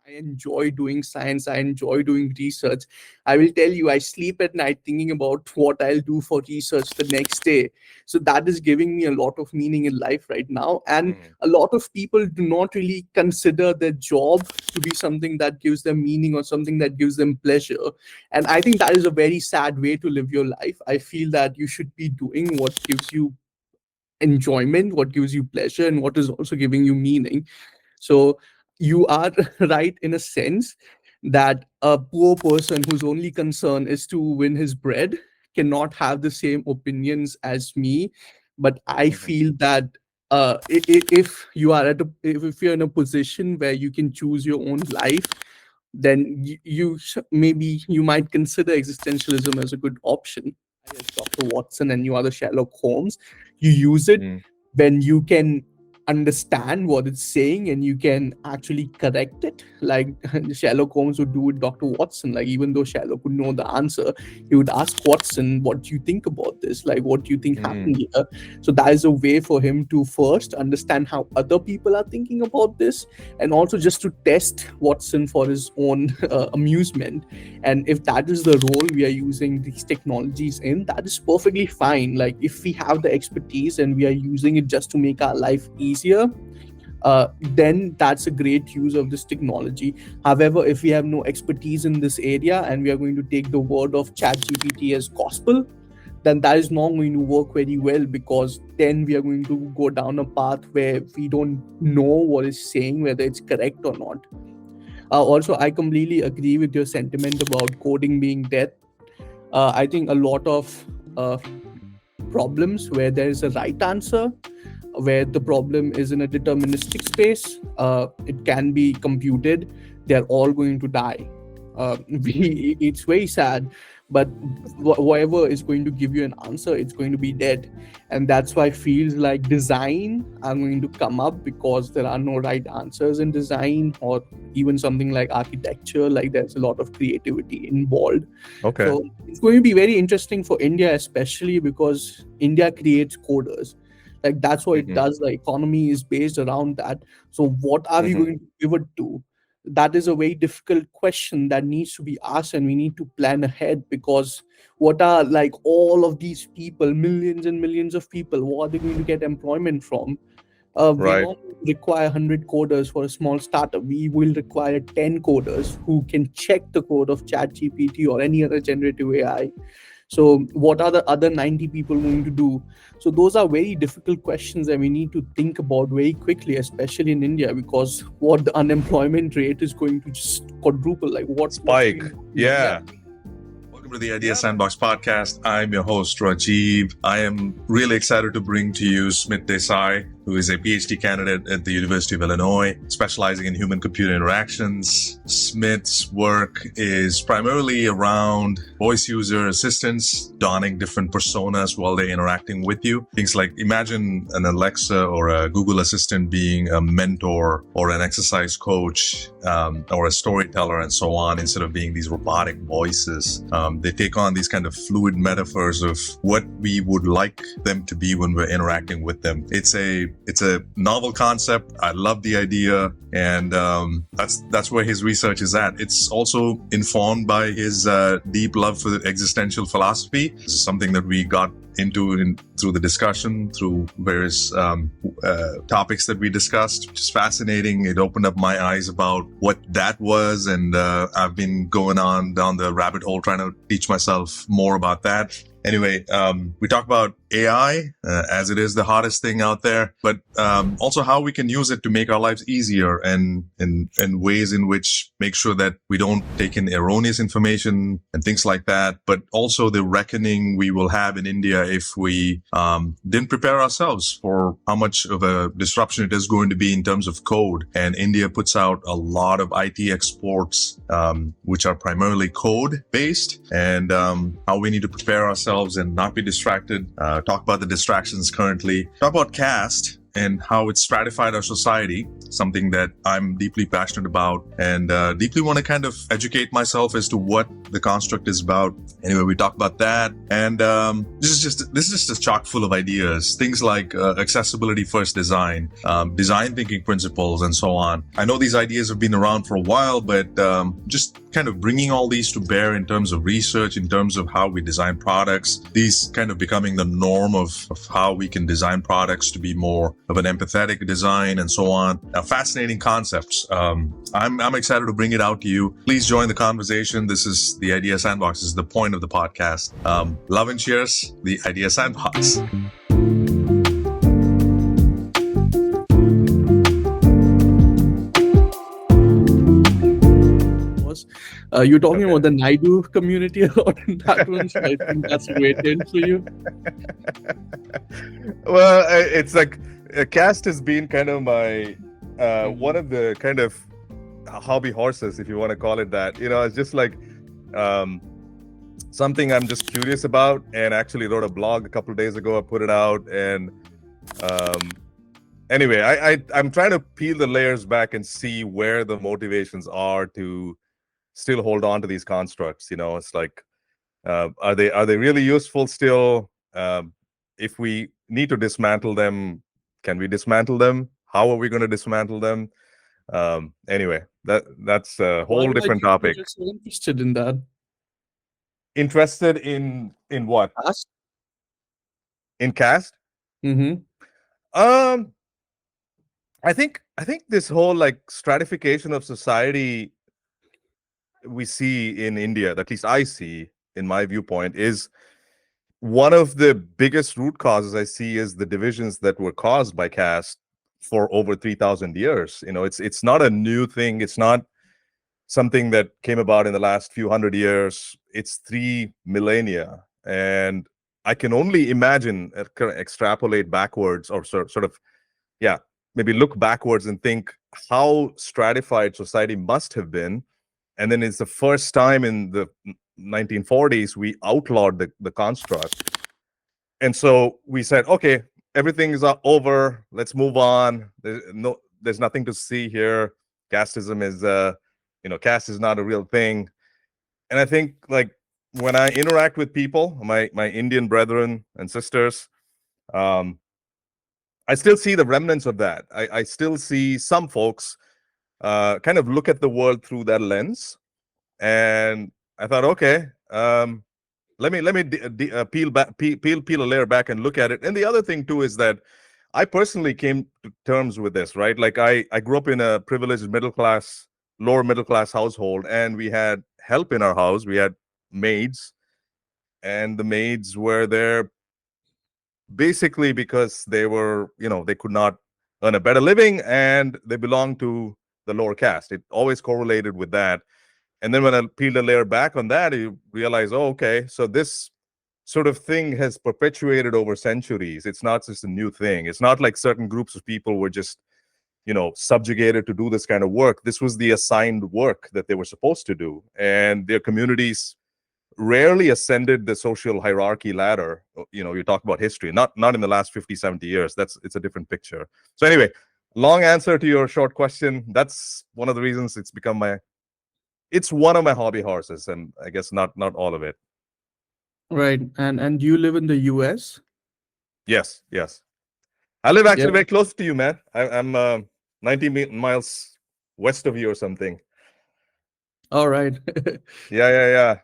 I enjoy doing science. I enjoy doing research. I will tell you, I sleep at night thinking about what I'll do for research the next day. So that is giving me a lot of meaning in life right now. And Mm. a lot of people do not really consider their job to be something that gives them meaning or something that gives them pleasure. And I think that is a very sad way to live your life. I feel that you should be doing what gives you enjoyment, what gives you pleasure, and what is also giving you meaning. So you are right in a sense that a poor person whose only concern is to win his bread cannot have the same opinions as me. But I Mhm. feel that if you are if you're in a position where you can choose your own life, then maybe you might consider existentialism as a good option. As Dr. Watson and you are the Sherlock Holmes, you use it Mm. when you can understand what it's saying and you can actually correct it, like Sherlock Holmes would do with Dr. Watson. Like, even though Sherlock would know the answer, he would ask Watson, what do you think about this, like what do you think happened Mm. here? So that is a way for him to first understand how other people are thinking about this, and also just to test Watson for his own amusement. And if that is the role we are using these technologies in, that is perfectly fine. Like, if we have the expertise and we are using it just to make our life easier, then that's a great use of this technology. However, if we have no expertise in this area and we are going to take the word of ChatGPT as gospel, then that is not going to work very well, because then we are going to go down a path where we don't know what it's saying, whether it's correct or not. Also, I completely agree with your sentiment about coding being dead. I think a lot of problems where there is a right answer, where the problem is in a deterministic space, it can be computed, they're all going to die. It's very sad, but whatever is going to give you an answer, it's going to be dead. And that's why fields like design are going to come up, because there are no right answers in design, or even something like architecture, like there's a lot of creativity involved. Okay. So it's going to be very interesting for India, especially because India creates coders. Like, that's what it Mhm. does. The economy is based around that. So what are we Mhm. going to pivot to? That is a very difficult question that needs to be asked, and we need to plan ahead, because what are, like, all of these people, millions and millions of people, what are they going to get employment from? We Right. not require 100 coders for a small startup. We will require 10 coders who can check the code of ChatGPT or any other generative AI. So what are the other 90 people going to do? So those are very difficult questions that we need to think about very quickly, especially in India, because what the unemployment rate is going to just quadruple. Like, what's Spike. going to happen there? Yeah. Yeah. Welcome to the Idea Sandbox podcast. I'm your host, Rajiv. I am really excited to bring to you Smit Desai, who is a PhD candidate at the University of Illinois, specializing in human-computer interactions. Smit's work is primarily around voice user assistants, donning different personas while they're interacting with you. Things like, imagine an Alexa or a Google Assistant being a mentor or an exercise coach, or a storyteller and so on, instead of being these robotic voices. They take on these kind of fluid metaphors of what we would like them to be when we're interacting with them. It's a novel concept. I love the idea, and that's where his research is at. It's also informed by his deep love for existential philosophy. This is something that we got into through the discussion, through various topics that we discussed, which is fascinating. It opened up my eyes about what that was, and I've been going on down the rabbit hole trying to teach myself more about that. Anyway, we talk about AI as it is the hottest thing out there, but also how we can use it to make our lives easier, and ways in which make sure that we don't take in erroneous information and things like that, but also the reckoning we will have in India if we didn't prepare ourselves for how much of a disruption it is going to be in terms of code. And India puts out a lot of IT exports, which are primarily code based, and how we need to prepare ourselves and not be distracted. Talk about the distractions currently. Talk about caste and how it's stratified our society, something that I'm deeply passionate about, and deeply want to kind of educate myself as to what the construct is about. Anyway, we talk about that, and this is just a chock full of ideas. Things like accessibility first design, design thinking principles, and so on. I know these ideas have been around for a while, but just kind of bringing all these to bear in terms of research, in terms of how we design products, these kind of becoming the norm of how we can design products to be more of an empathetic design and so on. Fascinating concepts. I'm excited to bring it out to you. Please join the conversation. This is the Idea Sandbox. This is the point of the podcast. Love and cheers, the Idea Sandbox. You're talking about the Naidu community a lot in that one, so I think that's a great hint for you. Well, it's like Caste has been kind of my one of the kind of hobby horses, if you want to call it that. It's just like something I'm just curious about, and actually wrote a blog a couple of days ago. I put it out, and anyway, I'm trying to peel the layers back and see where the motivations are to still hold on to these constructs. It's like, are they really useful still? If we need to dismantle them, can we dismantle them? How are we going to dismantle them? Anyway, that's a whole different topic. You're so interested in that. Interested in what? Caste? In Caste? Mm-hmm. I think this whole like stratification of society we see in India, at least I see in my viewpoint, is one of the biggest root causes I see is the divisions that were caused by caste for over 3,000 years. It's not a new thing. It's not something that came about in the last few hundred years. It's 3 millennia. And I can only imagine, extrapolate backwards, or sort of, maybe look backwards and think how stratified society must have been. And then it's the first time in the 1940s we outlawed the construct. And so we said, okay, everything is over. Let's move on. There's nothing to see here. Casteism is, caste is not a real thing. And I think, like, when I interact with people, my Indian brethren and sisters, I still see the remnants of that. I still see some folks kind of look at the world through that lens, and I thought, okay, let me peel a layer back and look at it. And the other thing too is that I personally came to terms with this, right? Like I grew up in a privileged lower middle class household, and we had help in our house. We had maids, and the maids were there basically because they were, they could not earn a better living, and they belonged to the lower caste. It always correlated with that. And then when I peeled a layer back on that, you realize, oh, okay, so this sort of thing has perpetuated over centuries. It's not just a new thing. It's not like certain groups of people were just, subjugated to do this kind of work. This was the assigned work that they were supposed to do. And their communities rarely ascended the social hierarchy ladder. You talk about history, not in the last 50, 70 years. It's a different picture. So anyway, long answer to your short question. That's one of the reasons it's one of my hobby horses, and I guess not all of it. Right. And do you live in the US? Yes. I live actually very close to you, man. I'm 90 miles west of you or something. All right. Yeah.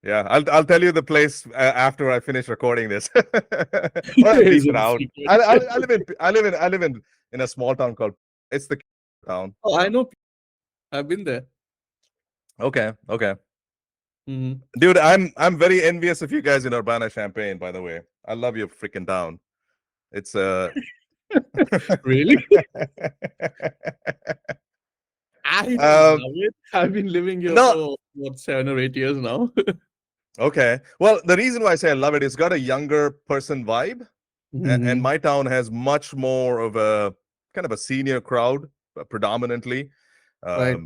I'll tell you the place after I finish recording this. Or I'll beat it out. I live in a small town called, it's the town. Oh, I know. I've been there. Okay. Mm-hmm. Dude, I'm very envious of you guys in Urbana-Champaign, by the way. I love your freaking town. It's Really? I love it. I've been living here for 7 or 8 years now. Okay. Well, the reason why I say I love it, it's got a younger person vibe. Mm-hmm. And my town has much more of a kind of a senior crowd, predominantly. Right.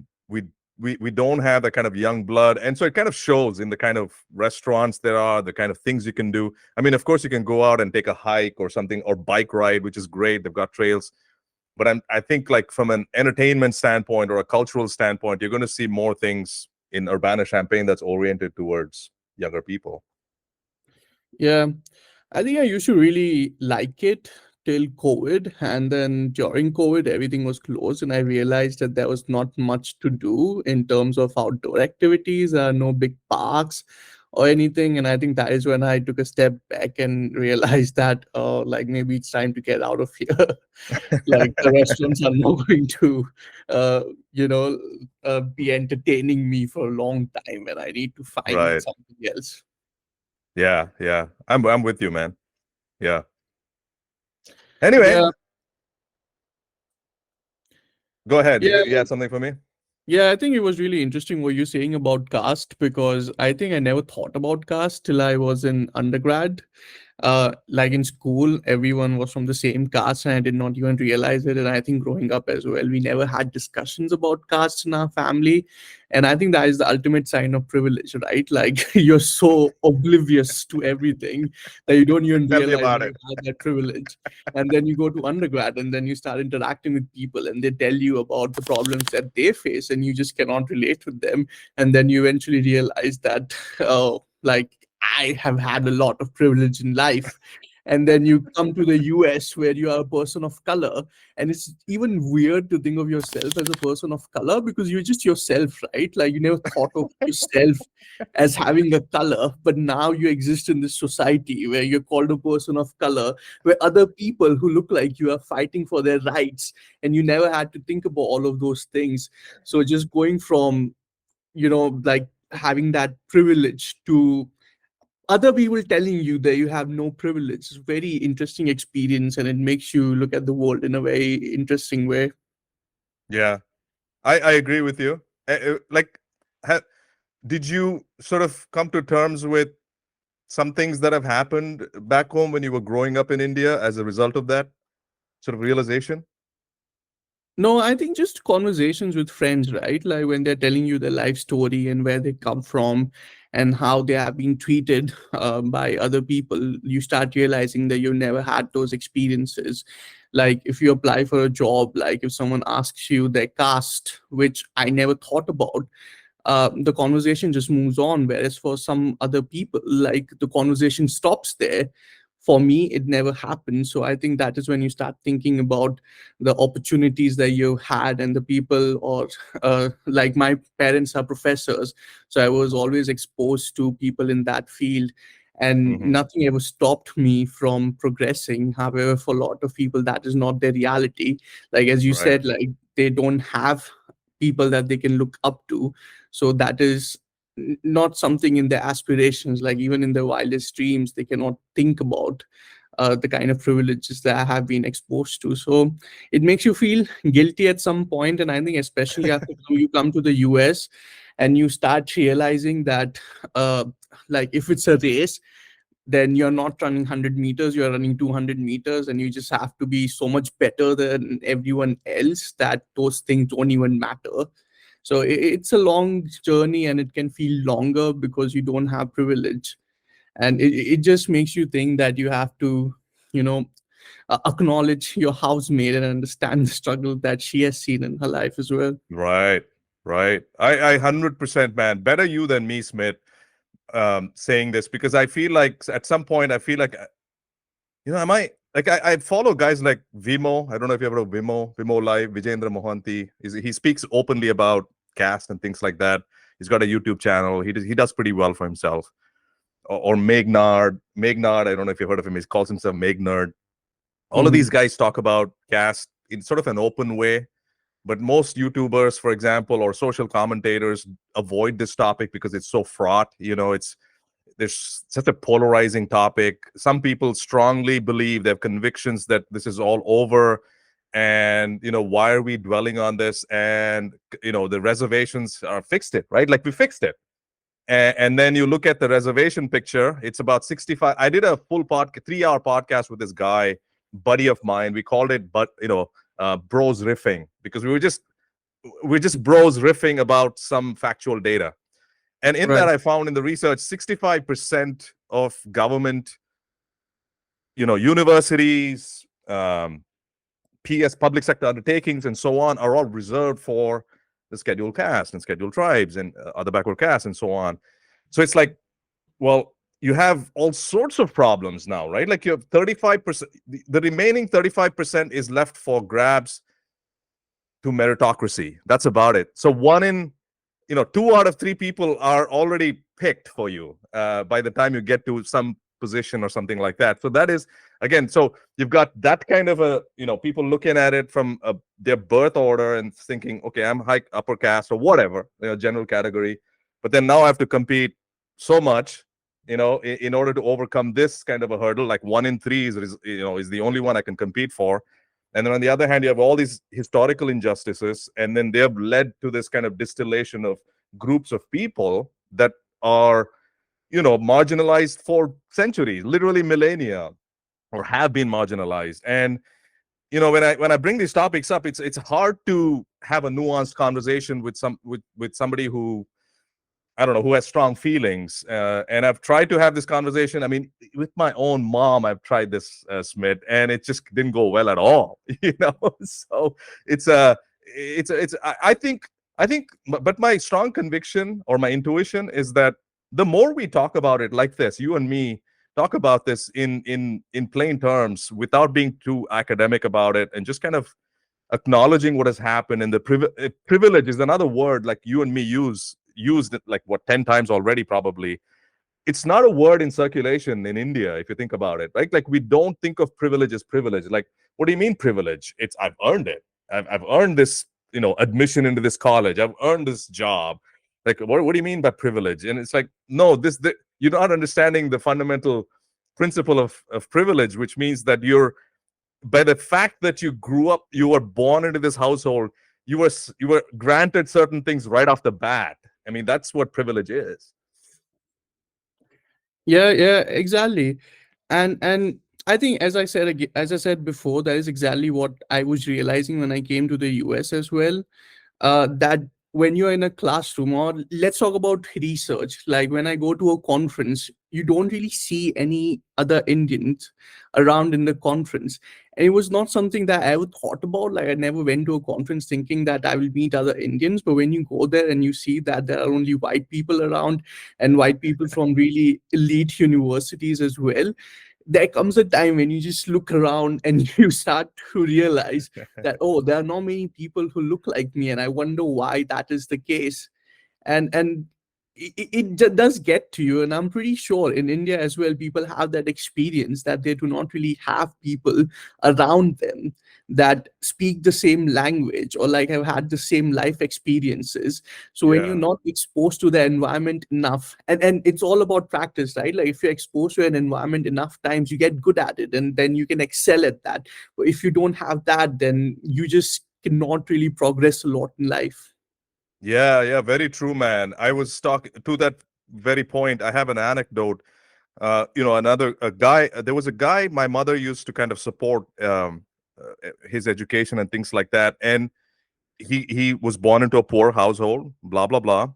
We don't have that kind of young blood, and so it kind of shows in the kind of restaurants there are, the kind of things you can do. I mean, of course, you can go out and take a hike or something, or bike ride, which is great. They've got trails, but I think, like, from an entertainment standpoint or a cultural standpoint, you're going to see more things in Urbana-Champaign that's oriented towards younger people. Yeah, I think I used to really like it till COVID, and then during COVID, everything was closed, and I realized that there was not much to do in terms of outdoor activities. There are no big parks or anything, and I think that is when I took a step back and realized that, like maybe it's time to get out of here. Like the restaurants are not going to, uh, you know, be entertaining me for a long time, and I need to find Right. something else. Yeah, yeah. I'm with you, man. Yeah. Anyway, Yeah, go ahead. yeah. You had something for me? Yeah, I think it was really interesting what you're saying about caste, because I think I never thought about caste till I was in undergrad. Like in school, everyone was from the same caste, and I did not even realize it. And I think growing up as well, we never had discussions about caste in our family. And I think that is the ultimate sign of privilege, right? Like you're so oblivious to everything that you don't even Tell me realize about you it. have that privilege. And then you go to undergrad, and then you start interacting with people, and they tell you about the problems that they face, and you just cannot relate with them. And then you eventually realize that, oh, like I have had a lot of privilege in life. And then you come to the US where you are a person of color. And it's even weird to think of yourself as a person of color because you're just yourself, right? Like you never thought of yourself as having a color, but now you exist in this society where you're called a person of color, where other people who look like you are fighting for their rights. And you never had to think about all of those things. So just going from, like having that privilege to other people telling you that you have no privilege is very interesting experience, and it makes you look at the world in a very interesting way. Yeah, I agree with you. Like, ha, did you sort of come to terms with some things that have happened back home when you were growing up in India as a result of that sort of realization? No, I think just conversations with friends, right? Like when they're telling you their life story and where they come from and how they have been treated by other people, you start realizing that you never had those experiences. Like if you apply for a job, like if someone asks you their caste, which I never thought about, the conversation just moves on. Whereas for some other people, like the conversation stops there. For me, it never happened. So I think that is when you start thinking about the opportunities that you had and the people, or like my parents are professors. So I was always exposed to people in that field. And Hmm. nothing ever stopped me from progressing. However, for a lot of people, that is not their reality. Like, as you Right. said, like they don't have people that they can look up to. So that is not something in their aspirations. Like even in their wildest dreams, they cannot think about the kind of privileges that I have been exposed to. So it makes you feel guilty at some point. And I think especially after you come to the US and you start realizing that, uh, like if it's a race, then you're not running 100 meters, you're running 200 meters, and you just have to be so much better than everyone else that those things don't even matter. So it's a long journey, and it can feel longer because you don't have privilege. And it just makes you think that you have to, you know, acknowledge your housemate and understand the struggle that she has seen in her life as well. Right. Right. I 100%, man. Better you than me, Smith, saying this, because I feel like at some point, I feel like, am I like I follow guys like Vimo. I don't know if you ever heard of Vimo Live, Vijendra Mohanty. He speaks openly about caste and things like that. He's got a YouTube channel. He does pretty well for himself. Or Megnard. I don't know if you've heard of him. He calls himself Megnard. All of Mhm. these guys talk about caste in sort of an open way, but most YouTubers, for example, or social commentators avoid this topic because it's so fraught. There's such a polarizing topic. Some people strongly believe, they have convictions that this is all over, and why are we dwelling on this? And the reservations are fixed it, right? Like we fixed it. And then you look at the reservation picture, it's about 65. I did a full 3-hour podcast with this guy, buddy of mine. We called it, bros riffing, because we're just bros riffing about some factual data. And in that, Right. I found in the research, 65% of government, universities, PS, public sector undertakings, and so on, are all reserved for the scheduled caste and scheduled tribes and other backward castes and so on. So it's like, well, you have all sorts of problems now, right? Like you have 35%, the remaining 35% is left for grabs to meritocracy. That's about it. So one in, 2 out of 3 people are already picked for you by the time you get to some position or something like that. So that is, again, so you've got that kind of a, people looking at it from their birth order and thinking, okay, I'm high upper caste or whatever, general category. But then now I have to compete so much, in order to overcome this kind of a hurdle. Like 1 in 3 is the only one I can compete for. And then on the other hand, you have all these historical injustices, and then they have led to this kind of distillation of groups of people that are, marginalized for centuries, literally millennia, or have been marginalized. And when I bring these topics up, it's hard to have a nuanced conversation with somebody who, I don't know, who has strong feelings. And I've tried to have this conversation. I mean, with my own mom, I've tried this, Smith, and it just didn't go well at all. So I think, but my strong conviction or my intuition is that the more we talk about it like this, you and me talk about this in plain terms without being too academic about it, and just kind of acknowledging what has happened. And the privilege is another word, like you and me used it like what 10 times already probably. It's not a word in circulation in India, if you think about it, right? Like we don't think of privilege as privilege. Like, what do you mean privilege? It's I've earned it. I've earned this, admission into this college. I've earned this job. Like, what do you mean by privilege? And it's like, no, you're not understanding the fundamental principle of privilege, which means that you're, by the fact that you grew up, you were born into this household, you were granted certain things right off the bat. I mean, that's what privilege is. Yeah, exactly. And I think, as I said before, that is exactly what I was realizing when I came to the US as well. That when you're in a classroom, or let's talk about research, like when I go to a conference, you don't really see any other Indians around in the conference. And it was not something that I ever thought about. Like I never went to a conference thinking that I will meet other Indians. But when you go there and you see that there are only white people around, and white people from really elite universities as well, there comes a time when you just look around and you start to realize that, oh, there are not many people who look like me, and I wonder why that is the case. And it does get to you, and I'm pretty sure in India as well, people have that experience that they do not really have people around them that speak the same language or like have had the same life experiences. So when you're Yeah. not exposed to the environment enough, and it's all about practice, right? Like if you're exposed to an environment enough times, you get good at it, and then you can excel at that. But if you don't have that, then you just cannot really progress a lot in life. Yeah, very true, man. I was talking to that very point. I have an anecdote. Another a guy. There was a guy my mother used to kind of support his education and things like that, and he was born into a poor household. Blah blah blah.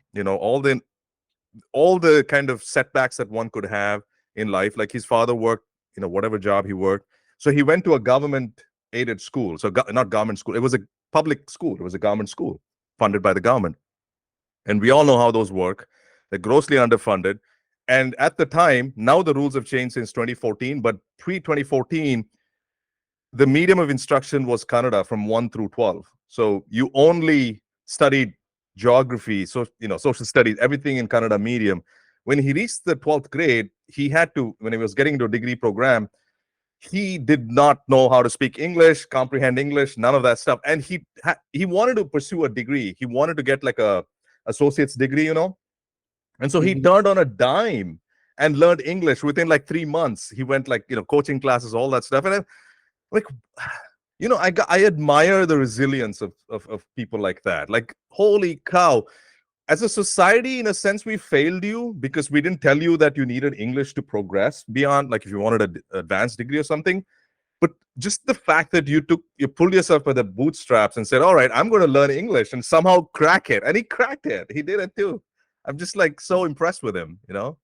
All the kind of setbacks that one could have in life. Like his father worked, whatever job he worked. So he went to a government aided school. So not government school. It was a public school. It was a government school funded by the government. And we all know how those work. They're grossly underfunded. And at the time, now the rules have changed since 2014, but pre 2014, the medium of instruction was Kannada from 1 through 12. So you only studied geography, so social studies, everything in Kannada medium. When he reached the 12th grade, he had to, when he was getting into a degree program, he did not know how to speak English, comprehend English, none of that stuff. And he wanted to pursue a degree. He wanted to get like a associate's degree, And so he Mhm. turned on a dime and learned English within like 3 months. He went like, coaching classes, all that stuff. And like, I admire the resilience of people like that. Like, holy cow. As a society, in a sense, we failed you because we didn't tell you that you needed English to progress beyond, like if you wanted an advanced degree or something. But just the fact that you pulled yourself by the bootstraps and said, all right, I'm going to learn English and somehow crack it. And he cracked it. He did it too. I'm just like so impressed with him. And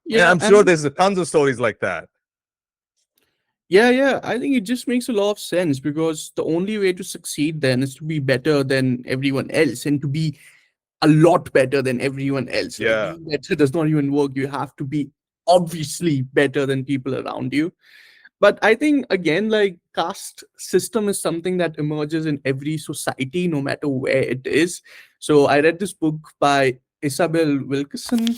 Yeah, I'm sure and there's tons of stories like that. Yeah, I think it just makes a lot of sense because the only way to succeed then is to be better than everyone else and to be a lot better than everyone else. Like Yeah, being better does not even work. You have to be obviously better than people around you. But I think again, like caste system is something that emerges in every society, no matter where it is. So I read this book by Isabel Wilkerson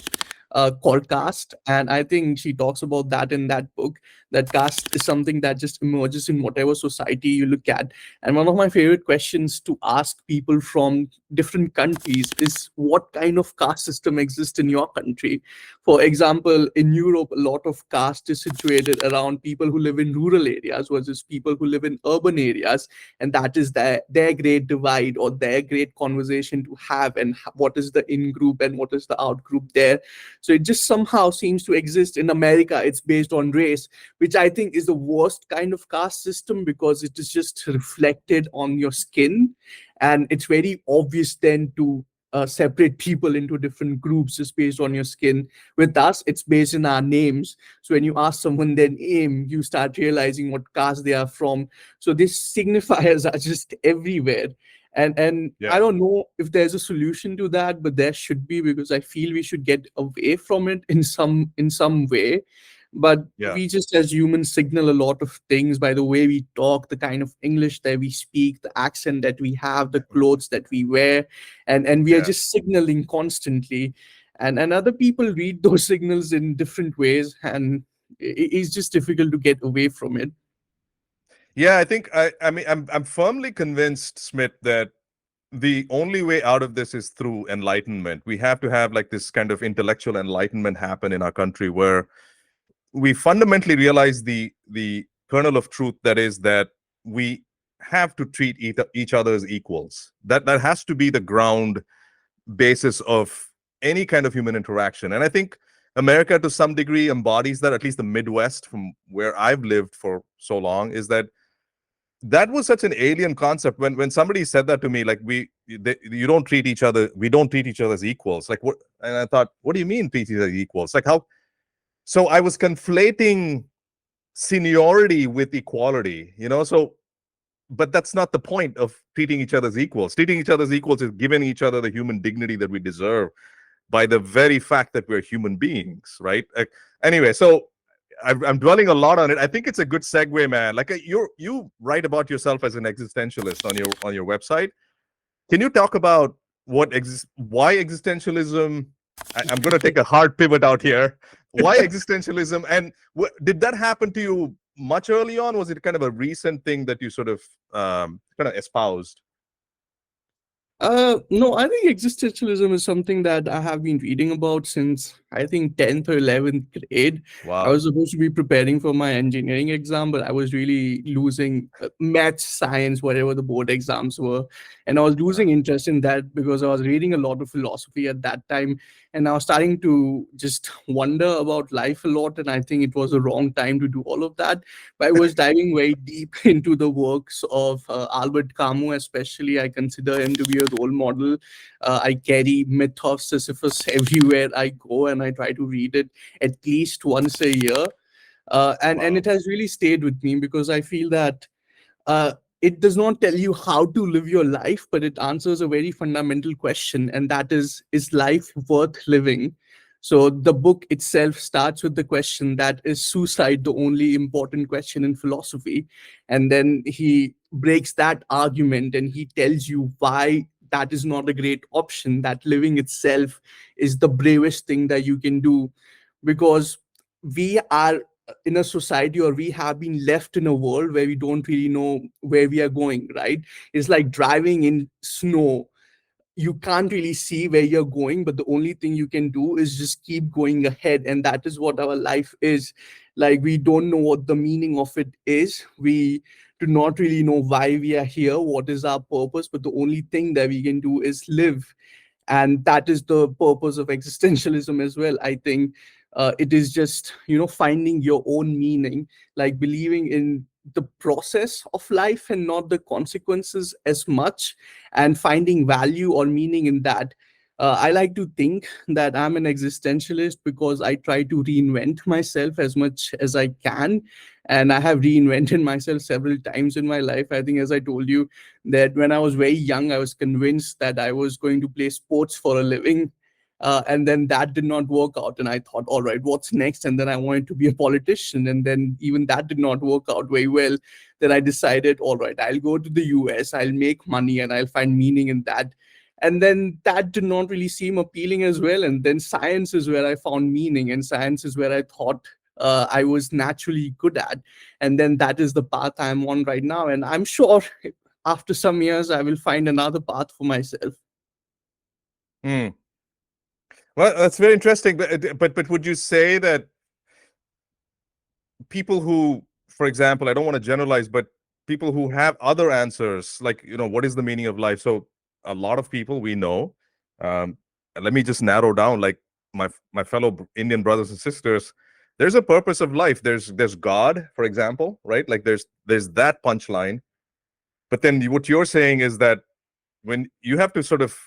called Caste, and I think she talks about that in that book. That caste is something that just emerges in whatever society you look at. And one of my favorite questions to ask people from different countries is what kind of caste system exists in your country. For example, in Europe, a lot of caste is situated around people who live in rural areas versus people who live in urban areas. And that is their great divide or their great conversation to have, and what is the in group and what is the out group there. So it just somehow seems to exist in America. It's based on race, which I think is the worst kind of caste system because it is just reflected on your skin. And it's very obvious then to separate people into different groups just based on your skin. With us, it's based in our names. So when you ask someone their name, you start realizing what caste they are from. So these signifiers are just everywhere. And I yeah, don't know if there's a solution to that, but there should be because I feel we should get away from it in some way. But yeah. we just as humans signal a lot of things by the way we talk, the kind of English that we speak, the accent that we have, the clothes that we wear, and we are Yeah. just signaling constantly. And other people read those signals in different ways, and it's just difficult to get away from it. Yeah, I think I mean I'm firmly convinced, Smith, that the only way out of this is through enlightenment. We have to have like this kind of intellectual enlightenment happen in our country where we fundamentally realize the kernel of truth, that is that we have to treat each other as equals. That has to be the ground basis of any kind of human interaction. And I think America to some degree embodies that, at least the Midwest, from where I've lived for so long, is that that was such an alien concept when somebody said that to me, like you don't treat each other, we don't treat each other as equals. Like what? And I thought, what do you mean treat each other as equals? Like how? So I was conflating seniority with equality, so but that's not the point of treating each other as equals. Treating each other as equals is giving each other the human dignity that we deserve by the very fact that we're human beings, right? Anyway, so I'm dwelling a lot on it. I think it's a good segue, man. Like you write about yourself as an existentialist on your website. Can you talk about why existentialism? I'm going to take a hard pivot out here. Why existentialism, and did that happen to you much early on? Was it kind of a recent thing that you sort of kind of espoused? No, I think existentialism is something that I have been reading about since I think 10th or 11th grade. I Wow. was supposed to be preparing for my engineering exam, but I was really losing math, science, whatever the board exams were. And I was Uh, losing interest in that because I was reading a lot of philosophy at that time. And I was starting to just wonder about life a lot. And I think it was the wrong time to do all of that. But I was diving very deep into the works of Albert Camus, especially. I consider him to be a role model. I carry Myth of Sisyphus everywhere I go, and I try to read it at least once a year. And wow. it has really stayed with me because I feel that uh, it does not tell you how to live your life, but it answers a very fundamental question, and that is life worth living? So the book itself starts with the question that is suicide the only important question in philosophy? And then he breaks that argument and he tells you why that is not a great option, that living itself is the bravest thing that you can do. Because we are in a society, or we have been left in a world where we don't really know where we are going, right? It's like driving in snow. You can't really see where you're going, but the only thing you can do is just keep going ahead. And that is what our life is. Like, we don't know what the meaning of it is. We do not really know why we are here, what is our purpose, but the only thing that we can do is live. And that is the purpose of existentialism as well, I think. It is just, finding your own meaning, like believing in the process of life and not the consequences as much, and finding value or meaning in that. I like to think that I'm an existentialist because I try to reinvent myself as much as I can. And I have reinvented myself several times in my life. I think, as I told you, that when I was very young, I was convinced that I was going to play sports for a living. And then that did not work out. And I thought, all right, what's next? And then I wanted to be a politician. And then even that did not work out very well. Then I decided, all right, I'll go to the US, I'll make money, and I'll find meaning in that. And then that did not really seem appealing as well. And then science is where I found meaning, and science is where I thought I was naturally good at. And then that is the path I'm on right now. And I'm sure after some years, I will find another path for myself. Hmm. Well, that's very interesting. But would you say that people who, for example, I don't want to generalize, but people who have other answers, like, what is the meaning of life? So a lot of people we know, and let me just narrow down, like my fellow Indian brothers and sisters, there's a purpose of life. There's God, for example, right? Like there's that punchline. But then what you're saying is that when you have to sort of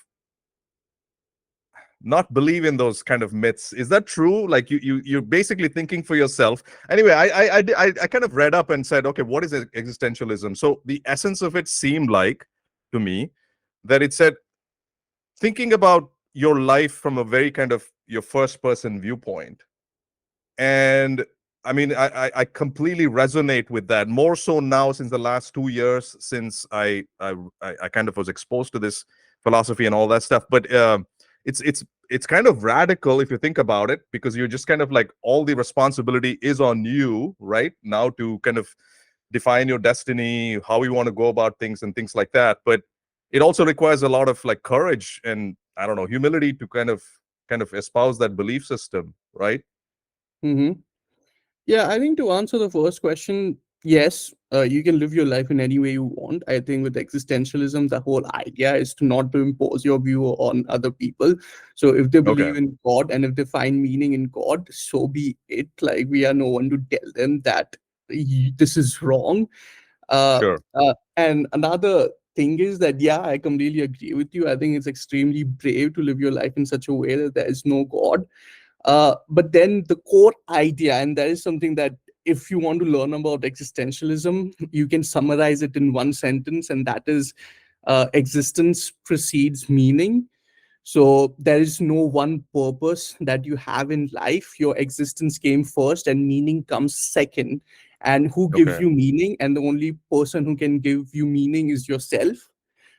not believe in those kind of myths. Is that true? Like you're basically thinking for yourself. Anyway, I kind of read up and said, okay, what is existentialism? So the essence of it seemed like to me that it said thinking about your life from a very kind of your first person viewpoint. And I mean, I completely resonate with that, more so now since the last 2 years, since I kind of was exposed to this philosophy and all that stuff. But it's kind of radical if you think about it, because you're just kind of like all the responsibility is on you right now to kind of define your destiny, how you want to go about things and things like that. But it also requires a lot of like courage and, I don't know, humility to kind of espouse that belief system, right? Hmm. Yeah, I think to answer the first question, yes, you can live your life in any way you want. I think with existentialism, the whole idea is to not to impose your view on other people. So if they Okay. believe in God and if they find meaning in God, so be it. Like we are no one to tell them that this is wrong. Sure. And another thing is that, yeah, I completely agree with you. I think it's extremely brave to live your life in such a way that there is no God. But then the core idea, and that is something that if you want to learn about existentialism, you can summarize it in one sentence, and that is existence precedes meaning. So there is no one purpose that you have in life. Your existence came first, and meaning comes second. And who gives Okay. you meaning? And the only person who can give you meaning is yourself.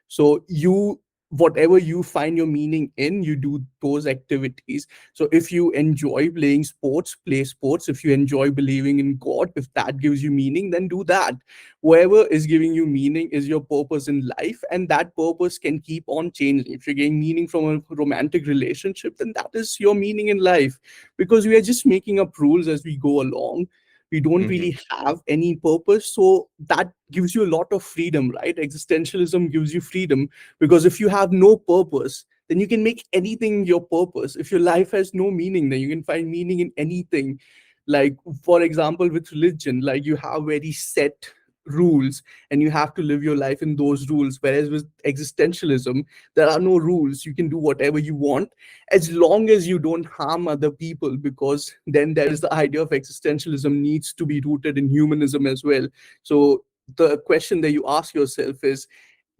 So you, whatever you find your meaning in, you do those activities. So if you enjoy playing sports, play sports. If you enjoy believing in God, if that gives you meaning, then do that. Whatever is giving you meaning is your purpose in life, and that purpose can keep on changing. If you're getting meaning from a romantic relationship, then that is your meaning in life, because we are just making up rules as we go along. We don't Hmm. really have any purpose, so that gives you a lot of freedom, right? Existentialism gives you freedom, because if you have no purpose, then you can make anything your purpose. If your life has no meaning, then you can find meaning in anything. Like, for example, with religion, like you have very set rules and you have to live your life in those rules, whereas with existentialism, there are no rules. You can do whatever you want as long as you don't harm other people, because then there is the idea of existentialism needs to be rooted in humanism as well. So the question that you ask yourself is,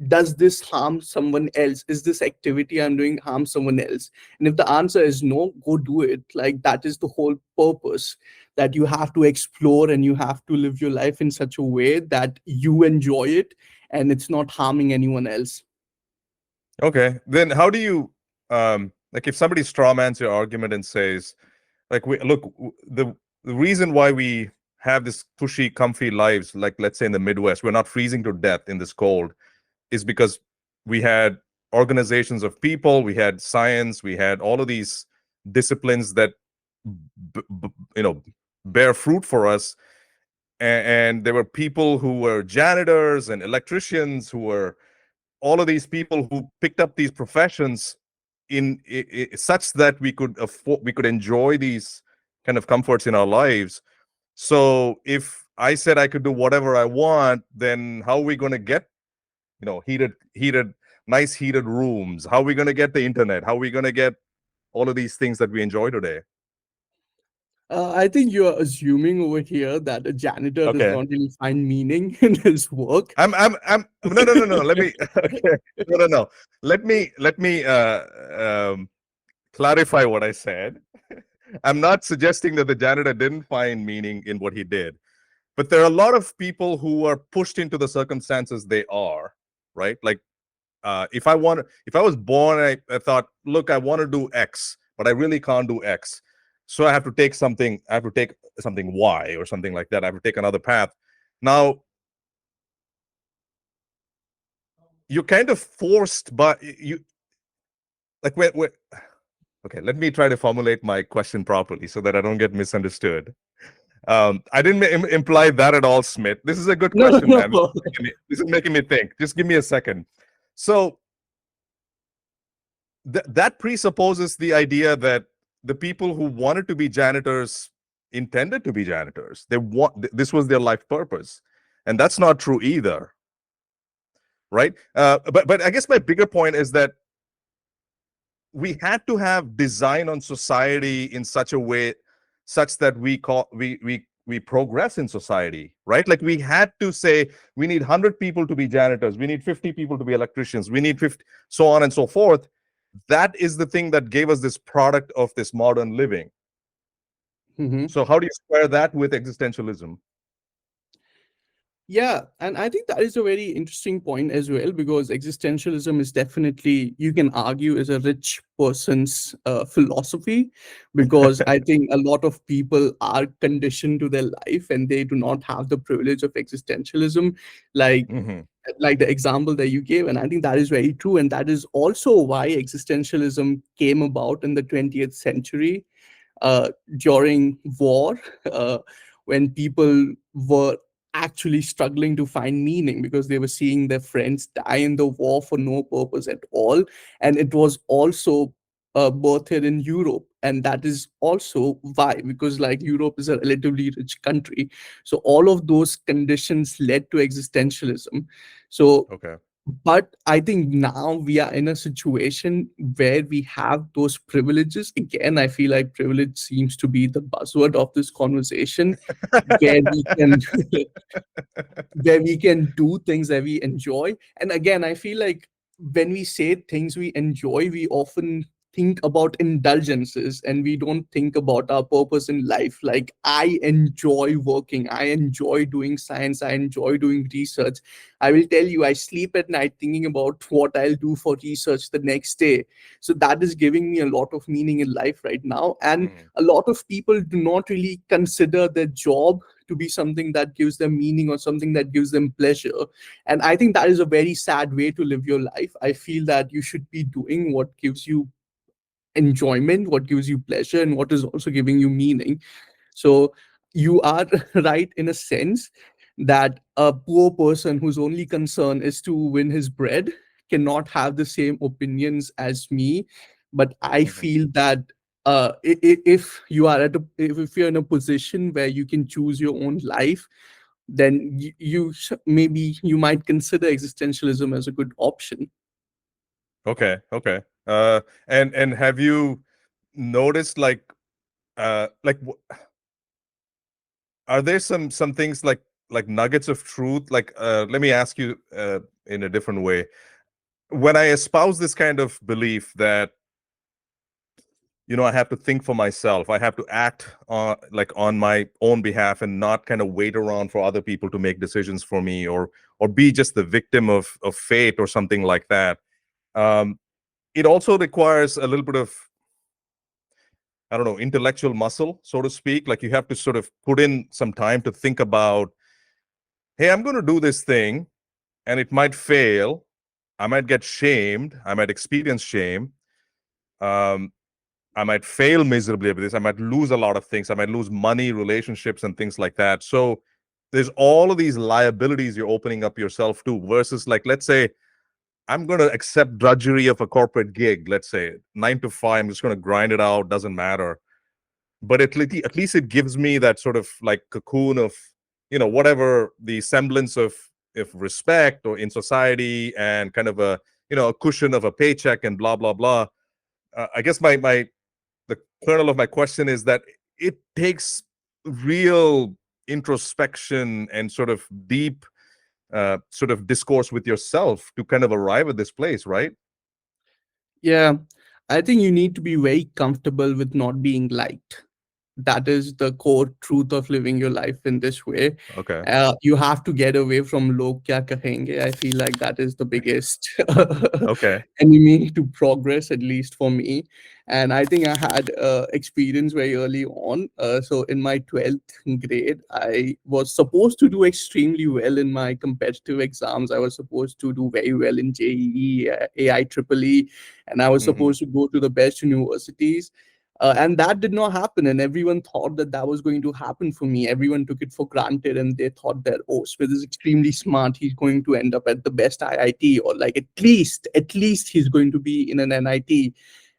does this harm someone else? Is this activity I'm doing harm someone else? And if the answer is no, go do it. Like, that is the whole purpose, that you have to explore and you have to live your life in such a way that you enjoy it and it's not harming anyone else. Okay. Then how do you like if somebody strawmans your argument and says, like, the reason why we have this cushy, comfy lives, like let's say in the Midwest, we're not freezing to death in this cold, is because we had organizations of people, we had science, we had all of these disciplines that b- b- you know bear fruit for us. And there were people who were janitors and electricians, who were all of these people who picked up these professions such that we could enjoy these kind of comforts in our lives. So if I said I could do whatever I want, then how are we going to get heated nice heated rooms? How are we going to get the internet? How are we going to get all of these things that we enjoy today? I think you're assuming over here that a janitor does Okay. not really find meaning in his work. No, no, no, no. Let me, okay. No, no, no. Let me clarify what I said. I'm not suggesting that the janitor didn't find meaning in what he did, but there are a lot of people who are pushed into the circumstances they are, right? Like, if I was born, I thought, look, I want to do X, but I really can't do X. So I have to take something, I have to take something Y or something like that. I have to take another path. Now, you're kind of forced by you, like, okay, let me try to formulate my question properly so that I don't get misunderstood. I didn't imply that at all, Smith. This is a good No, question, man. no. This is making me think. Just give me a second. So that presupposes the idea that the people who wanted to be janitors intended to be janitors. This was their life purpose, and that's not true either, right? But I guess my bigger point is that we had to have design on society in such a way such that we progress in society, right? Like, we had to say we need 100 people to be janitors, we need 50 people to be electricians, we need 50, so on and so forth. That is the thing that gave us this product of this modern living. Mhm. So how do you square that with existentialism? Yeah, and I think that is a very interesting point as well, because existentialism is definitely, you can argue, is a rich person's philosophy, because I think a lot of people are conditioned to their life and they do not have the privilege of existentialism, like Hmm. like the example that you gave. And I think that is very true, and that is also why existentialism came about in the 20th century, during war, uh, when people were actually struggling to find meaning because they were seeing their friends die in the war for no purpose at all. And it was also birthed in Europe. And that is also why, because like Europe is a relatively rich country. So all of those conditions led to existentialism. So Okay. but I think now we are in a situation where we have those privileges. Again, I feel like privilege seems to be the buzzword of this conversation, where we can where we can do things that we enjoy. And again, I feel like when we say things we enjoy, we often think about indulgences and we don't think about our purpose in life. Like, I enjoy working, I enjoy doing science, I enjoy doing research. I will tell you, I sleep at night thinking about what I'll do for research the next day. So that is giving me a lot of meaning in life right now. And Mhm. a lot of people do not really consider their job to be something that gives them meaning or something that gives them pleasure. And I think that is a very sad way to live your life. I feel that you should be doing what gives you enjoyment, what gives you pleasure, and what is also giving you meaning. So you are right in a sense that a poor person whose only concern is to win his bread cannot have the same opinions as me. But I Mhm. feel that if you are if you're in a position where you can choose your own life, then maybe you might consider existentialism as a good option. Okay. Okay. And have you noticed, are there some things like nuggets of truth? Like, let me ask you in a different way. When I espouse this kind of belief that, I have to think for myself, I have to act on my own behalf and not kind of wait around for other people to make decisions for me, or be just the victim of fate or something like that. Um, it also requires a little bit of, I don't know, intellectual muscle, so to speak. Like, you have to sort of put in some time to think about, hey, I'm going to do this thing and it might fail. I might get shamed. I might experience shame. Um, I might fail miserably with this. I might lose a lot of things. I might lose money, relationships, and things like that. So there's all of these liabilities you're opening up yourself to, versus, like, let's say I'm going to accept drudgery of a corporate gig. Let's say 9 to 5, I'm just going to grind it out. Doesn't matter. But at least it gives me that sort of like cocoon of, whatever the semblance of respect or in society, and kind of a a cushion of a paycheck and blah blah blah. I guess the kernel of my question is that it takes real introspection and sort of deep sort of discourse with yourself to kind of arrive at this place, right? Yeah, I think you need to be very comfortable with not being liked. That is the core truth of living your life in this way. Okay. You have to get away from log kya kahenge. I feel like that is the biggest Okay. enemy to progress, at least for me. And I think I had experience very early on. So in my 12th grade, I was supposed to do extremely well in my competitive exams. I was supposed to do very well in JEE, AIEEE, and I was Hmm. supposed to go to the best universities. And that did not happen. And everyone thought that that was going to happen for me. Everyone took it for granted and they thought that, oh, Smith is extremely smart. He's going to end up at the best IIT, or like at least he's going to be in an NIT.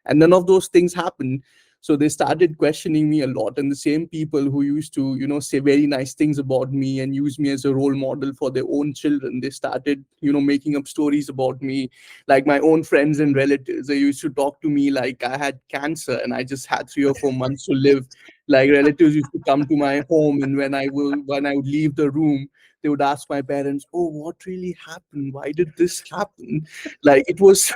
And none of those things happened. So they started questioning me a lot. And the same people who used to, say very nice things about me and use me as a role model for their own children, they started, making up stories about me. Like my own friends and relatives, they used to talk to me like I had cancer and I just had 3 or 4 months to live. Like relatives used to come to my home, and when I would leave the room, they would ask my parents, "Oh, what really happened? Why did this happen?" Like it was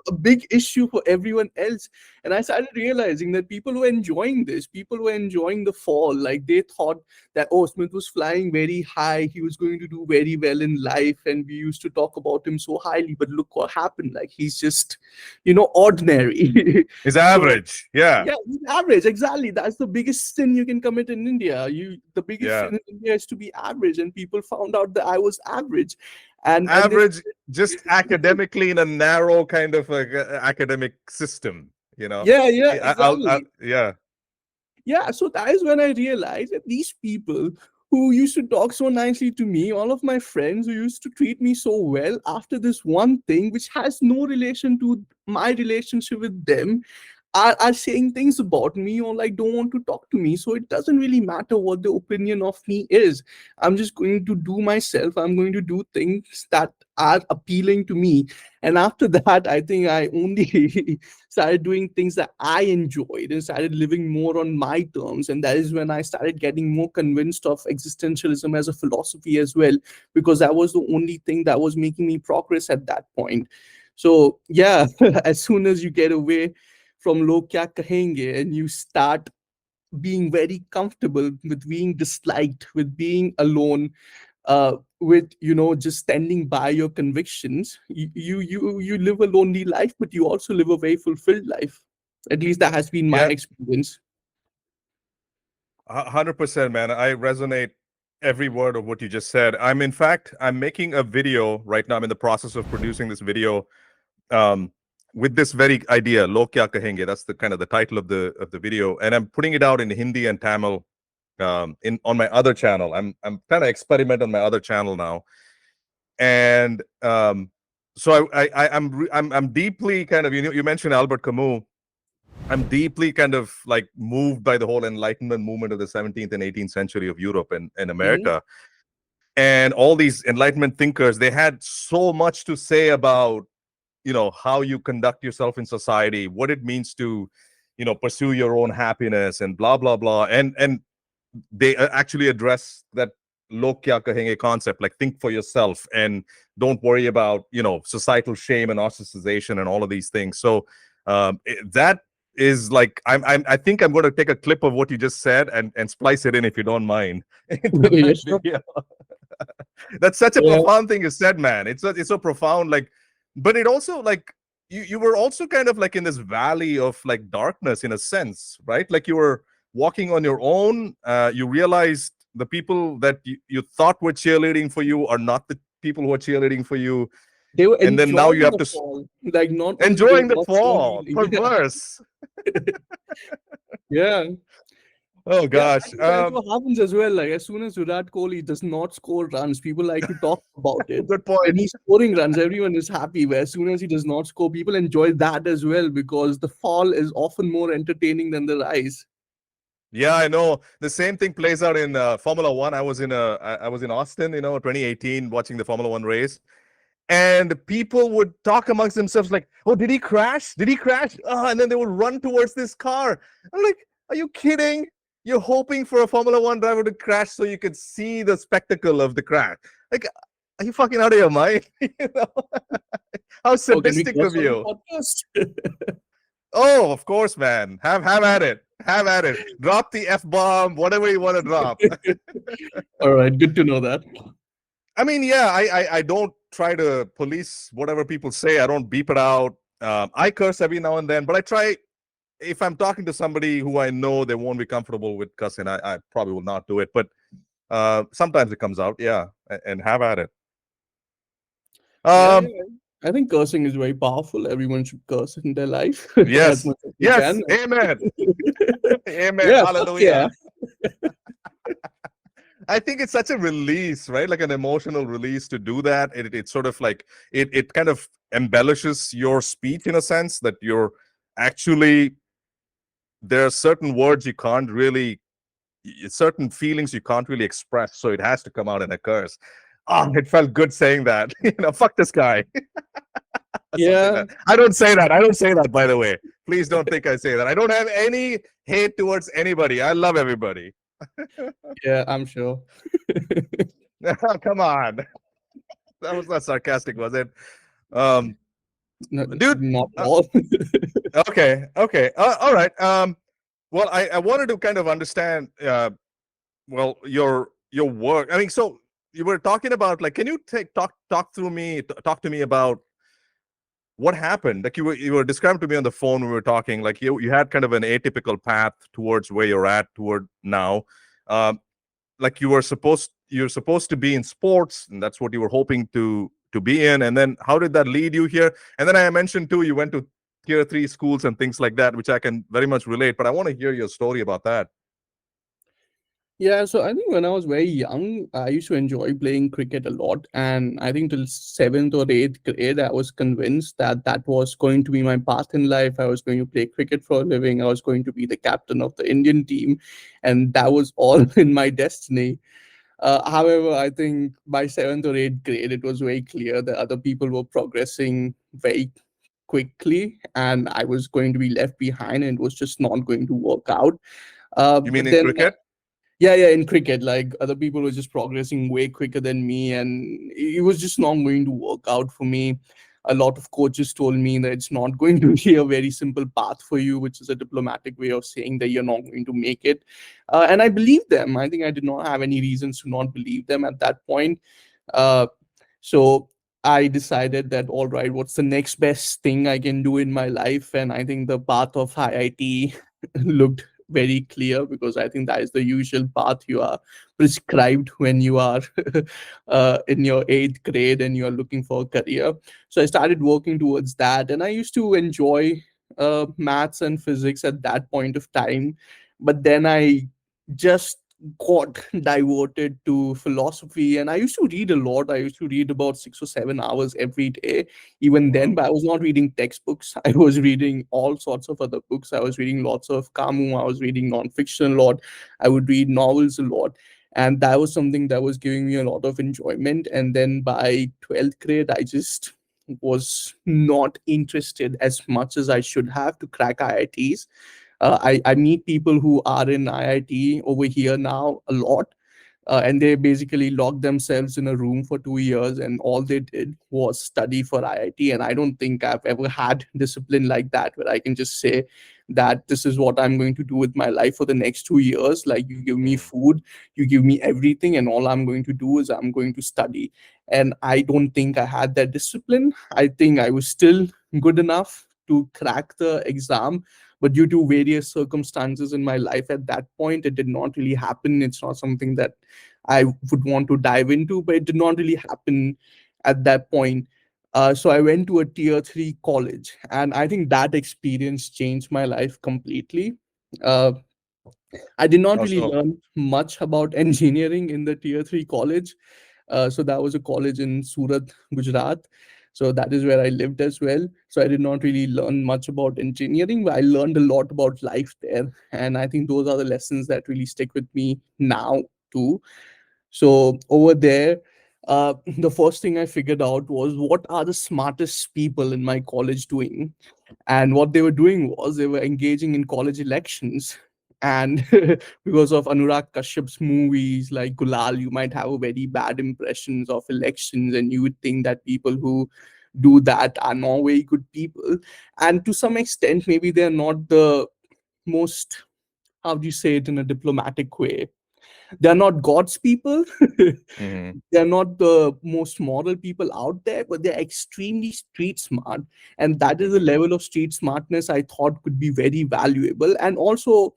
a big issue for everyone else. And I started realizing that people were enjoying this. People were enjoying the fall. Like they thought that, oh, Smith was flying very high. He was going to do very well in life. And we used to talk about him so highly. But look what happened. Like he's just, ordinary. It's So average. Yeah. yeah, he's average. Exactly. That's the biggest sin you can commit in India. The biggest Yeah. sin in India is to be average. And people found out that I was average. And they Average, just academically in a narrow kind of academic system, you know. yeah, yeah, I'll exactly. yeah. Yeah, so that is when I realized that these people who used to talk so nicely to me, all of my friends who used to treat me so well, after this one thing, which has no relation to my relationship with them, are saying things about me, or like don't want to talk to me. So it doesn't really matter what the opinion of me is. I'm just going to do myself. I'm going to do things that are appealing to me. And after that, I think I only started doing things that I enjoyed and started living more on my terms. And that is when I started getting more convinced of existentialism as a philosophy as well, because that was the only thing that was making me progress at that point. So yeah, as soon as you get away from log kya kahenge and you start being very comfortable with being disliked, with being alone, with just standing by your convictions, you live a lonely life, but you also live a very fulfilled life. At least that has been my Yeah, experience. 100%, man. I resonate every word of what you just said. I'm making a video right now. I'm in the process of producing this video um with this very idea, log kya kahenge. That's the kind of the title of the video, and I'm putting it out in Hindi and Tamil in on my other channel. I'm kind of experiment on my other channel now. And so I'm deeply kind of, you mentioned Albert Camus. I'm deeply kind of like moved by the whole Enlightenment movement of the 17th and 18th century of Europe and Hmm. America. And all these Enlightenment thinkers, they had so much to say about, how you conduct yourself in society, what it means to, pursue your own happiness and blah blah blah. And they actually address that log kya kahenge concept, like think for yourself and don't worry about societal shame and ostracization and all of these things. So that is like I think I'm going to take a clip of what you just said and splice it in, if you don't mind, into that Yes, sir. video. That's such a Yeah. profound thing you said, man. It's so profound, like, but it also like you were also kind of like in this valley of like darkness in a sense, right? Like you were walking on your own. You realized the people that you thought were cheerleading for you are not the people who are cheerleading for you, They were and then now you enjoying have the to fall. Like not only they enjoying were the not fall. cheerleading. Yeah. Perverse. Yeah. Oh Yeah, gosh. I think that's what happens as well. Like as soon as Virat Kohli does not score runs, people like to talk about it. Good point. When he's scoring runs, everyone is happy. Where as soon as he does not score, people enjoy that as well, because the fall is often more entertaining than the rise. Yeah, I know. The same thing plays out in Formula One. I was in Austin, 2018, watching the Formula One race, and people would talk amongst themselves like, "Oh, did he crash? Did he crash?" And then they would run towards this car. I'm like, "Are you kidding? You're hoping for a Formula One driver to crash so you could see the spectacle of the crash? Like, are you fucking out of your mind? You know? How Oh, can we sadistic curse of on the you!" podcast? Oh, of course, man. Have at it. Have at it. Drop the F bomb, whatever you want to drop. All right, good to know that. I mean, yeah, I don't try to police whatever people say. I don't beep it out. I curse every now and then, but I try, if I'm talking to somebody who I know they won't be comfortable with cussing, I probably will not do it. But sometimes it comes out, yeah, and have at it. Yeah, Um, yeah. I think cursing is very powerful. Everyone should curse in their life as yes, much as they yes, can. amen, amen, Yeah, fuck yeah. hallelujah. I think it's such a release, right? Like an emotional release to do that. It's sort of like it kind of embellishes your speech in a sense that you're actually, there are certain words you can't really, certain feelings you can't really express, so it has to come out in a curse. Oh, it felt good saying that. Fuck this guy. Something Yeah, like that. I don't say that. I don't say that, by the way. Please don't think I say that. I don't have any hate towards anybody. I love everybody. yeah, I'm sure. Come on. That was not sarcastic, was it? Um, No, dude. not all. Okay. All right. Well, I wanted to kind of understand. Well, your work. I mean, so you were talking about like, can you talk to me about what happened? Like you were describing to me on the phone when we were talking. Like you had kind of an atypical path towards where you're at toward now. Um, like you're supposed to be in sports, and that's what you were hoping to be in. And then how did that lead you here? And then I mentioned too, you went to tier 3 schools and things like that, which I can very much relate. But I want to hear your story about that. Yeah, so I think when I was very young, I used to enjoy playing cricket a lot. And I think till seventh or eighth grade, I was convinced that that was going to be my path in life. I was going to play cricket for a living. I was going to be the captain of the Indian team. And that was all in my destiny. However, I think by seventh or eighth grade, it was very clear that other people were progressing very quickly and I was going to be left behind and it was just not going to work out. You mean But in then cricket? yeah, in cricket, like other people were just progressing way quicker than me, and it was just not going to work out for me. A lot of coaches told me that it's not going to be a very simple path for you, which is a diplomatic way of saying that you're not going to make it. And I believed them. I think I did not have any reasons to not believe them at that point. Uh, so I decided that, all right, what's the next best thing I can do in my life? And I think the path of IIT looked very clear because I think that is the usual path you are prescribed when you are in your eighth grade and you are looking for a career. So I started working towards that, and I used to enjoy maths and physics at that point of time. But then I just got diverted to philosophy, and I used to read a lot. I used to read about 6 or 7 hours every day. Even then, Wow. but I was not reading textbooks. I was reading all sorts of other books. I was reading lots of Camus. I was reading nonfiction a lot. I would read novels a lot. And that was something that was giving me a lot of enjoyment. And then by 12th grade, I just was not interested as much as I should have to crack IITs. I meet people who are in IIT over here now a lot, and they basically locked themselves in a room for 2 years, and all they did was study for IIT. And I don't think I've ever had discipline like that, where I can just say that this is what I'm going to do with my life for the next 2 years. Like, you give me Mm. food, you give me everything, and all I'm going to do is I'm going to study. And I don't think I had that discipline. I think I was still good enough to crack the exam, but due to various circumstances in my life at that point, it did not really happen. It's not something that I would want to dive into, but it did not really happen at that point. So I went to a tier 3 college, and I think that experience changed my life completely. uh, I did not really Also, learn much about engineering in the tier 3 college. So that was a college in Surat, Gujarat. So that is where I lived as well. So I did not really learn much about engineering, but I learned a lot about life there. And I think those are the lessons that really stick with me now too. So over there, the first thing I figured out was what are the smartest people in my college doing. And what they were doing was they were engaging in college elections. And because of Anurag Kashyap's movies like Gulal, you might have a very bad impressions of elections, and you would think that people who do that are not very good people. And to some extent, maybe they're not the most, how do you say it in a diplomatic way? They're not God's people. Hmm. They're not the most moral people out there, but they're extremely street smart. And that is a level of street smartness I thought could be very valuable. And also,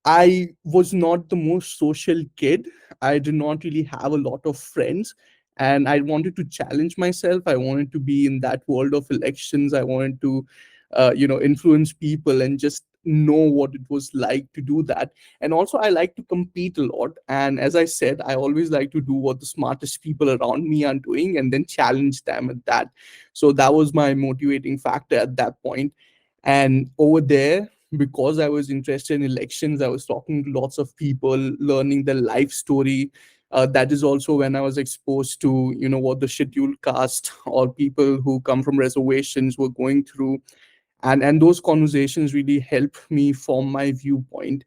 I was not the most social kid. I did not really have a lot of friends. And I wanted to challenge myself. I wanted to be in that world of elections. I wanted to, influence people and just know what it was like to do that. And also, I like to compete a lot. And as I said, I always like to do what the smartest people around me are doing and then challenge them at that. So that was my motivating factor at that point. And over there, because I was interested in elections, I was talking to lots of people, learning their life story. That is also when I was exposed to, what the scheduled caste or people who come from reservations were going through, and those conversations really help me form my viewpoint.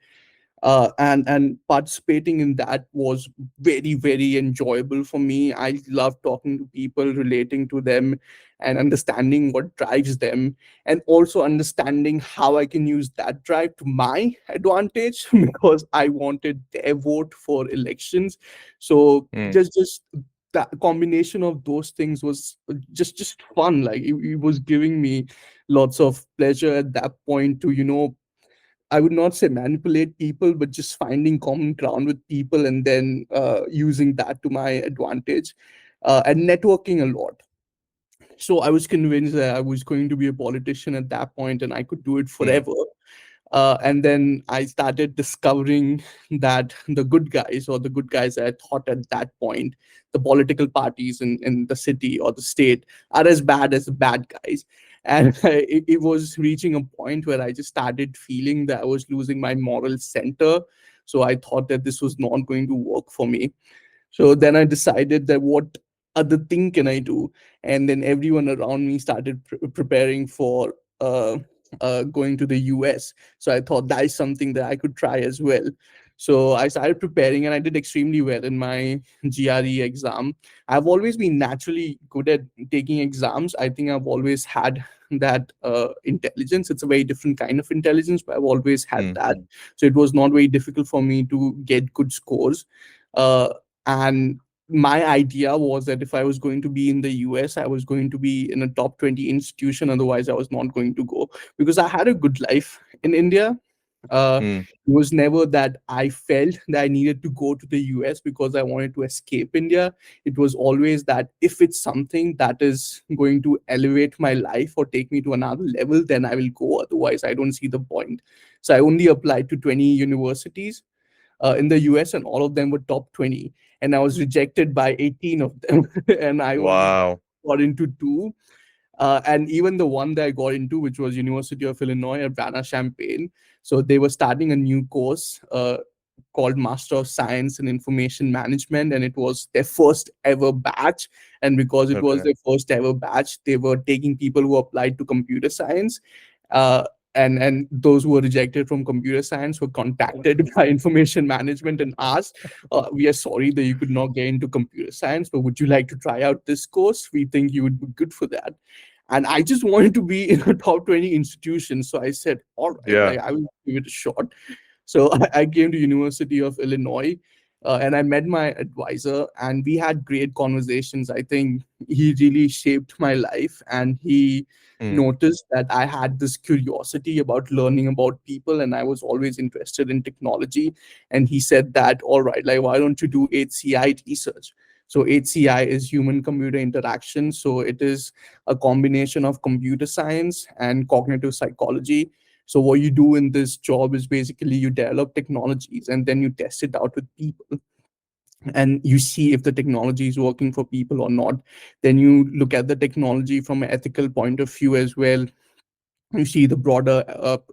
And participating in that was very, very enjoyable for me. I love talking to people, relating to them, and understanding what drives them, and also understanding how I can use that drive to my advantage because I wanted their vote for elections. So Mm. just that combination of those things was just fun. Like it was giving me lots of pleasure at that point to, I would not say manipulate people, but just finding common ground with people and then using that to my advantage, and networking a lot. So I was convinced that I was going to be a politician at that point and I could do it Mm. forever. And then I started discovering that the good guys, or the good guys I thought at that point, the political parties in the city or the state, are as bad as the bad guys. And it was reaching a point where I just started feeling that I was losing my moral center. So I thought that this was not going to work for me. So then I decided that what other thing can I do? And then everyone around me started preparing for going to the US. So I thought that is something that I could try as well. So I started preparing and I did extremely well in my GRE exam. I've always been naturally good at taking exams. I think I've always had that intelligence. It's a very different kind of intelligence, but I've always had Mm. that. So it was not very difficult for me to get good scores. Uh, and my idea was that if I was going to be in the US, I was going to be in a top 20 institution. Otherwise, I was not going to go because I had a good life in India. Mm. It was never that I felt that I needed to go to the US because I wanted to escape India. It was always that if it's something that is going to elevate my life or take me to another level, then I will go. Otherwise, I don't see the point. So I only applied to 20 universities in the US, and all of them were top 20. And I was rejected by 18 of them, and I only Wow. got into two. And even the one that I got into, which was University of Illinois Urbana-Champaign, so they were starting a new course called Master of Science in Information Management, and it was their first ever batch. And because it was Okay. their first ever batch, they were taking people who applied to computer science. Uh, and those who were rejected from computer science were contacted by information management and asked, we are sorry that you could not get into computer science, but would you like to try out this course? We think you would be good for that. And I just wanted to be in a top 20 institution. So I said, all right, Yeah. like I will give it a shot. So I came to University of Illinois, and I met my advisor, and we had great conversations. I think he really shaped my life, and he Mm. noticed that I had this curiosity about learning about people, and I was always interested in technology. And he said that, all right, like why don't you do HCI research? So HCI is human computer interaction. So it is a combination of computer science and cognitive psychology. So what you do in this job is basically you develop technologies and then you test it out with people, and you see if the technology is working for people or not. Then you look at the technology from an ethical point of view as well. You see the broader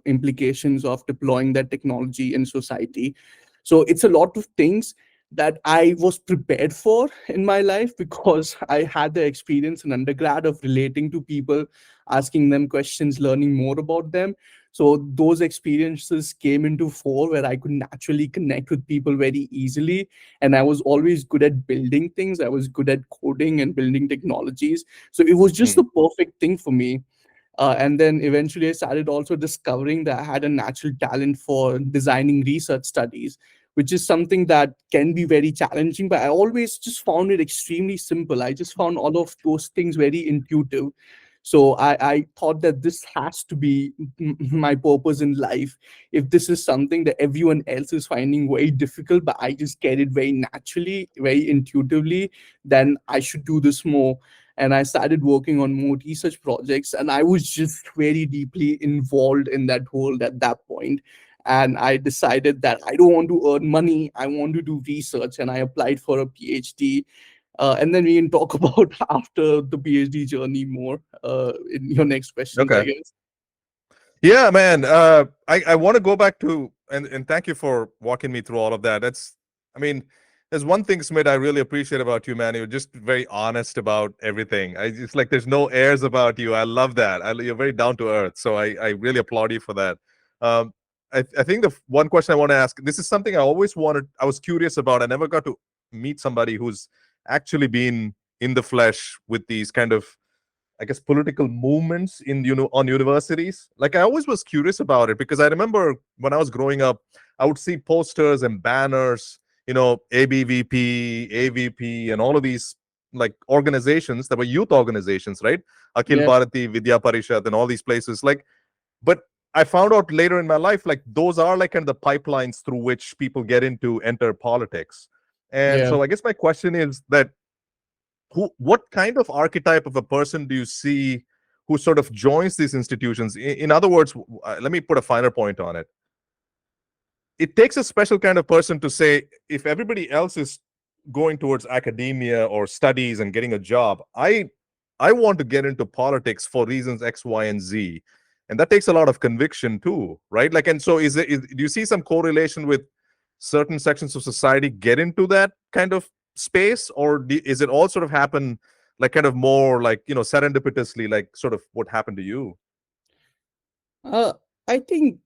implications of deploying that technology in society. So it's a lot of things that I was prepared for in my life, because I had the experience in undergrad of relating to people, asking them questions, learning more about them. So those experiences came into fore where I could naturally connect with people very easily. And I was always good at building things. I was good at coding and building technologies. So it was just the Mm. perfect thing for me. And then eventually I started also discovering that I had a natural talent for designing research studies, which is something that can be very challenging, but I always just found it extremely simple. I just found all of those things very intuitive. So I thought that this has to be my purpose in life. If this is something that everyone else is finding very difficult, but I just get it very naturally, very intuitively, then I should do this more. And I started working on more research projects, and I was just very deeply involved in that world at that point. And I decided that I don't want to earn money, I want to do research, and I applied for a PhD. And then we can talk about after the PhD journey more in your next questions, I Okay. guess. Yeah, man. I want to go back to and thank you for walking me through all of that. I mean, there's one thing, Smith, I really appreciate about you, man. You're just very honest about everything. It's like there's no airs about you. I love that. You're very down to earth. So I really applaud you for that. Um, I think the one question I want to ask, this is something I was curious about. I never got to meet somebody who's actually been in the flesh with these kind of, I guess, political movements in on universities. Like I always was curious about it because I remember when I was growing up, I would see posters and banners, ABVP, AVP, and all of these like organizations that were youth organizations, right? Akhil Yeah, Bharati Vidya Parishad and all these places. Like, but I found out later in my life, like those are like kind of the pipelines through which people get into enter politics. And yeah. so I guess my question is that what kind of archetype of a person do you see who sort of joins these institutions? In other words, let me put a finer point on it. It takes a special kind of person to say, if everybody else is going towards academia or studies and getting a job, I want to get into politics for reasons X, Y, and Z. And that takes a lot of conviction too, right? Like, and so do you see some correlation with certain sections of society get into that kind of space, or is it all sort of happen like kind of more like serendipitously, like sort of what happened to you? Uh, I think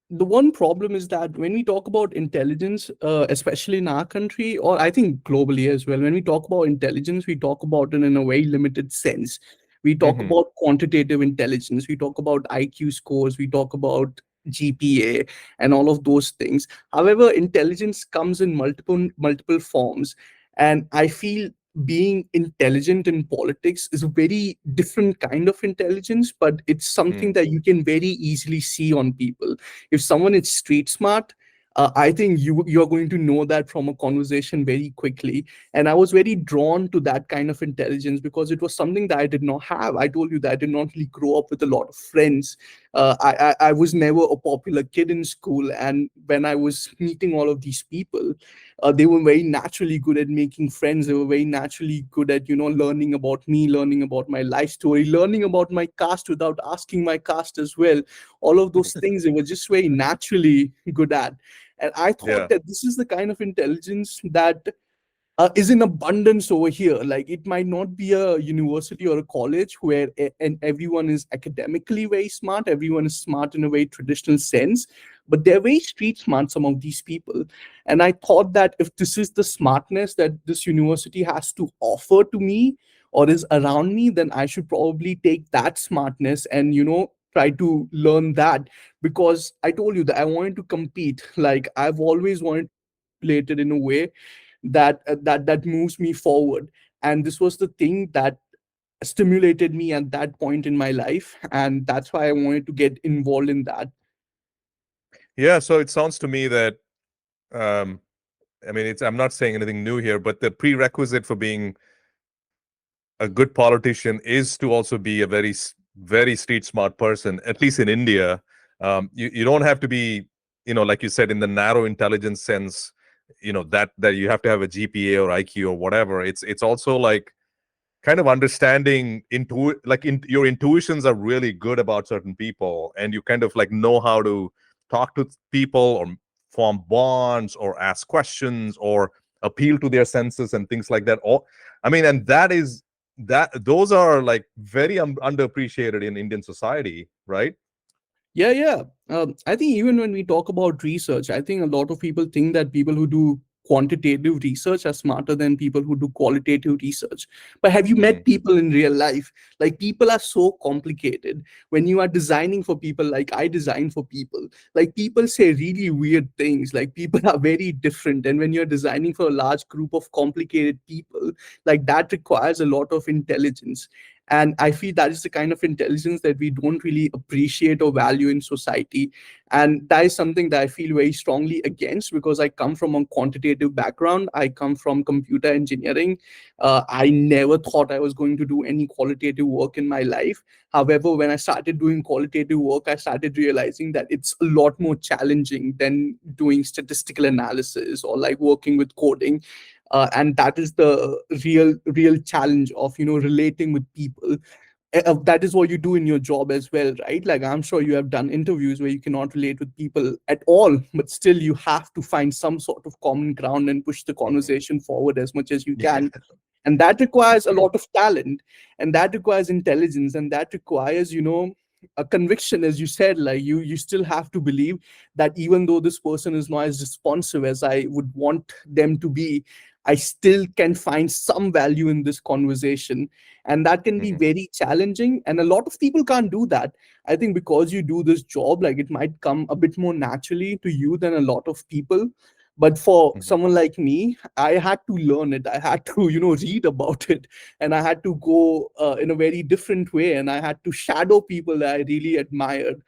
the one problem is that when we talk about intelligence, especially in our country, or I think globally as well, when we talk about intelligence, we talk about it in a very limited sense. We talk Hmm. about quantitative intelligence, we talk about IQ scores, we talk about GPA, and all of those things. However, intelligence comes in multiple forms, and I feel being intelligent in politics is a very different kind of intelligence, but it's something Mm. that you can very easily see on people. If someone is street smart, I think you're going to know that from a conversation very quickly. And I was very drawn to that kind of intelligence because it was something that I did not have. I told you that I did not really grow up with a lot of friends. I was never a popular kid in school, and when I was meeting all of these people, they were very naturally good at making friends. They were very naturally good at learning about me, learning about my life story, learning about my caste without asking my caste as well. All of those things they were just very naturally good at. And I thought Yeah. that this is the kind of intelligence that is in abundance over here. Like, it might not be a university or a college where and everyone is academically very smart, everyone is smart in a very traditional sense, but they're very street smart, some of these people. And I thought that if this is the smartness that this university has to offer to me or is around me, then I should probably take that smartness and try to learn that. Because I told you that I wanted to compete. Like, I've always wanted to relate it in a way that moves me forward. And this was the thing that stimulated me at that point in my life, and that's why I wanted to get involved in that. Yeah, so it sounds to me that um I mean, I'm not saying anything new here, but the prerequisite for being a good politician is to also be a very street smart person, at least in India. You don't have to be, like you said, in the narrow intelligence sense, that you have to have a GPA or IQ or whatever. It's also like kind of understanding your intuitions are really good about certain people, and you kind of like know how to talk to people or form bonds or ask questions or appeal to their senses and things like that. All, I mean, and those are like very underappreciated in Indian society, right? Yeah, yeah. I think even when we talk about research, I think a lot of people think that people who do quantitative research are smarter than people who do qualitative research. But have you met Mm, people in real life? Like, people are so complicated. When you are designing for people, like I design for people, like people say really weird things. Like, people are very different. And when you're designing for a large group of complicated people, like that requires a lot of intelligence. And I feel that is the kind of intelligence that we don't really appreciate or value in society. And that is something that I feel very strongly against, because I come from a quantitative background. I come from computer engineering. I never thought I was going to do any qualitative work in my life. However, when I started doing qualitative work, I started realizing that it's a lot more challenging than doing statistical analysis or like working with coding. And that is the real challenge of, relating with people. That is what you do in your job as well, right? Like, I'm sure you have done interviews where you cannot relate with people at all, but still you have to find some sort of common ground and push the mhm. conversation forward as much as you Yeah. can. And that requires a lot of talent, and that requires intelligence, and that requires, a conviction. As you said, like, you still have to believe that even though this person is not as responsive as I would want them to be, I still can find some value in this conversation. And that can be Mhm, very challenging, and a lot of people can't do that. I think because you do this job, like, it might come a bit more naturally to you than a lot of people. But for mhm, someone like me, I had to learn it. I had to, read about it, and I had to go in a very different way, and I had to shadow people that I really admired.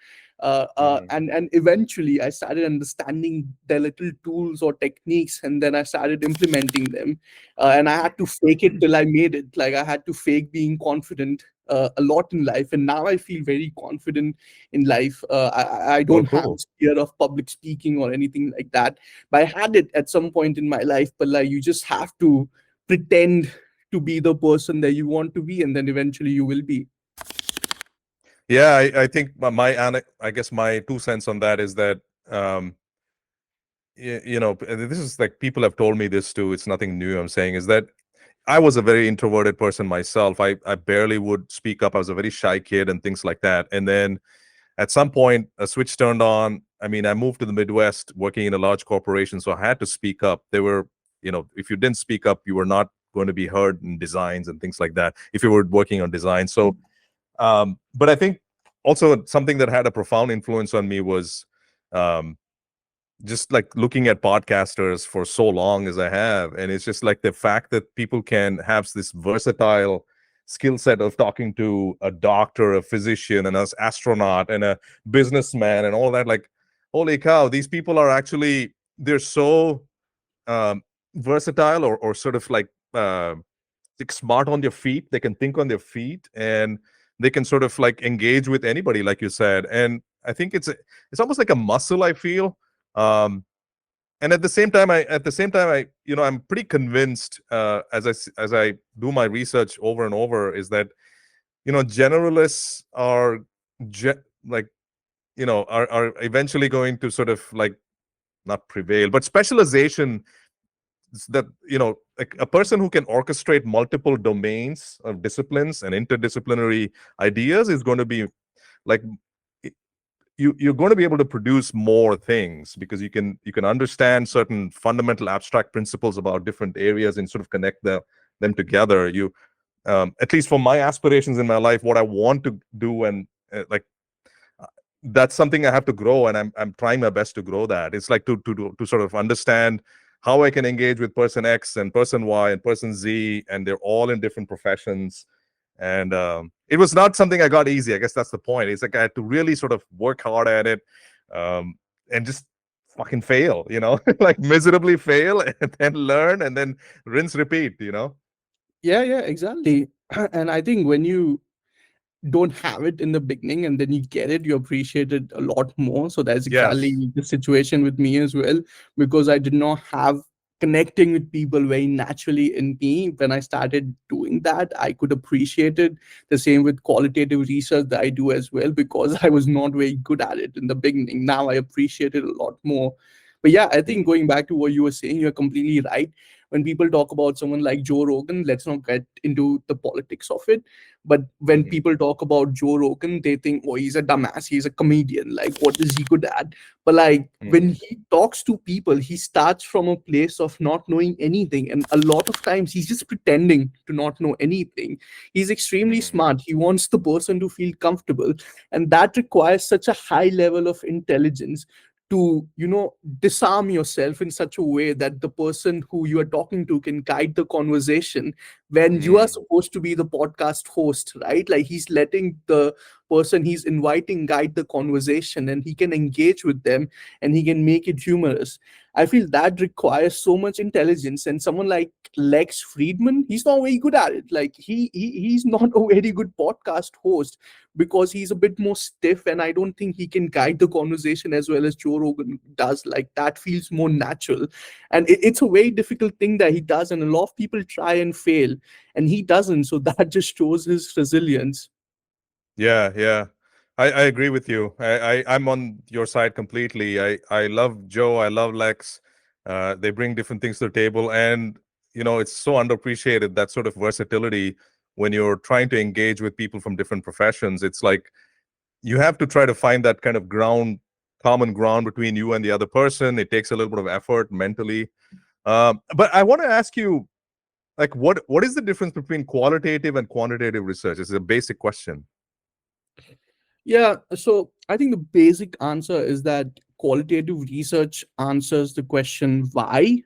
mhm. And eventually I started understanding their little tools or techniques, and then I started implementing them. And I had to fake it till I made it. Like, I had to fake being confident a lot in life, and now I feel very confident in life. I Oh, don't have cool. this fear of public speaking or anything like that. But I had it at some point in my life. But like, you just have to pretend to be the person that you want to be, and then eventually you will be. Yeah, I think I guess my 2 cents on that is that um, this is like people have told me this too. It's nothing new. I'm saying is that I was a very introverted person myself. I barely would speak up. I was a very shy kid and things like that. And then at some point, a switch turned on. I mean, I moved to the Midwest working in a large corporation, so I had to speak up. There were, if you didn't speak up, you were not going to be heard in designs and things like that. If you were working on design, so but I think also something that had a profound influence on me was um, just like looking at podcasters for so long as I have. And it's just like the fact that people can have this versatile skill set of talking to a doctor, a physician, and an astronaut, and a businessman, and all that. Like, holy cow, these people are actually, they're so um, versatile or sort of like smart on their feet. They can think on their feet, and they can sort of like engage with anybody, like you said. And I think it's almost like a muscle, I feel. Um, and at the same time I I'm pretty convinced, as I do my research over and over, is that generalists are like are eventually going to sort of like not prevail, but specialization, that like a person who can orchestrate multiple domains of disciplines and interdisciplinary ideas is going to be like you're going to be able to produce more things, because you can understand certain fundamental abstract principles about different areas and sort of connect them together. At least for my aspirations in my life, what I want to do, and uh, that's something I have to grow, and I'm trying my best to grow that. It's like to sort of understand how I can engage with person X and person Y and person Z, and they're all in different professions. And it was not something I got easy. I guess that's the point. It's like I had to really sort of work hard at it, and just fucking fail, like miserably fail, and then learn, and then rinse, repeat. Yeah, yeah, exactly. And I think when you don't have it in the beginning and then you get it, you appreciate it a lot more. So that's Yes. exactly the situation with me as well, because I did not have connecting with people very naturally in me. When I started doing that, I could appreciate it. The same with qualitative research that I do as well, because I was not very good at it in the beginning. Now I appreciate it a lot more. But yeah, I think Mhm. going back to what you were saying, you're completely right. When people talk about someone like Joe Rogan, let's not get into the politics of it, but when Mhm. people talk about Joe Rogan, they think, oh, he's a dumbass, he's a comedian, like what is he good at? But like when Mhm. he talks to people, he starts from a place of not knowing anything, and a lot of times he's just pretending to not know anything. He's extremely Mhm. smart, he wants the person to feel comfortable, and that requires such a high level of intelligence to, disarm yourself in such a way that the person who you are talking to can guide the conversation when you are Mhm. supposed to be the podcast host, right? Like he's letting the person he's inviting guide the conversation, and he can engage with them, and he can make it humorous. I feel that requires so much intelligence, and someone like Lex Friedman, he's not very good at it. Like he's not a very good podcast host because he's a bit more stiff, and I don't think he can guide the conversation as well as Joe Rogan does. Like that feels more natural, and it's a very difficult thing that he does, and a lot of people try and fail, and he doesn't. So that just shows his resilience. Yeah, yeah. I agree with you. I'm on your side completely. I love Joe. I love Lex. They bring different things to the table, and it's so underappreciated, that sort of versatility when you're trying to engage with people from different professions. It's like you have to try to find that kind of common ground between you and the other person. It takes a little bit of effort mentally. But I want to ask you, like, what is the difference between qualitative and quantitative research? It's a basic question. Yeah, so I think the basic answer is that qualitative research answers the question why,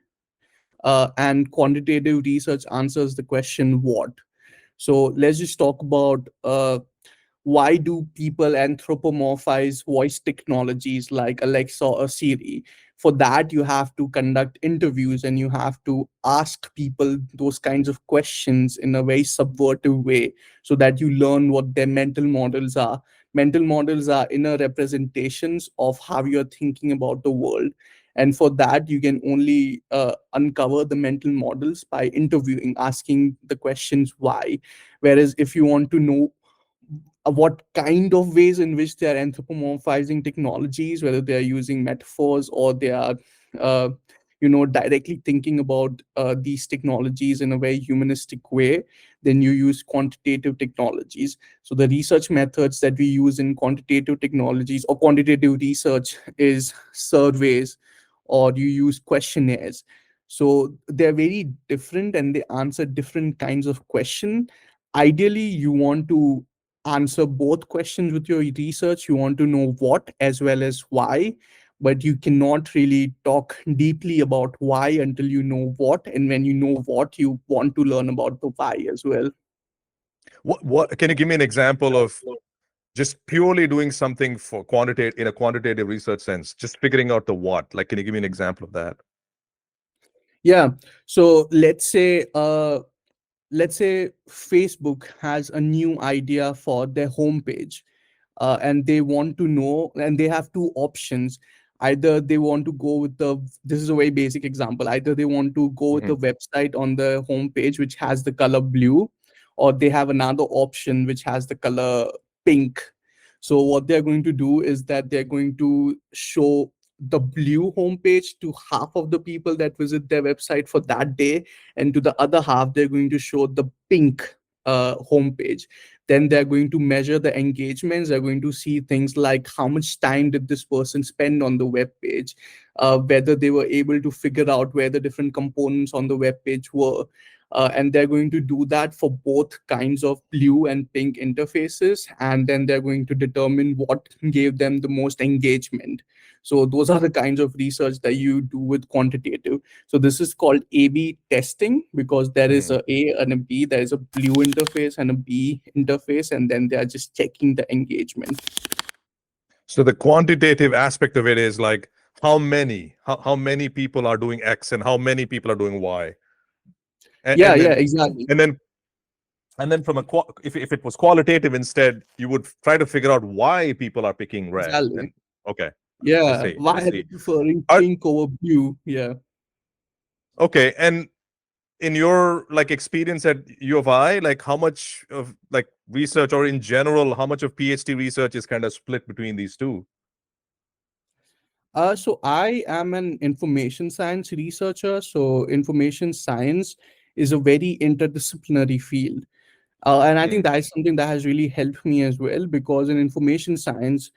and quantitative research answers the question what. So let's just talk about why do people anthropomorphize voice technologies like Alexa or Siri? For that, you have to conduct interviews, and you have to ask people those kinds of questions in a very subversive way so that you learn what their mental models are. Mental models are inner representations of how you're thinking about the world. And for that, you can only uncover the mental models by interviewing, asking the questions why. Whereas if you want to know what kind of ways in which they are anthropomorphizing technologies, whether they are using metaphors or they are, uh, directly thinking about these technologies in a very humanistic way, then you use quantitative technologies. So the research methods that we use in quantitative technologies or quantitative research is surveys, or you use questionnaires. So they're very different, and they answer different kinds of question. Ideally, you want to answer both questions with your research. You want to know what as well as why, but you cannot really talk deeply about why until you know what. And when you know what, you want to learn about the why as well. What can you give me an example of just purely doing something for quantitative in a quantitative research sense, just figuring out the what? Like, can you give me an example of that? Yeah. So let's say Facebook has a new idea for their homepage, and they want to know, and they have two options. Either they want to go with the, this is a very basic example, either they want to go with Mhm. the website on the homepage which has the color blue, or they have another option which has the color pink. So what they're going to do is that they're going to show the blue homepage to half of the people that visit their website for that day, and to the other half they're going to show the pink homepage. Then they're going to measure the engagements. They're going to see things like how much time did this person spend on the web page, whether they were able to figure out where the different components on the web page were. And they're going to do that for both kinds of blue and pink interfaces, and then they're going to determine what gave them the most engagement. So those are the kinds of research that you do with quantitative. So this is called A/B testing, because there is Mhm. a A and a B. There is a blue interface and a B interface, and then they are just checking the engagement. So the quantitative aspect of it is like how many people are doing X and how many people are doing Y, and, Yeah, and yeah, then exactly, and then and then from if it was qualitative instead, you would try to figure out why people are picking red. And exactly. okay, I Yeah, see, I why are they see. preferring Are, pink over blue? Yeah. okay, and in your like experience at U of I, like how much of like research or in general, how much of PhD research is kind of split between these two? So I am an information science researcher. So information science is a very interdisciplinary field. And I think Mm, that is something that has really helped me as well, because in information science,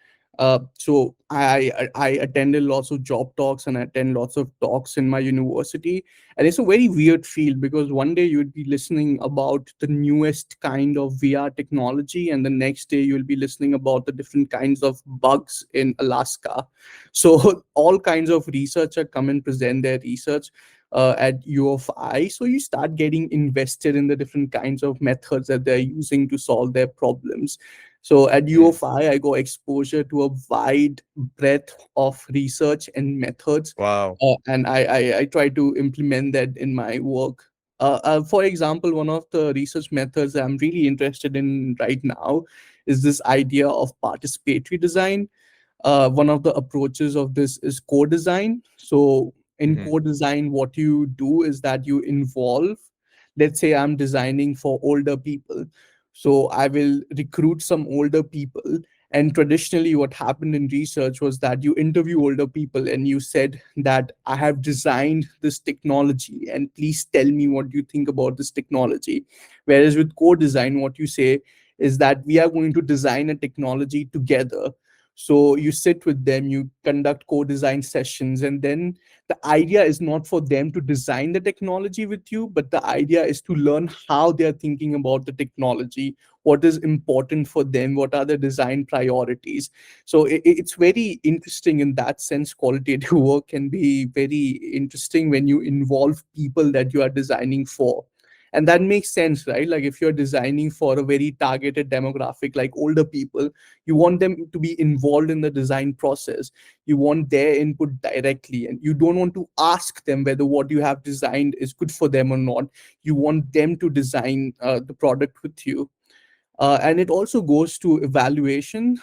so I attended lots of job talks and I attend lots of talks in my university, and it's a very weird field because one day you'd be listening about the newest kind of VR technology, and the next day you'll be listening about the different kinds of bugs in Alaska. So all kinds of researchers come and present their research at U of I. So you start getting invested in the different kinds of methods that they're using to solve their problems. So at U mm. of I got exposure to a wide breadth of research and methods, Wow. and I try to implement that in my work. For example, one of the research methods that I'm really interested in right now is this idea of participatory design. One of the approaches of this is co-design. So in Hmm. co-design, what you do is that you involve, let's say I'm designing for older people, so I will recruit some older people. And traditionally what happened in research was that you interview older people and you said that I have designed this technology and please tell me what you think about this technology. Whereas with co-design, what you say is that we are going to design a technology together. So you sit with them, you conduct co-design sessions, and then the idea is not for them to design the technology with you, but the idea is to learn how they are thinking about the technology, what is important for them, what are the design priorities. So it's very interesting in that sense. Qualitative work can be very interesting when you involve people that you are designing for. And that makes sense, right? Like if you're designing for a very targeted demographic like older people, you want them to be involved in the design process. You want their input directly, and you don't want to ask them whether what you have designed is good for them or not. You want them to design the product with you. And it also goes to evaluation.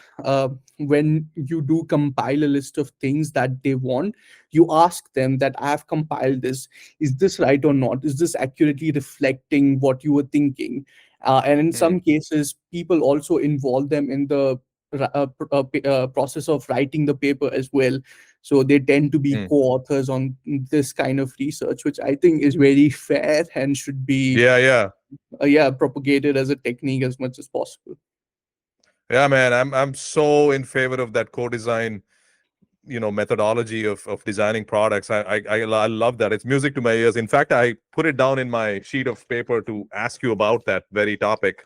When you do compile a list of things that they want, you ask them that I have compiled this. Is this right or not? Is this accurately reflecting what you were thinking? And in Mm, some cases, people also involve them in the process of writing the paper as well. So they tend to be mm. co-authors on this kind of research, which I think is very fair and should be Yeah, yeah. yeah, propagated as a technique as much as possible. Yeah, man. I'm so in favor of that co-design, methodology of designing products. I love that. It's music to my ears. In fact, I put it down in my sheet of paper to ask you about that very topic.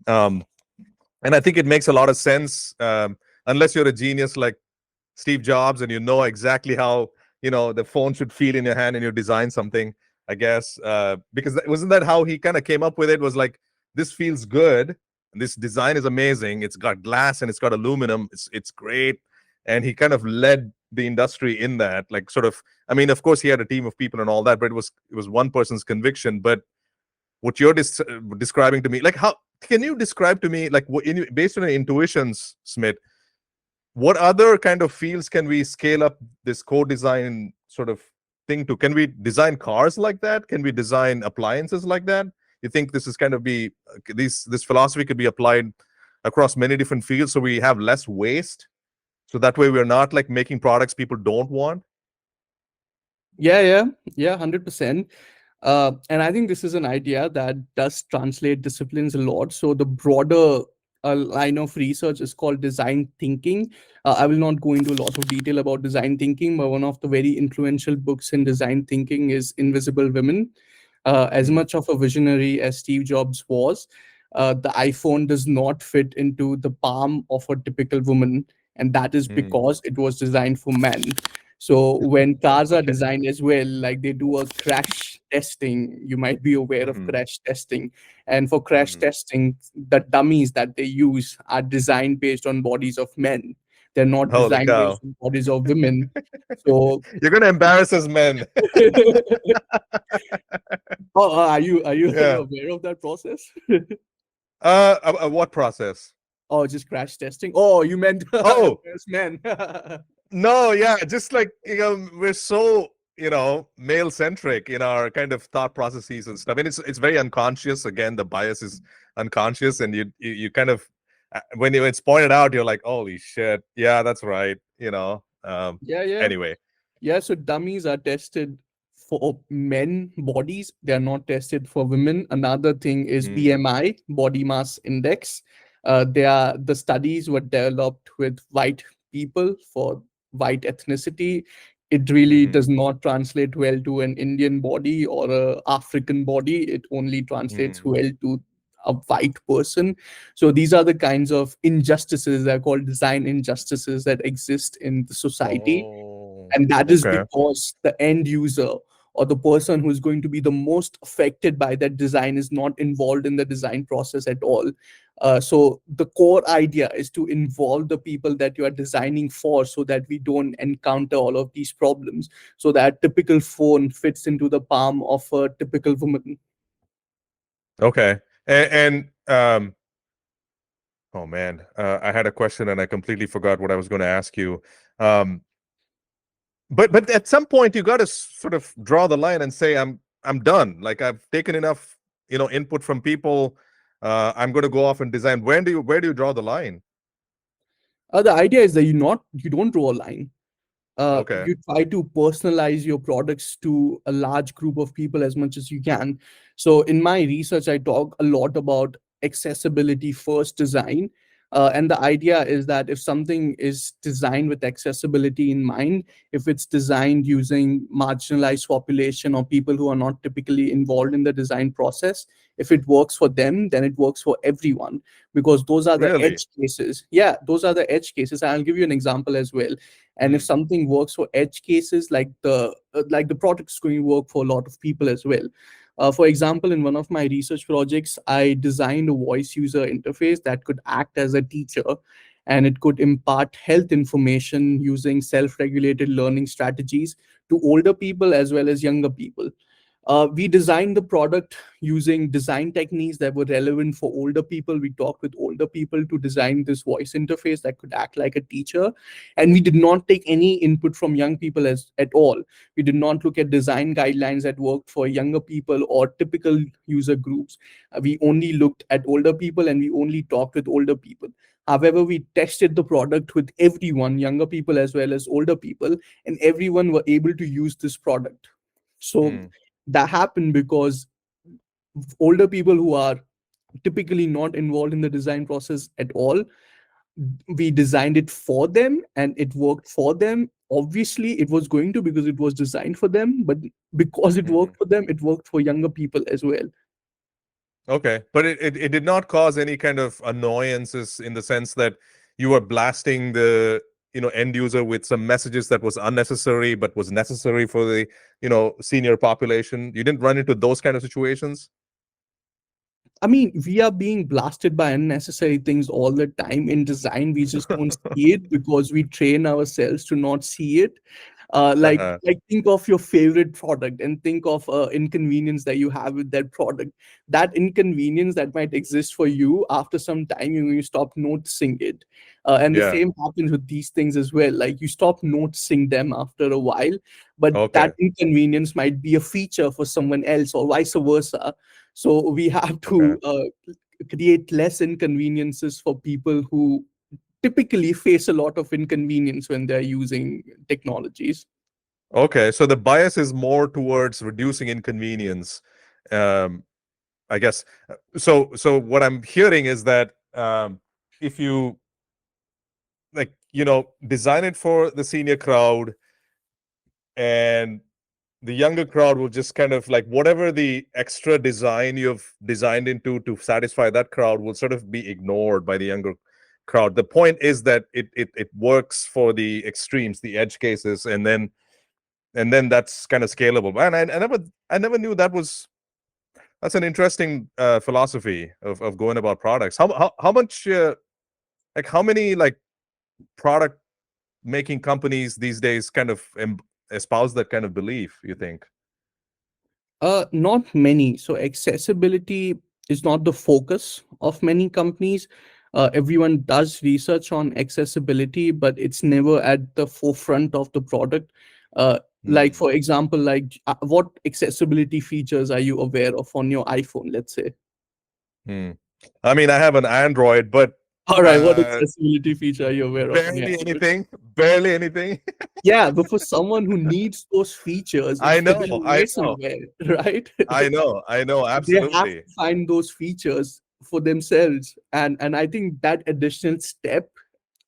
Um, and I think it makes a lot of sense. Unless you're a genius like Steve Jobs and you know exactly how the phone should feel in your hand and you design something. I guess because wasn't that how he kind of came up with it? Was like, this feels good. And this design is amazing. It's got glass and it's got aluminum. It's great. And he kind of led the industry in that. Like, sort of. I mean, of course, he had a team of people and all that, but it was one person's conviction. But what you're describing to me, like, how can you describe to me, like, based on your intuitions, Smith, what other kind of fields can we scale up this co-design sort of thing to? Can we design cars like that? Can we design appliances like that? You think this is kind of be this philosophy could be applied across many different fields, so we have less waste, so that way we're not like making products people don't want? Yeah, 100%. And I think this is an idea that does translate disciplines a lot. So the broader line of research is called design thinking. I will not go into a lot of detail about design thinking, but one of the very influential books in design thinking is Invisible Women. As Mm, much of a visionary as Steve Jobs was, the iPhone does not fit into the palm of a typical woman, and that is mm. because it was designed for men. So when cars are Okay. designed as well, like they do a crash testing, you might be aware of Mhm, crash testing. And for crash mhm. testing, the dummies that they use are designed based on bodies of men. They're not Holy designed cow. based on bodies of women. So You're gonna embarrass us, men. oh, are you Yeah. aware of that process? What process? Oh, just crash testing. Oh, you meant Oh, embarrass men. no, yeah, just like, we're so, male centric in our kind of thought processes and stuff. And it's very unconscious. Again, the bias is unconscious, and you kind of, when it's pointed out, you're like, holy shit, yeah, that's right. Yeah, yeah. Anyway. Yeah, so dummies are tested for men bodies. They are not tested for women. Another thing is Mm, BMI, body mass index. They are the studies were developed with white people for white ethnicity. It really mhm, does not translate well to an Indian body or a African body. It only translates mm. well to a white person. So these are the kinds of injustices that are called design injustices that exist in the society, Oh, and that is okay. because the end user or the person who's going to be the most affected by that design is not involved in the design process at all. So the core idea is to involve the people that you are designing for, so that we don't encounter all of these problems, so that typical phone fits into the palm of a typical woman. Okay. And oh man, I had a question and I completely forgot what I was going to ask you. Um, but at some point you got to sort of draw the line and say I'm done. Like I've taken enough, input from people. I'm going to go off and design. Where do you draw the line? The idea is that you don't draw a line. Okay. You try to personalize your products to a large group of people as much as you can. So in my research, I talk a lot about accessibility first design. And the idea is that if something is designed with accessibility in mind, if it's designed using marginalized population or people who are not typically involved in the design process, if it works for them, then it works for everyone, because those are the Really? edge cases. Yeah, those are the edge cases. I'll give you an example as well. And if Mm, something works for edge cases, like the product is going to work for a lot of people as well. For example, in one of my research projects, I designed a voice user interface that could act as a teacher, and it could impart health information using self-regulated learning strategies to older people as well as younger people. We designed the product using design techniques that were relevant for older people. We talked with older people to design this voice interface that could act like a teacher. And we did not take any input from young people at all. We did not look at design guidelines that worked for younger people or typical user groups. We only looked at older people and we only talked with older people. However, we tested the product with everyone, younger people as well as older people, and everyone were able to use this product. So mm, that happened because older people who are typically not involved in the design process at all, we designed it for them and it worked for them. Obviously it was going to, because it was designed for them, but because it mhm. worked for them, it worked for younger people as well. Okay, but it did not cause any kind of annoyances in the sense that you were blasting the end user with some messages that was unnecessary but was necessary for the senior population. You didn't run into those kind of situations. I mean, we are being blasted by unnecessary things all the time in design. We just don't see it because we train ourselves to not see it. Uh-huh. Like think of your favorite product and think of inconvenience that you have with that product. That inconvenience that might exist for you, after some time you stop noticing it. And the Yeah. same happens with these things as well. Like you stop noticing them after a while, but Okay. that inconvenience might be a feature for someone else or vice versa. So we have Okay. to create less inconveniences for people who typically face a lot of inconvenience when they're using technologies. Okay. So the bias is more towards reducing inconvenience. Um, I guess. So what I'm hearing is that if you design it for the senior crowd, and the younger crowd will just kind of like whatever the extra design you've designed into to satisfy that crowd will sort of be ignored by the younger crowd. The point is that it works for the extremes, the edge cases, and then that's kind of scalable. Man, I never knew that's an interesting philosophy of going about products. How much like how many like product making companies these days kind of espouse that kind of belief, you think? Not many. So accessibility is not the focus of many companies. Everyone does research on accessibility, but it's never at the forefront of the product. Like Hmm. for example, what accessibility features are you aware of on your iPhone? Let's say. Hmm. I mean, I have an Android, but All right, what Uh, accessibility feature are you aware of? May I barely ask? anything. Barely anything. Yeah, but for someone who needs those features, I it's for know. them I way know. somewhere, right? I know. I know. They have Absolutely. to find those features for themselves, and I think that additional step,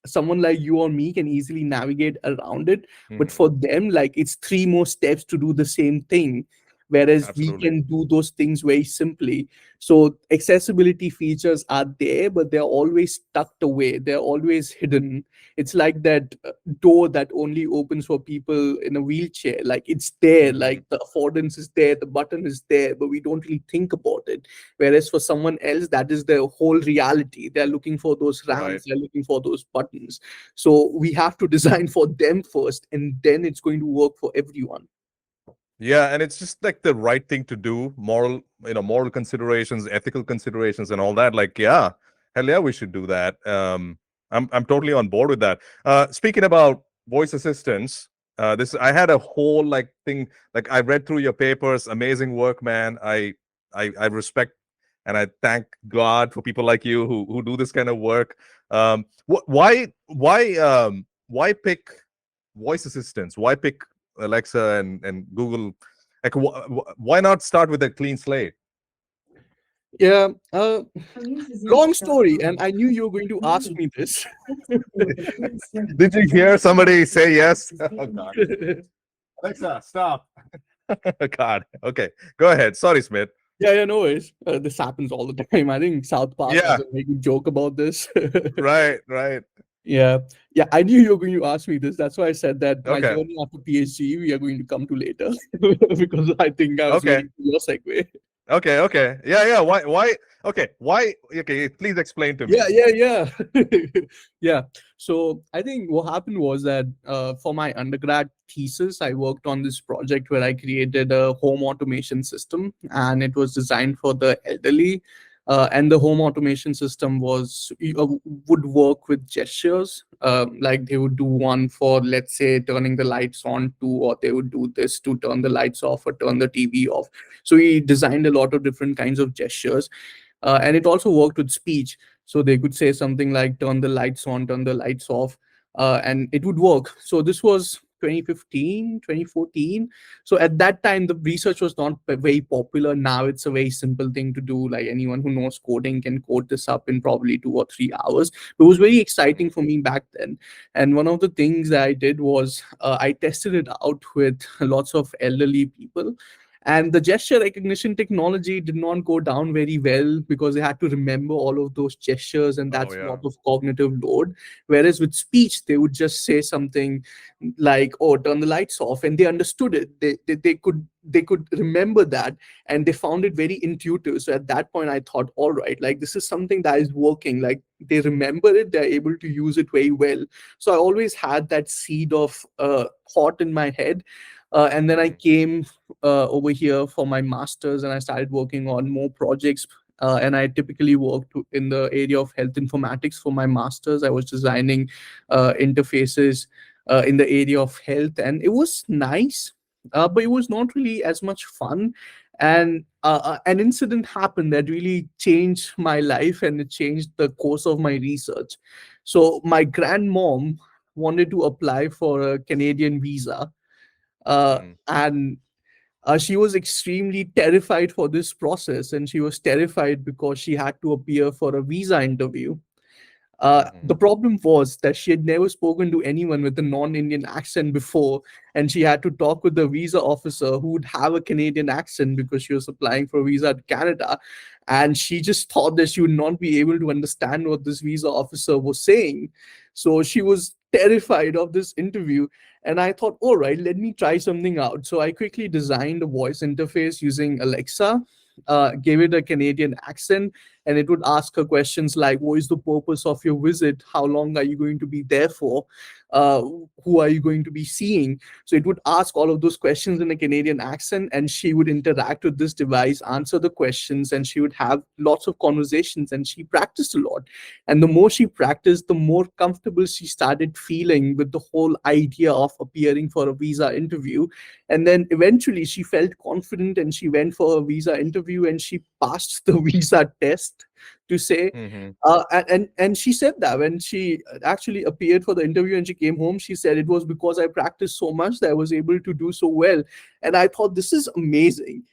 someone like you or me can easily navigate around it, but Mhm. for them, like, it's three more steps to do the same thing, whereas we Absolutely. can do those things very simply. So accessibility features are there, but they're always tucked away, they're always hidden. It's like that door that only opens for people in a wheelchair. Like, it's there, Mhm. like the affordance is there, the button is there, but we don't really think about it. Whereas for someone else, that is their whole reality. They're looking for those Right. ramps, they're looking for those buttons. So we have to design for them first, and then it's going to work for everyone. Yeah, and it's just like the right thing to do. Moral, moral considerations, ethical considerations, and all that. Like, yeah, hell yeah, we should do that. I'm totally on board with that. Speaking about voice assistants, this I had a whole like thing. Like, I read through your papers. Amazing work, man. I respect and I thank God for people like you who do this kind of work. Why pick voice assistants? Why pick Alexa and Google? Like, why not start with a clean slate? Yeah, long story, and I knew you were going to ask me this. Did you hear somebody say yes? Oh, God. Alexa, stop. God. Okay, go ahead. Sorry, Smith. Yeah, yeah, no worries. This happens all the time. I think South Park has Yeah, a very good joke about this. right, right. Yeah, yeah, I knew you were going to ask me this. That's why I said that my Okay, journey after PhD we are going to come to later, because I think I was okay, waiting for your segue. okay. Yeah, yeah. Why? Okay, why? Okay, please explain to Yeah, me. yeah, yeah. Yeah. So I think what happened was that for my undergrad thesis, I worked on this project where I created a home automation system, and it was designed for the elderly. And the home automation system would work with gestures. Like, they would do one for, let's say, turning the lights on to, or they would do this to turn the lights off or turn the TV off. So we designed a lot of different kinds of gestures, and it also worked with speech. So they could say something like turn the lights on, turn the lights off, and it would work. So this was 2015, 2014. So at that time the research was not very popular. Now it's a very simple thing to do. Like, anyone who knows coding can code this up in probably 2 or 3 hours. It was very exciting Mhm. for me back then. And one of the things that I did was, I tested it out with lots of elderly people, and the gesture recognition technology did not go down very well because they had to remember all of those gestures, and Oh that's a lot yeah. of cognitive load. Whereas with speech, they would just say something like, "Oh, turn the lights off," and they understood it. They could remember that, and they found it very intuitive. So at that point, I thought, all right, like, this is something that is working. Like, they remember it, they're able to use it very well. So I always had that seed of thought in my head. And then I Mhm. came over here for my masters, and I started working on more projects. And I typically worked in the area of health informatics for my masters. I was designing interfaces in the area of health, and it was nice, but it was not really as much fun. And an incident happened that really changed my life, and it changed the course of my research. So my grandmom wanted to apply for a Canadian visa, Mhm. and she was extremely terrified for this process, and she was terrified because she had to appear for a visa interview. The Mhm. problem was that she had never spoken to anyone with a non-Indian accent before, and she had to talk with the visa officer who would have a Canadian accent because she was applying for a visa to Canada. And she just thought that she would not be able to understand what this visa officer was saying. So she was terrified of this interview. And I thought, all right, let me try something out. So I quickly designed a voice interface using Alexa, gave it a Canadian accent, and it would ask her questions like, what is the purpose of your visit, how long are you going to be there for, uh, who are you going to be seeing. So it would ask all of those questions in a Canadian accent, and she would interact with this device, answer the questions, and she would have lots of conversations, and she practiced a lot. And the more she practiced, the more comfortable she started feeling with the whole idea of appearing for a visa interview. And then eventually she felt confident, and she went for a visa interview, and she passed the visa test. to say. Mm-hmm. And she said that when she actually appeared for the interview and she came home, she said it was because I practiced so much that I was able to do so well. And I thought this is amazing.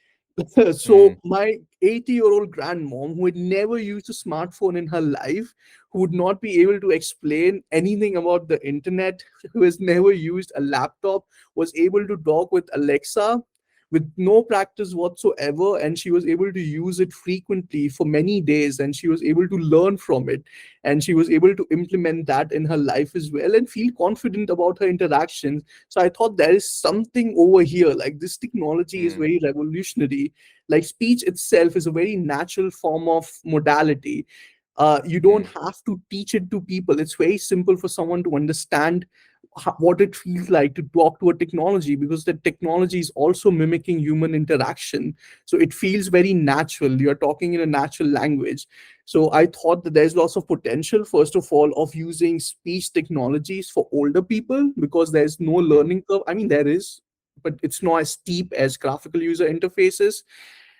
So Mm, my 80-year-old grandmom, who had never used a smartphone in her life, who would not be able to explain anything about the internet, who has never used a laptop, was able to talk with Alexa with no practice whatsoever, and she was able to use it frequently for many days, and she was able to learn from it, and she was able to implement that in her life as well and feel confident about her interactions. So I thought there is something over here, like this technology is mm, very revolutionary. Like speech itself is a very natural form of modality. You don't mm, have to teach it to people. It's very simple for someone to understand what it feels like to talk to a technology, because the technology is also mimicking human interaction. So it feels very natural. You're talking in a natural language. So I thought that there's lots of potential, first of all, of using speech technologies for older people, because there's no mm. learning curve. I mean, there is, but it's not as steep as graphical user interfaces.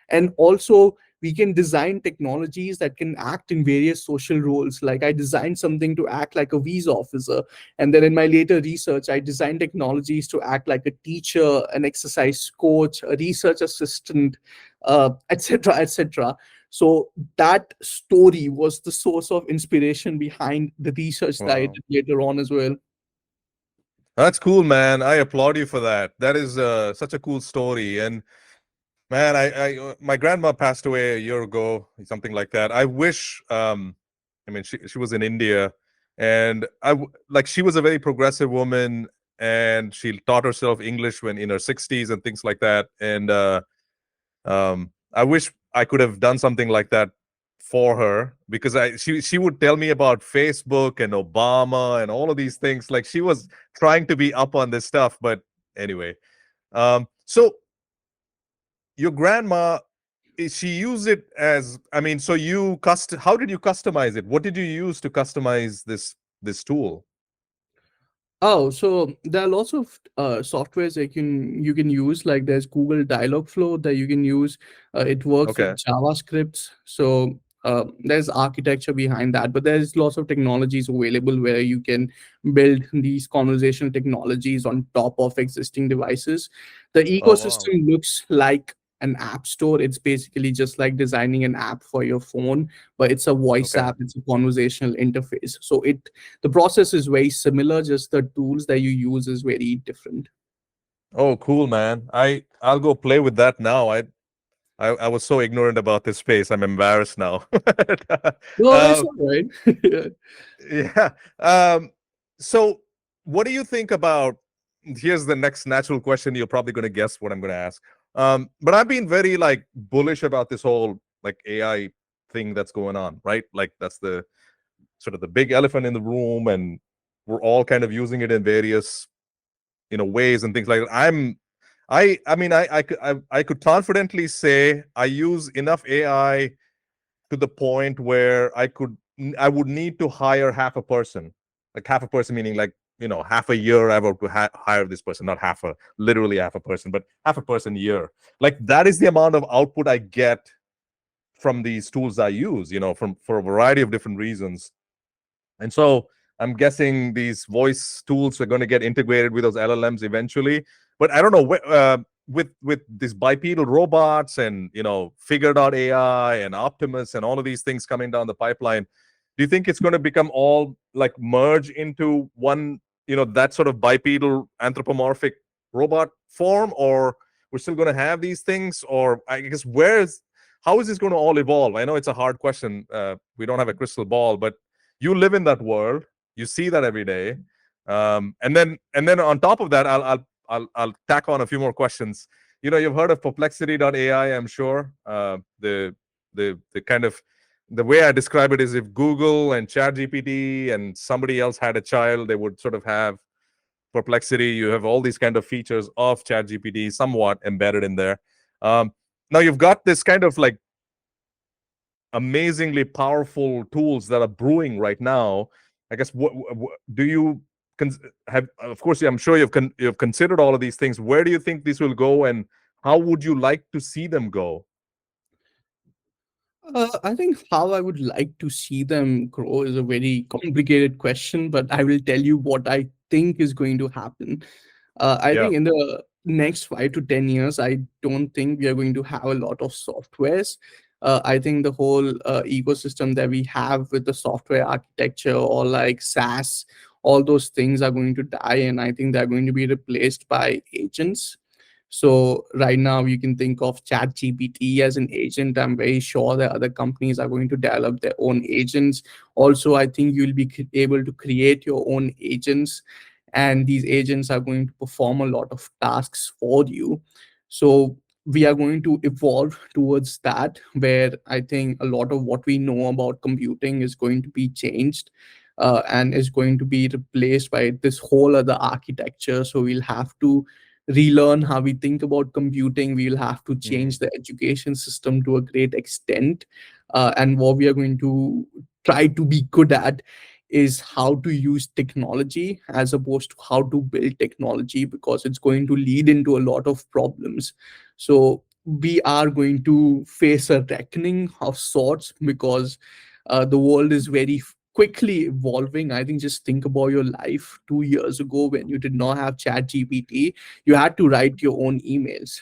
And also, we can design technologies that can act in various social roles. Like I designed something to act like a visa officer, and then in my later research I designed technologies to act like a teacher, an exercise coach, a research assistant, etc., etc. So that story was the source of inspiration behind the research that I Wow. did later on as well. That's cool, man. I applaud you for that. That is such a cool story. And man, my grandma passed away a year ago, something like that. I wish, I mean, she was in India, and like she was a very progressive woman, and she taught herself English when in her 60s and things like that. And I wish I could have done something like that for her, because she would tell me about Facebook and Obama and all of these things. Like she was trying to be up on this stuff, but anyway. So your grandma, she used it as, I mean, so how did you customize it? What did you use to customize this tool? Oh, so there are lots of softwares you can use. Like there's Google Dialogflow that you can use. It works with Okay. JavaScripts. So there's architecture behind that, but there's lots of technologies available where you can build these conversational technologies on top of existing devices. The Oh wow. ecosystem looks like an app store. It's basically just like designing an app for your phone, but it's a voice Okay. app. It's a conversational interface. So the process is very similar, just the tools that you use is very different. Oh, cool, man. I'll go play with that now. I was so ignorant about this space. I'm embarrassed now. No, it's uh, all right. yeah. So what do you think about, here's the next natural question. You're probably going to guess what I'm going to ask. But I've been very like bullish about this whole like AI thing that's going on, right? Like that's the sort of the big elephant in the room, and we're all kind of using it in various ways and things like that. I mean I could confidently say I use enough AI to the point where I would need to hire half a person, like half a person meaning like half a year I have to hire this person, not literally half a person, but half a person a year. Like that is the amount of output I get from these tools I use, from for a variety of different reasons. And so I'm guessing these voice tools are going to get integrated with those LLMs eventually. But I don't know, with these bipedal robots and figured out AI and Optimus and all of these things coming down the pipeline, do you think it's going to become all like merge into one, that sort of bipedal anthropomorphic robot form, or we're still going to have these things? Or I guess how is this going to all evolve? I know it's a hard question. We don't have a crystal ball, but you live in that world, you see that every day. And then on top of that, I'll tack on a few more questions. You've heard of perplexity.ai, I'm sure. The kind of, the way I describe it is, if Google and ChatGPT and somebody else had a child, they would sort of have perplexity. You have all these kind of features of ChatGPT somewhat embedded in there. Now you've got this kind of like amazingly powerful tools that are brewing right now. I guess what do you have? Of course, I'm sure you've considered all of these things. Where do you think this will go, and how would you like to see them go? I think how I would like to see them grow is a very complicated question, but I will tell you what I think is going to happen. I Yeah. think in the next 5 to 10 years, I don't think we are going to have a lot of softwares. I think the whole ecosystem that we have with the software architecture or like SaaS, all those things are going to die, and I think they're going to be replaced by agents. So right now you can think of ChatGPT as an agent. I'm very sure that other companies are going to develop their own agents. Also, I think you'll be able to create your own agents, and these agents are going to perform a lot of tasks for you. So we are going to evolve towards that, where I think a lot of what we know about computing is going to be changed. And is going to be replaced by this whole other architecture. So we'll have to relearn how we think about computing. We will have to Hmm. change the education system to a great extent. And what we are going to try to be good at is how to use technology as opposed to how to build technology, because it's going to lead into a lot of problems. So we are going to face a reckoning of sorts, because the world is very quickly evolving. I think just think about your life 2 years ago when you did not have Chat GPT. You had to write your own emails.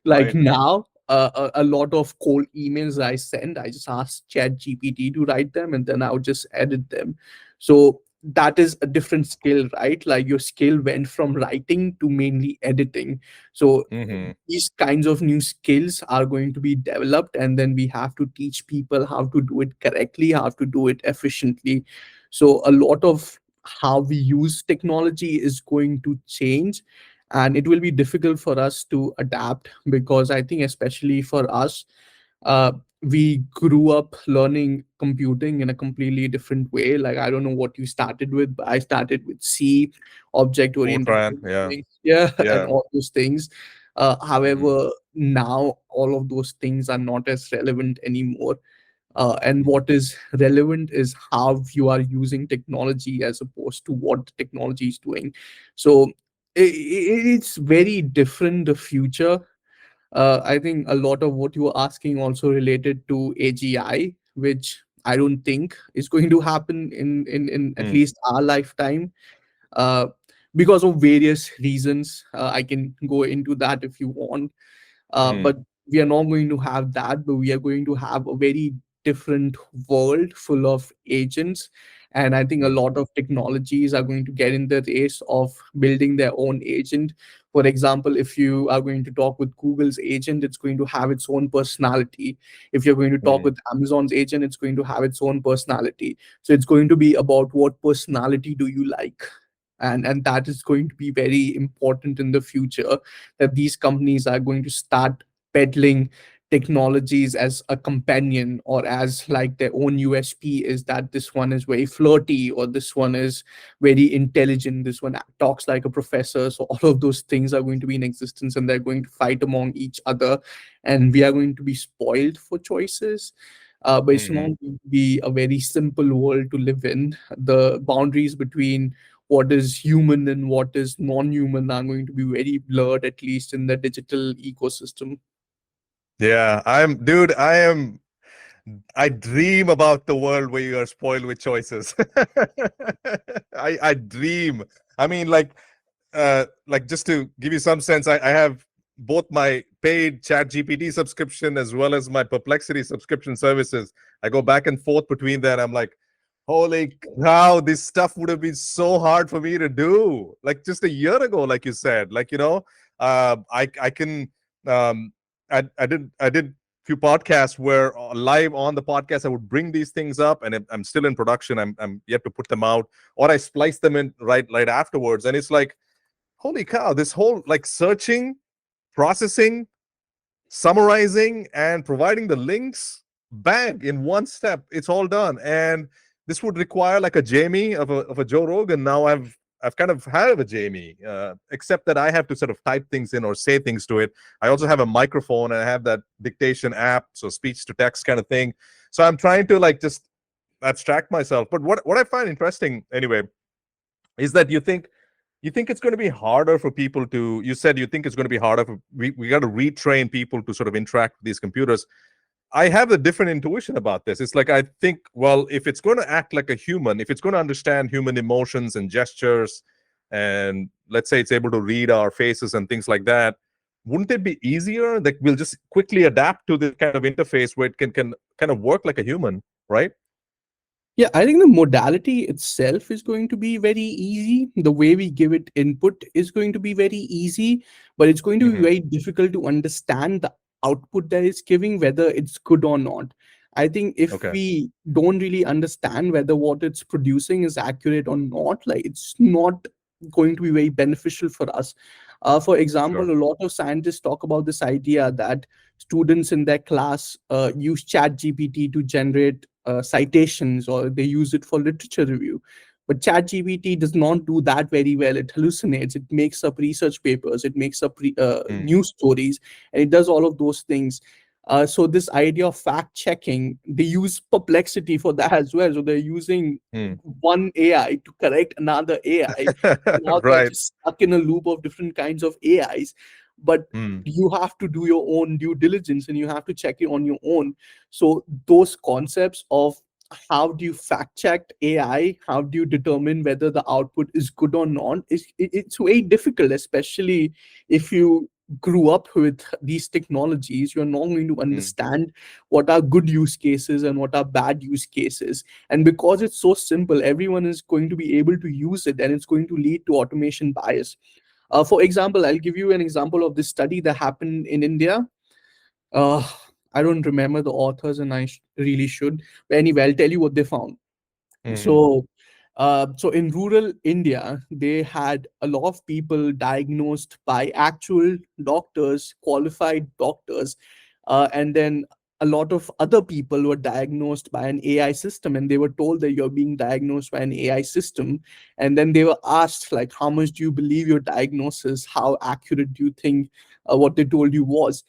Like Right. now, a lot of cold emails I send, I just ask Chat GPT to write them, and then I would just edit them. So that is a different skill, right? Like your skill went from writing to mainly editing. So Hmm. these kinds of new skills are going to be developed, and then we have to teach people how to do it correctly, how to do it efficiently. So a lot of how we use technology is going to change, and it will be difficult for us to adapt, because I think especially for us, uh, we grew up learning computing in a completely different way. Like I don't know what you started with, but I started with C, object oriented Fortran. Yeah. programming, yeah, and Yeah. all those things. Hmm. However, now all of those things are not as relevant anymore. And what is relevant is how you are using technology as opposed to what the technology is doing. So it's very different, the future. I think a lot of what you were asking also related to AGI, which I don't think is going to happen in at Mm. least our lifetime, uh, because of various reasons. I can go into that if you want. Mm. But we are not going to have that, but we are going to have a very different world full of agents. And I think a Mm. lot of technologies are going to get in the race of building their own agent. For example, if you are going to talk with Google's agent, it's going to have its own personality. If you're going to talk Mm. with Amazon's agent, it's going to have its own personality. So it's going to be about what personality do you like. And that is going to be very important in the future, that these companies are going to start peddling technologies as a companion, or as like their own USP is that this one is very flirty, or this one is very intelligent, this one talks like a professor. So all of those things are going to be in existence, and they're going to fight among each other, and we are going to be spoiled for choices. But it's not Mhm. going to be a very simple world to live in. The boundaries between what is human and what is non-human are going to be very blurred, at least in the digital ecosystem. Yeah, dude, I dream about the world where you are spoiled with choices. I dream. I mean, like just to give you some sense, I have both my paid Chat GPT subscription as well as my Perplexity subscription services. I go back and forth between that. I'm like, holy cow, this stuff would have been so hard for me to do. Like just a year ago, like you said, I can um I did few podcasts where live on the podcast I would bring these things up, and I'm still in production. I'm yet to put them out, or I splice them in right afterwards, and it's like, holy cow, this whole like searching, processing, summarizing, and providing the links, bang, in one step, it's all done. And this would require like a Jamie of a Joe Rogan. Now I've kind of had a Jamie, except that I have to sort of type things in or say things to it. I also have a microphone, and I have that dictation app, so speech to text kind of thing. So I'm trying to like just abstract myself. But what I find interesting anyway is that you think it's going to be harder for people to, you said you think it's going to be harder for, we got to retrain people to sort of interact with these computers. I have a different intuition about this. It's like, I think, well, if it's going to act like a human, if it's going to understand human emotions and gestures, and let's say it's able to read our faces and things like that, wouldn't it be easier that we'll just quickly adapt to this kind of interface where it can kind of work like a human, right? Yeah, I think the modality itself is going to be very easy. The way we give it input is going to be very easy, but it's going to be Hmm. very difficult to understand the output that it's giving, whether it's good or not. I think if Okay. we don't really understand whether what it's producing is accurate or not, like it's not going to be very beneficial for us. For example, Sure. a lot of scientists talk about this idea that students in their class use chat gpt to generate citations, or they use it for literature review, but chat gpt does not do that very well. It hallucinates, it makes up research papers, it makes up Hmm. news stories, and it does all of those things. So this idea of fact checking, they use perplexity for that as well. So they're using Hmm. one ai to correct another ai. Now they're Right. just stuck in a loop of different kinds of ais, but Hmm. you have to do your own due diligence and you have to check it on your own. So those concepts of how do you fact check ai, how do you determine whether the output is good or not, it's way difficult, especially if you grew up with these technologies. You're not going to Hmm. understand what are good use cases and what are bad use cases, and because it's so simple, everyone is going to be able to use it, and it's going to lead to automation bias. For example, I'll give you an example of this study that happened in India. Uh, I don't remember the authors, and I really should. But anyway, I'll tell you what they found. Hmm. So in rural India, they had a lot of people diagnosed by actual doctors, qualified doctors, and then a lot of other people were diagnosed by an AI system, and they were told that you're being diagnosed by an AI system. And then they were asked, like, how much do you believe your diagnosis? How accurate do you think what they told you was?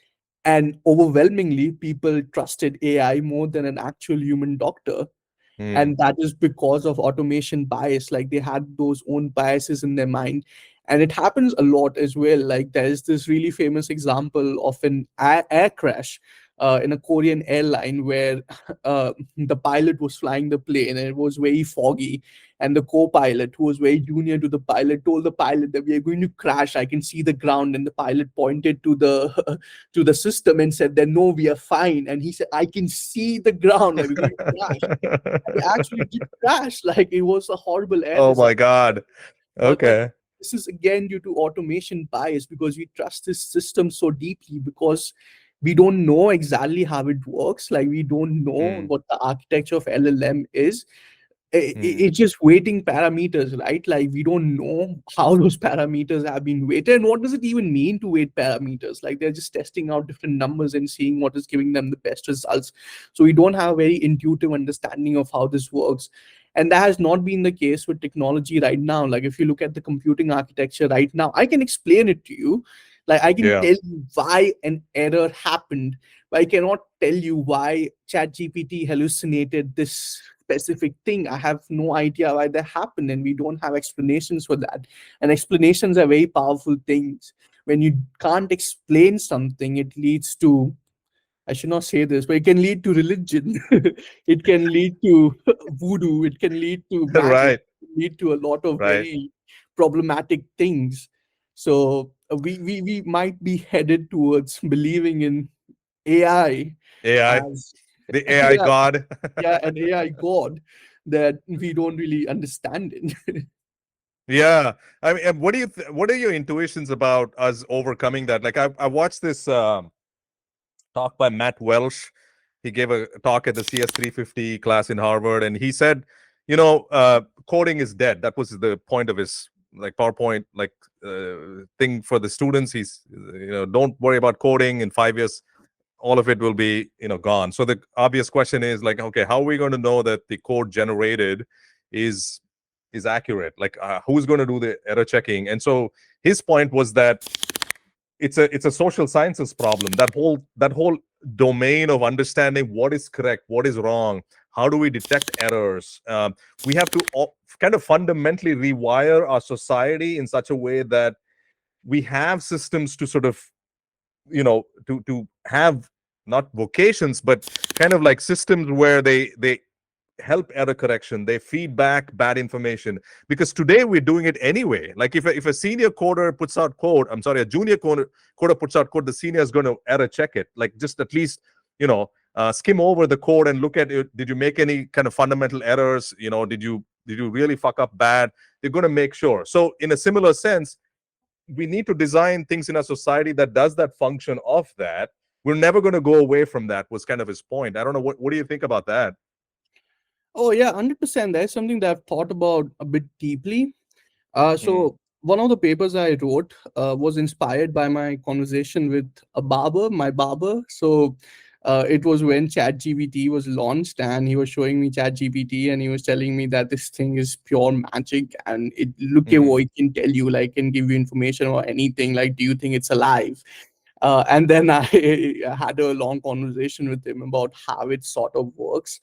And overwhelmingly, people trusted AI more than an actual human doctor, Hmm. and that is because of automation bias. Like they had those own biases in their mind, and it happens a lot as well. Like there is this really famous example of an air crash in a Korean airline where the pilot was flying the plane and it was very foggy, and the co-pilot, who was very junior to the pilot, told the pilot that we are going to crash, I can see the ground, and the pilot pointed to the to the system and said that no, we are fine, and he said, I can see the ground, like we're going to crash. It actually did crash. Like it was a horrible air Oh my disaster. God. But like Okay. this is again due to automation bias, because we trust this system so deeply, because we don't know exactly how it works. Like we don't know Hmm. what the architecture of LLM is. Hmm. It's just weighting parameters, right? Like we don't know how those parameters have been weighted, and what does it even mean to weight parameters. Like they're just testing out different numbers and seeing what is giving them the best results. So we don't have a very intuitive understanding of how this works, and that has not been the case with technology right now. Like if you look at the computing architecture right now, I can explain it to you. Like I can Yeah. tell you why an error happened, but I cannot tell you why ChatGPT hallucinated this specific thing. I have no idea why that happened, and we don't have explanations for that. And explanations are very powerful things. When you can't explain something, it leads to, I should not say this, but it can lead to religion. It can lead to voodoo. It can lead to magic. Right. It can lead to a lot of Right. very problematic things. So we might be headed towards believing in AI AI, as the AI yeah, god. yeah, an AI god that we don't really understand it. Yeah. I mean, what do you what are your intuitions about us overcoming that? Like I watched this talk by Matt Welsh. He gave a talk at the CS 350 class in Harvard, and he said, coding is dead. That was the point of his like PowerPoint thing for the students. He's don't worry about coding. In 5 years, all of it will be gone. So the obvious question is like, okay, how are we going to know that the code generated is accurate? Like, who's going to do the error checking? And so his point was that it's a social sciences problem. That whole domain of understanding what is correct, what is wrong, how do we detect errors. We have to kind of fundamentally rewire our society in such a way that we have systems to sort of to have not vocations, but kind of like systems where they help error correction, they feed back bad information, because today we're doing it anyway. Like if a senior coder puts out code, I'm sorry, a junior coder puts out code, the senior is going to error check it, like just at least, skim over the code and look at it. Did you make any kind of fundamental errors? Did you really fuck up bad? They're going to make sure. So in a similar sense, we need to design things in a society that does that function of that. We're never going to go away from that, was kind of his point. I don't know, what do you think about that? Oh yeah, 100%. That's something that I've thought about a bit deeply. Mm, So one of the papers I wrote was inspired by my conversation with my barber. So it was when ChatGPT was launched, and he was showing me ChatGPT, and he was telling me that this thing is pure magic, and it look at mhm, what it can tell you, like can give you information or anything. Like, do you think it's alive? And then I had a long conversation with him about how it sort of works,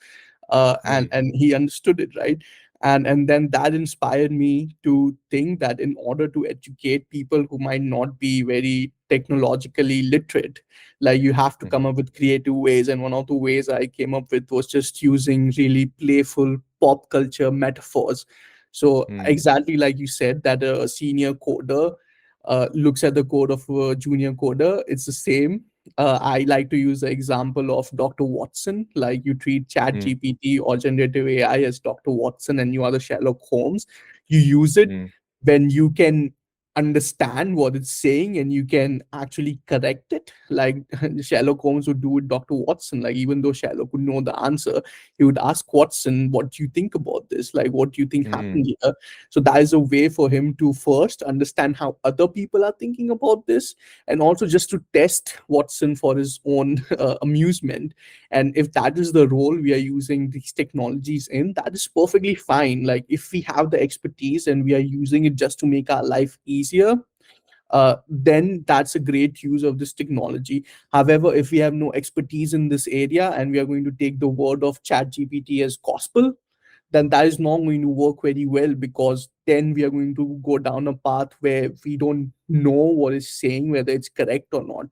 mm, and he understood it, right? And then that inspired me to think that in order to educate people who might not be very technologically literate, like you have to mhm, come up with creative ways. And one of the ways I came up with was just using really playful pop culture metaphors. So mm, exactly like you said, that a senior coder looks at the code of a junior coder, it's the same. I like to use the example of Dr. Watson. Like, you treat Chat mm, GPT or generative AI as Dr. Watson, and you are the Sherlock Holmes. You use it mm, when you can understand what it's saying and you can actually correct it. Like Sherlock Holmes would do with Dr. Watson. Like, even though Sherlock would know the answer, he would ask Watson, "What do you think about this? Like, what do you think mm, happened here?" So that is a way for him to first understand how other people are thinking about this, and also just to test Watson for his own amusement. And if that is the role we are using these technologies in, that is perfectly fine. Like, if we have the expertise and we are using it just to make our life easier, then that's a great use of this technology. However, if we have no expertise in this area and we are going to take the word of ChatGPT as gospel, then that is not going to work very well, because then we are going to go down a path where we don't know what it's saying, whether it's correct or not.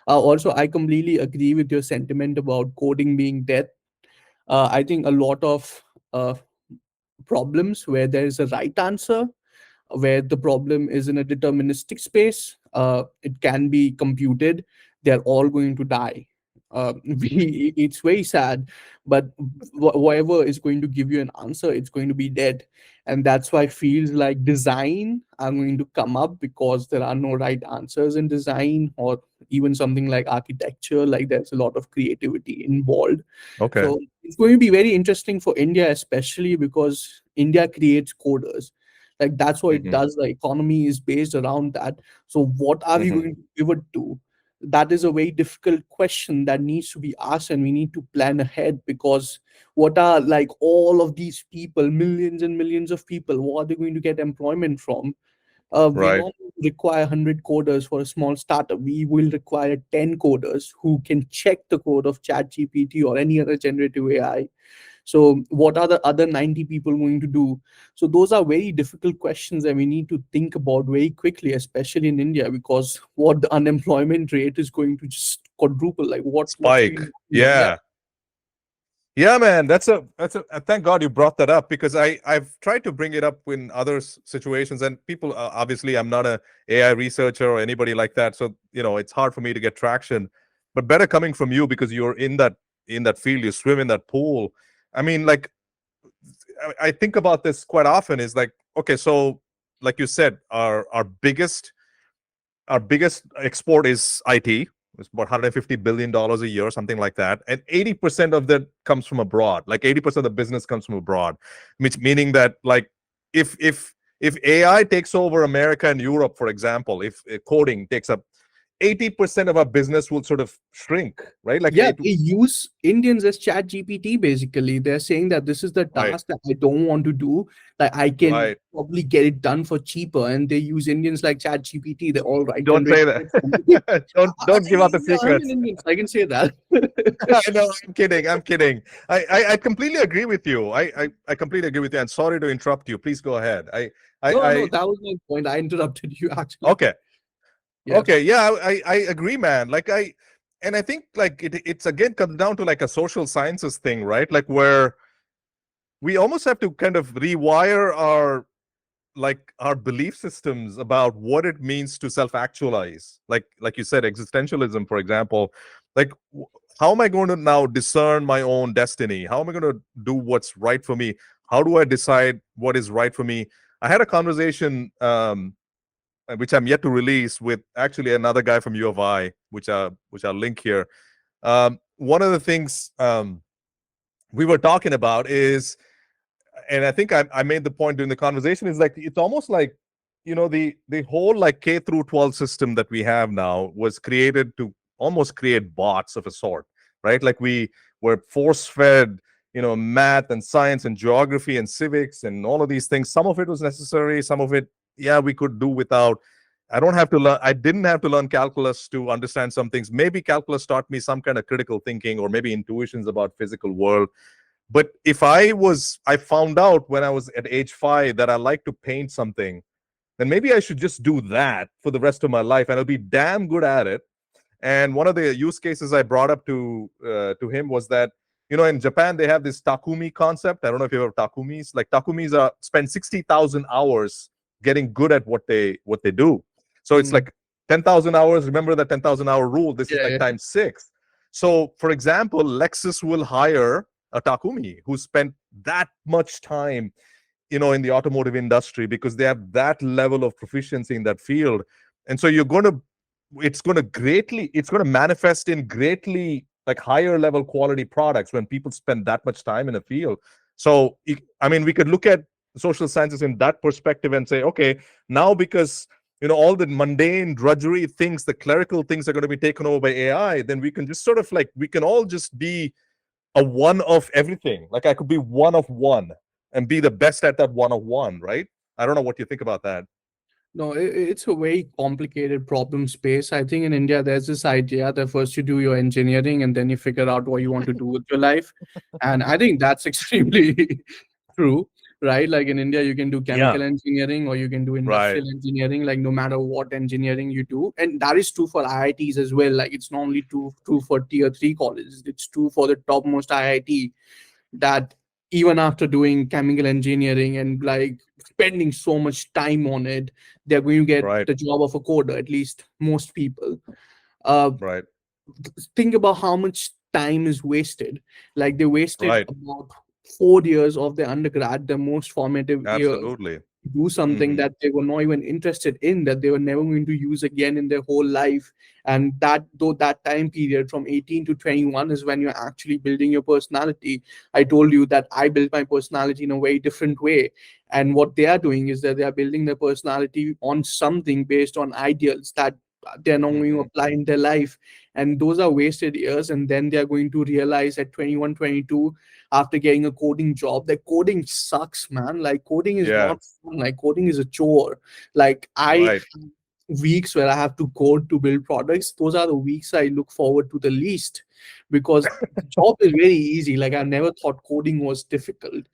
Also, I completely agree with your sentiment about coding being dead. I think a lot of problems where there is a right answer, where the problem is in a deterministic space, it can be computed, they're all going to die. It's very sad, but whatever is going to give you an answer, it's going to be dead. And that's why fields like design are going to come up, because there are no right answers in design, or even something like architecture. Like, there's a lot of creativity involved. okay. So it's going to be very interesting for India, especially because India creates coders. Like, that's what it Mhm, does. The economy is based around that. So what are we mhm, going to pivot to? That is a very difficult question that needs to be asked, and we need to plan ahead, because what are, like, all of these people, millions and millions of people, what are they going to get employment from? We're right. not going to require 100 coders for a small startup. We will require 10 coders who can check the code of ChatGPT or any other generative AI. So what are the other 90 people going to do? So those are very difficult questions that we need to think about very quickly, especially in India, because what the unemployment rate is going to just quadruple. Like, what's going Spike. to happen there? Yeah. Yeah. Yeah, man, that's a thank God you brought that up, because I've tried to bring it up in other situations, and people, obviously I'm not a AI researcher or anybody like that, so it's hard for me to get traction. But better coming from you, because you're in that field, you swim in that pool. I mean, like, I think about this quite often. Is like, okay, so like you said, our biggest export is IT. It's about $150 billion a year, something like that. And 80% of that comes from abroad. Like 80% of the business comes from abroad, which meaning that, like, if AI takes over America and Europe, for example, if coding takes up 80% of our business, will sort of shrink, right? Like Yeah, it, they use Indians as Chat GPT basically. They're saying that this is the right, task that I don't want to do, that I can right. probably get it done for cheaper. And they use Indians like Chat GPT. They all write Don't generative say code for me. that. don't give out the Yeah, I'm an secrets. Indian, so I can say that. I know, I'm kidding. I'm kidding. I completely agree with you. I completely agree with you. And sorry to interrupt you. Please go ahead. No, no, I that was my point. I interrupted you actually. Okay. Yeah. Okay. Yeah, I agree, man. Like and I think like it's again comes down to like a social sciences thing, right? Like where we almost have to kind of rewire our belief systems about what it means to self-actualize. Like you said, existentialism, for example. Like how am I going to now discern my own destiny? How am I going to do what's right for me? How do I decide what is right for me? I had a conversation which I'm yet to release with actually another guy from U of I, which I'll link here. One of the things we were talking about is, and I think I made the point during the conversation, is like it's almost like, the whole like K through 12 system that we have now was created to almost create bots of a sort, right? Like we were force fed, math and science and geography and civics and all of these things. Some of it was necessary, some of it, yeah, we could do without. I didn't have to learn calculus to understand some things. Maybe calculus taught me some kind of critical thinking or maybe intuitions about physical world. But if I found out when I was at age 5 that I like to paint something, then maybe I should just do that for the rest of my life and I'll be damn good at it. And one of the use cases I brought up to him was that, in Japan they have this takumi concept. I don't know if you have takumis. Like takumis spend 60,000 hours getting good at what they do. So it's Mm. like 10,000 hours. Remember the 10,000 hour rule. This is Yeah, like yeah. times 6. So for example, Lexus will hire a takumi who spent that much time, in the automotive industry, because they have that level of proficiency in that field. And so it's going to manifest in greatly like higher level quality products when people spend that much time in a field. So I mean, we could look at social sciences in that perspective and say, okay, now because all the mundane drudgery things, the clerical things are going to be taken over by AI, then we can just sort of like, we can all just be a one of everything. Like I could be one of one and be the best at that one of one, right? I don't know what you think about that. No, it's a very complicated problem space. I think in India, there's this idea that first you do your engineering and then you figure out what you want to do with your life. And I think that's extremely true, right? Like in India, you can do Yeah. chemical engineering or you can do Right. industrial engineering, like no matter what engineering you do. And that is true for IITs as well. Like it's not only true for tier three colleges, it's true for the topmost IIT, that even after doing chemical engineering and like spending so much time on it, they're going to get Right. the job of a coder, at least most people. uh, Right. think about how much time is wasted. Like they wasted Right. about 4 years of their undergrad, the most formative years, Absolutely. do something Hmm. that they were not even interested in, that they were never going to use again in their whole life. And that time period from 18 to 21 is when you're actually building your personality. I told you that I built my personality in a very different way. And what they are doing is that they are building their personality on something based on ideals that they're not going to Hmm. apply in their life. And those are wasted years. And then they're going to realize at 21, 22, after getting a coding job, that coding sucks, man. Like coding is Yeah. not fun. Like coding is a chore. Like I Right. weeks where I have to code to build products, those are the weeks I look forward to the least, because the job is very easy. Like I never thought coding was difficult.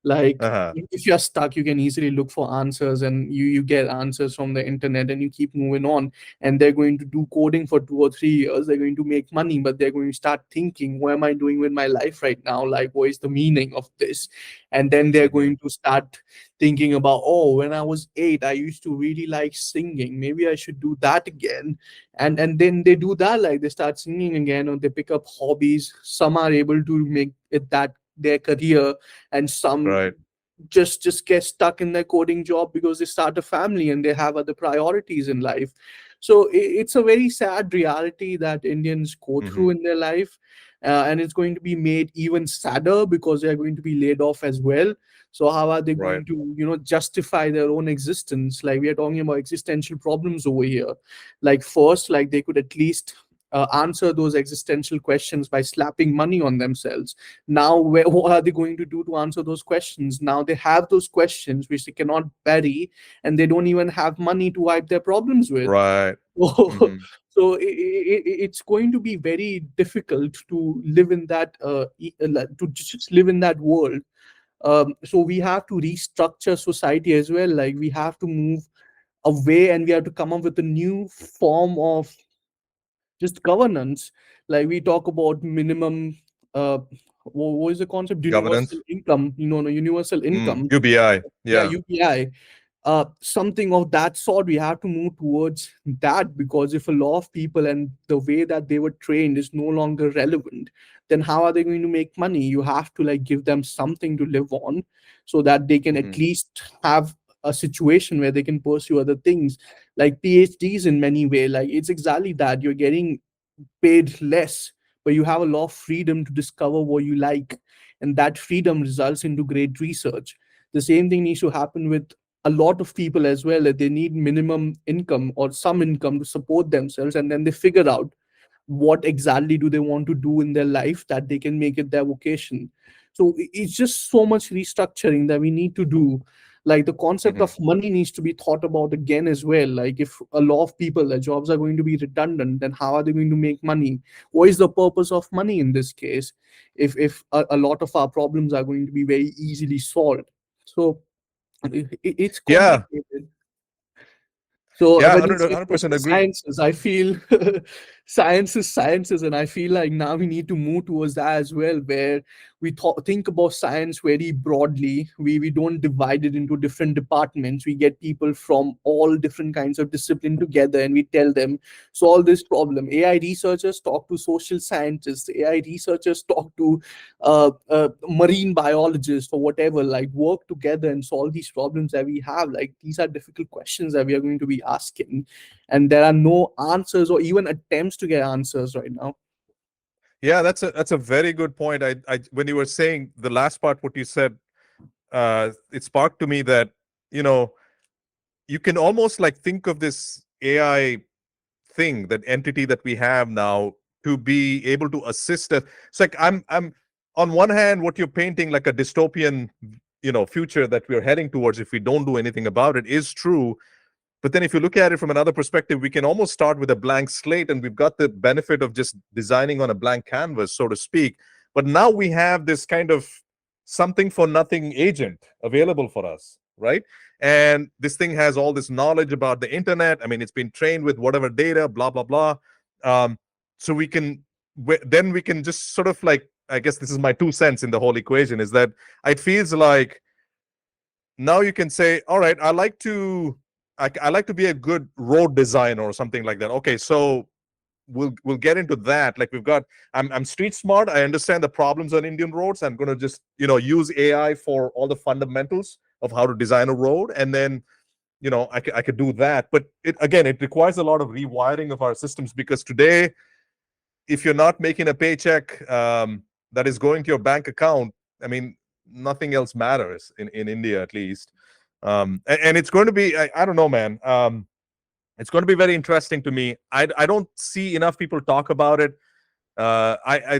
Like Uh-huh. if you're stuck, you can easily look for answers and you get answers from the internet and you keep moving on. And they're going to do coding for 2 or 3 years. They're going to make money, but they're going to start thinking, what am I doing with my life right now? Like, what is the meaning of this? And then they're Hmm. going to start thinking about, oh, when I was 8, I used to really like singing, maybe I should do that again. And then they do that, like they start singing again, or they pick up hobbies. Some are able to make it that their career, and some Right. just get stuck in their coding job because they start a family and they have other priorities in life. So it's a very sad reality that Indians go Hmm. through in their life. And it's going to be made even sadder because they are going to be laid off as well. So how are they Right. going to justify their own existence? Like we are talking about existential problems over here. Like first, like they could at least answer those existential questions by slapping money on themselves. Now what are they going to do to answer those questions? Now they have those questions which they cannot bury, and they don't even have money to wipe their problems with. Right. So, Hmm. so it's going to be very difficult to live in that to just live in that world. So we have to restructure society as well. Like we have to move away, and we have to come up with a new form of just governance. Like we talk about minimum, uh what is the concept, universal Governance. income, no, universal income. UBI. Yeah, Yeah. UPI. Something of that sort, we have to move towards that, because if a lot of people and the way that they were trained is no longer relevant, then how are they going to make money? You have to like give them something to live on, so that they can at Hmm. least have a situation where they can pursue other things, like PhDs. In many way, like it's exactly that, you're getting paid less, but you have a lot of freedom to discover what you like, and that freedom results into great research. The same thing needs to happen with a lot of people as well, that they need minimum income or some income to support themselves, and then they figure out what exactly do they want to do in their life, that they can make it their vocation. So it's just so much restructuring that we need to do. Like the concept Hmm. of money needs to be thought about again as well. Like if a lot of people, their jobs are going to be redundant, then how are they going to make money? What is the purpose of money in this case, if a lot of our problems are going to be very easily solved? So it's Yeah. complicated. So Yeah. when you 100, say social 100% agree. sciences, I feel sciences, and I feel like now we need to move towards that as well, where we think about science very broadly. We don't divide it into different departments. We get people from all different kinds of discipline together, and we tell them solve this problem. AI researchers talk to social scientists. AI researchers talk to marine biologists or whatever. Like work together and solve these problems that we have. Like these are difficult questions that we are going to be asking, and there are no answers or even attempts to get answers right now. Yeah, that's a very good point. I when you were saying the last part, what you said, it sparked to me that, you know, you can almost like think of this AI thing, that entity that we have now, to be able to assist us. It's like I'm on one hand, what you're painting like a dystopian, future that we're heading towards if we don't do anything about it is true. But then if you look at it from another perspective, we can almost start with a blank slate, and we've got the benefit of just designing on a blank canvas, so to speak. But now we have this kind of something for nothing agent available for us, right? And this thing has all this knowledge about the internet. I mean, it's been trained with whatever data, blah, blah, blah. Um, so then we can just sort of like, I guess this is my 2 cents in the whole equation, is that it feels like now you can say, all right, I like to be a good road designer or something like that. Okay, so we'll get into that. Like I'm street smart. I understand the problems on Indian roads. I'm going to just use AI for all the fundamentals of how to design a road, and then I could do that. But it requires a lot of rewiring of our systems, because today, if you're not making a paycheck that is going to your bank account, I mean, nothing else matters in India, at least. And it's going to be, I don't know, man. It's going to be very interesting to me. I don't see enough people talk about it.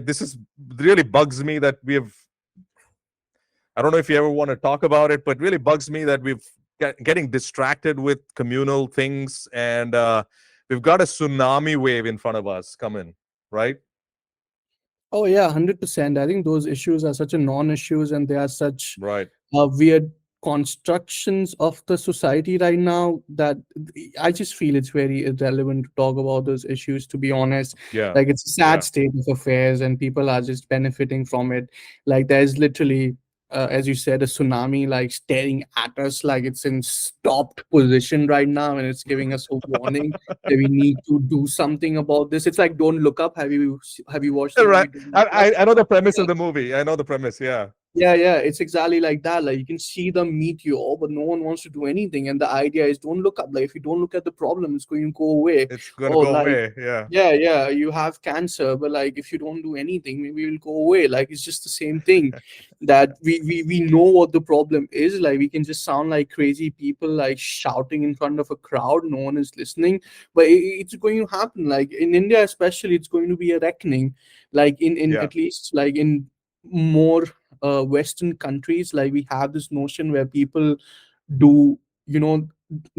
This is really bugs me that we have. I don't know if you ever want to talk about it, but really bugs me that getting distracted with communal things, and we've got a tsunami wave in front of us coming, right? Oh yeah, 100%. I think those issues are such a non-issues, and they are such Right. weird constructions of the society right now that I just feel it's very irrelevant to talk about those issues, to be honest. Yeah. Like it's a sad Yeah. state of affairs, and people are just benefiting from it. Like there's literally, as you said, a tsunami like staring at us, like it's in stopped position right now, and it's giving us a warning that we need to do something about this. It's like Don't Look Up. Have you watched the movie Right. Don't I, Look Up? I I know the premise of the movie. I know the premise. Yeah. Yeah, yeah, it's exactly like that. Like you can see the meteor, but no one wants to do anything. And the idea is don't look up. Like if you don't look at the problem, it's going to go away. It's going to Or go like, away. Yeah. yeah, yeah, you have cancer, but like if you don't do anything, maybe it'll go away. Like it's just the same thing. That we know what the problem is. Like we can just sound like crazy people, like shouting in front of a crowd. No one is listening, but it's going to happen. Like in India, especially, it's going to be a reckoning. Like in Yeah. at least like in more Western countries, like we have this notion where people do, you know,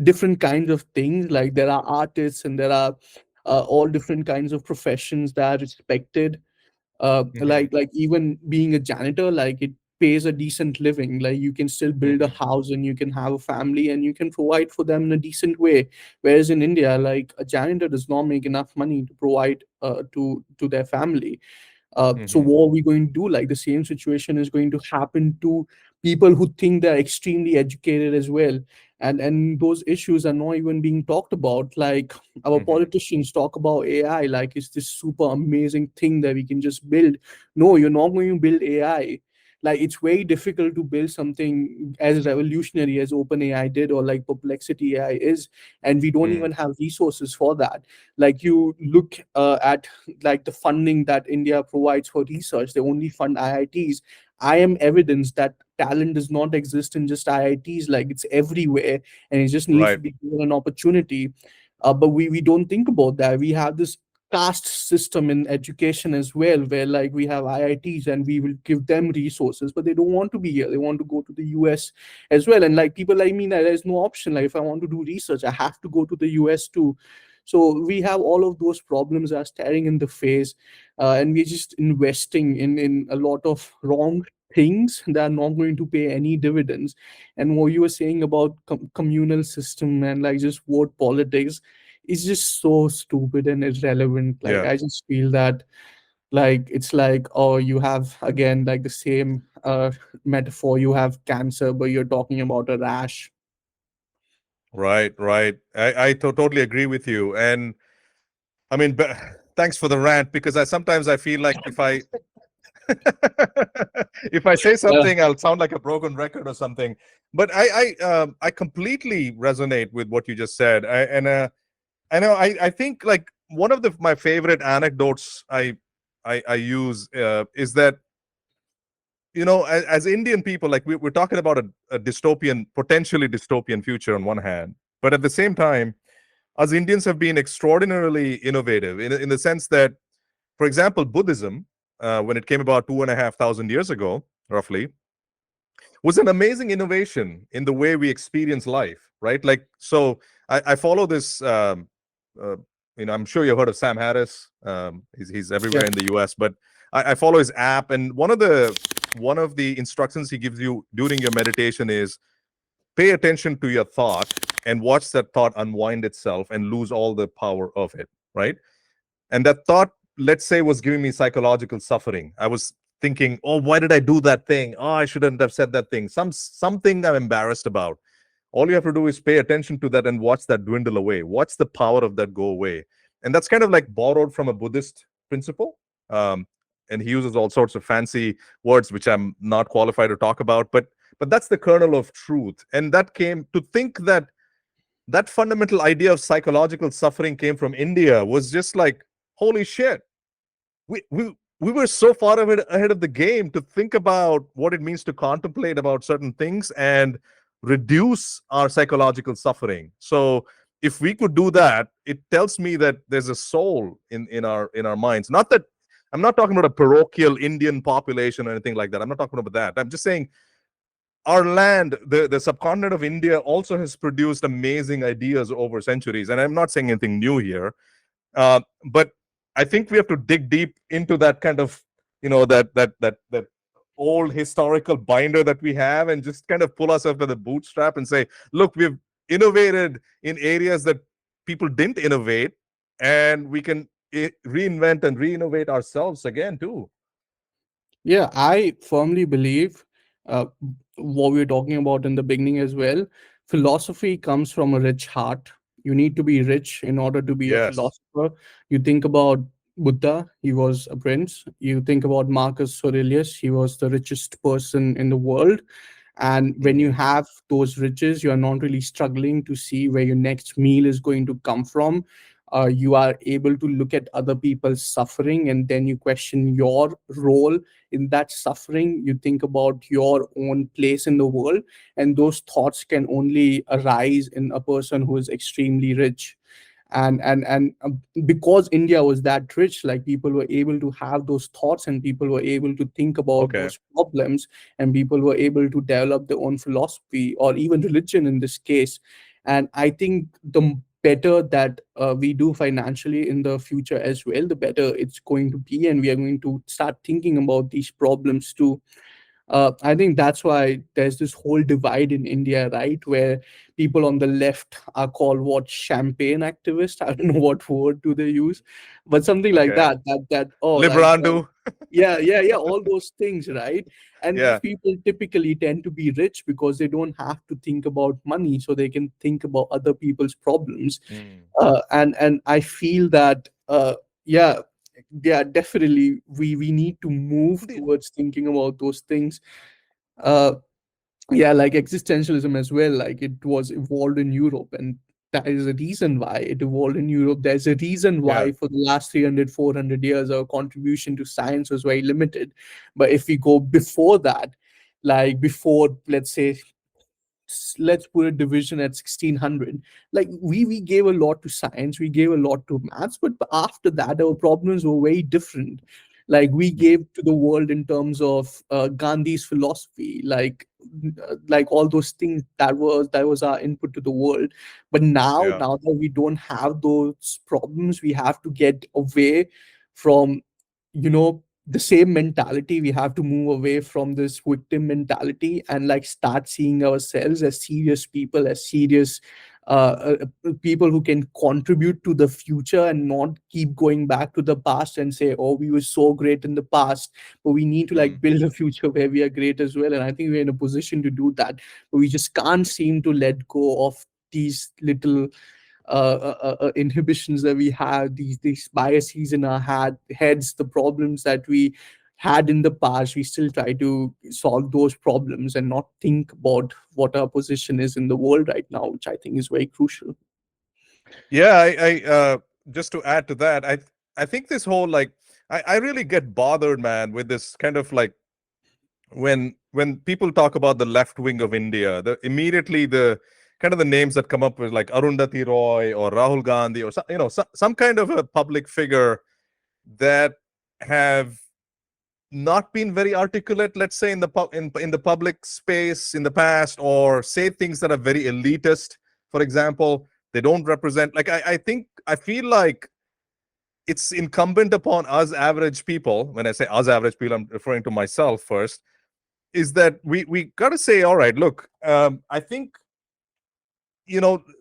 different kinds of things. Like there are artists, and there are all different kinds of professions that are respected. Hmm. Like even being a janitor, like it pays a decent living. Like you can still build a Mhm. house and you can have a family and you can provide for them in a decent way. Whereas in India, like a janitor does not make enough money to provide to their family. So Mhm. what are we going to do? Like the same situation is going to happen to people who think they're extremely educated as well. And those issues are not even being talked about. Like our Mhm. politicians talk about AI like it's this super amazing thing that we can just build. No, you're not going to build AI. Like it's very difficult to build something as revolutionary as OpenAI did or like Perplexity AI is, and we don't Mm. even have resources for that. Like you look at like the funding that India provides for research, they only fund IITs. I am evidence that talent does not exist in just IITs, like it's everywhere, and it just needs to Right. be given an opportunity. But we don't think about that. We have this caste system in education as well, where like we have IITs and we will give them resources, but they don't want to be here. They want to go to the US as well. And like people like me, there's no option. Like if I want to do research, I have to go to the US too. So we have all of those problems are staring in the face, and we're just investing in a lot of wrong things that are not going to pay any dividends. And what you were saying about communal system and like just vote politics is just so stupid and irrelevant. Like Yeah. I just feel that like it's like, oh, you have again like the same metaphor. You have cancer, but you're talking about a rash. Right. Right. Totally agree with you. And I mean, thanks for the rant, because I sometimes I feel like if I if I say Yeah. something, I'll sound like a broken record or something. But I completely resonate with what you just said. I know I think like one of my favorite anecdotes I use is that, you know, as Indian people, like we're talking about a dystopian, potentially dystopian future on one hand, but at the same time, us Indians have been extraordinarily innovative in the sense that, for example, Buddhism, when it came about 2,500 years ago, roughly, was an amazing innovation in the way we experience life, right? Like, so I follow this. Uh, you know, I'm sure you've heard of Sam Harris. He's Yeah. everywhere in the U.S., but I follow his app, and one of the instructions he gives you during your meditation is pay attention to your thought and watch that thought unwind itself and lose all the power of it, right? And that thought, let's say, was giving me psychological suffering. I was thinking, oh, why did I do that thing? Oh, I shouldn't have said that thing. Something I'm embarrassed about. All you have to do is pay attention to that and watch that dwindle away. Watch the power of that go away. And that's kind of like borrowed from a Buddhist principle. um, and he uses all sorts of fancy words which I'm not qualified to talk about, but that's the kernel of truth. And that came to think that that fundamental idea of psychological suffering came from India was just like, holy shit. We were so far ahead of the game to think about what it means to contemplate about certain things and reduce our psychological suffering. So if we could do that, it tells me that there's a soul in our minds. Not that I'm not talking about a parochial Indian population or anything like that. I'm not talking about that. I'm just saying our land, the subcontinent of India, also has produced amazing ideas over centuries. And I'm not saying anything new here, but I think we have to dig deep into that kind of, you know, that old historical binder that we have, and just kind of pull ourselves by the bootstrap and say, look, we've innovated in areas that people didn't innovate, and we can reinvent and re-innovate ourselves again too. Yeah, I firmly believe uh, what we were talking about in the beginning as well. Philosophy comes from a rich heart. You need to be rich in order to be a Yes. philosopher. You think about Buddha, he was a prince. You think about Marcus Aurelius, he was the richest person in the world. And when you Mhm. have those riches, you are not really struggling to see where your next meal is going to come from. You are able to look at other people's suffering and then you question your role in that suffering. You think about your own place in the world, and those thoughts can only arise in a person who is extremely rich. And because India was that rich, like people were able to have those thoughts and people were able to think about Okay. those problems, and people were able to develop their own philosophy or even religion in this case. And I think the better that we do financially in the future as well, the better it's going to be, and we are going to start thinking about these problems too. I think that's why there's this whole divide in India, right, where people on the left are called what, champagne activists. I don't know what word do they use, but something like Okay. that. Oh, like Librandu. yeah, yeah, yeah, all those things, right? And these Yeah. people typically tend to be rich because they don't have to think about money, so they can think about other people's problems. Mm. And I feel that yeah, yeah, definitely we need to move The- towards thinking about those things. uh yeah, like existentialism as well, like it was evolved in Europe, and that is a reason why it evolved in Europe. There's a reason Yeah. why for the last 300, 400 years our contribution to science was very limited. But if we go before that, like before, let's say, let's put a division at 1600, like we gave a lot to science, we gave a lot to maths, but after that our problems were very different. Like we Mm. gave to the world in terms of Gandhi's philosophy, like all those things, that was our input to the world. But now, Yeah. now that we don't have those problems, we have to get away from, the same mentality. We have to move away from this victim mentality and like start seeing ourselves as serious people, as serious people who can contribute to the future, and not keep going back to the past and say, oh, we were so great in the past. But we need to like Mm. build a future where we are great as well, and I think we're in a position to do that. But we just can't seem to let go of these little inhibitions that we have, these biases in our heads, the problems that we had in the past. We still try to solve those problems and not think about what our position is in the world right now, which I think is very crucial. Yeah. I just to add to that, I think this whole like I really get bothered, man, with this kind of like when people talk about the left wing of India, the immediately the kind of the names that come up with like Arundhati Roy or Rahul Gandhi or some kind of a public figure that have not been very articulate, let's say in the in the public space in the past, or say things that are very elitist. For example, they don't represent like I think I feel like it's incumbent upon us average people. When I say us average people, I'm referring to myself first, is that we got to say, all right, look, I think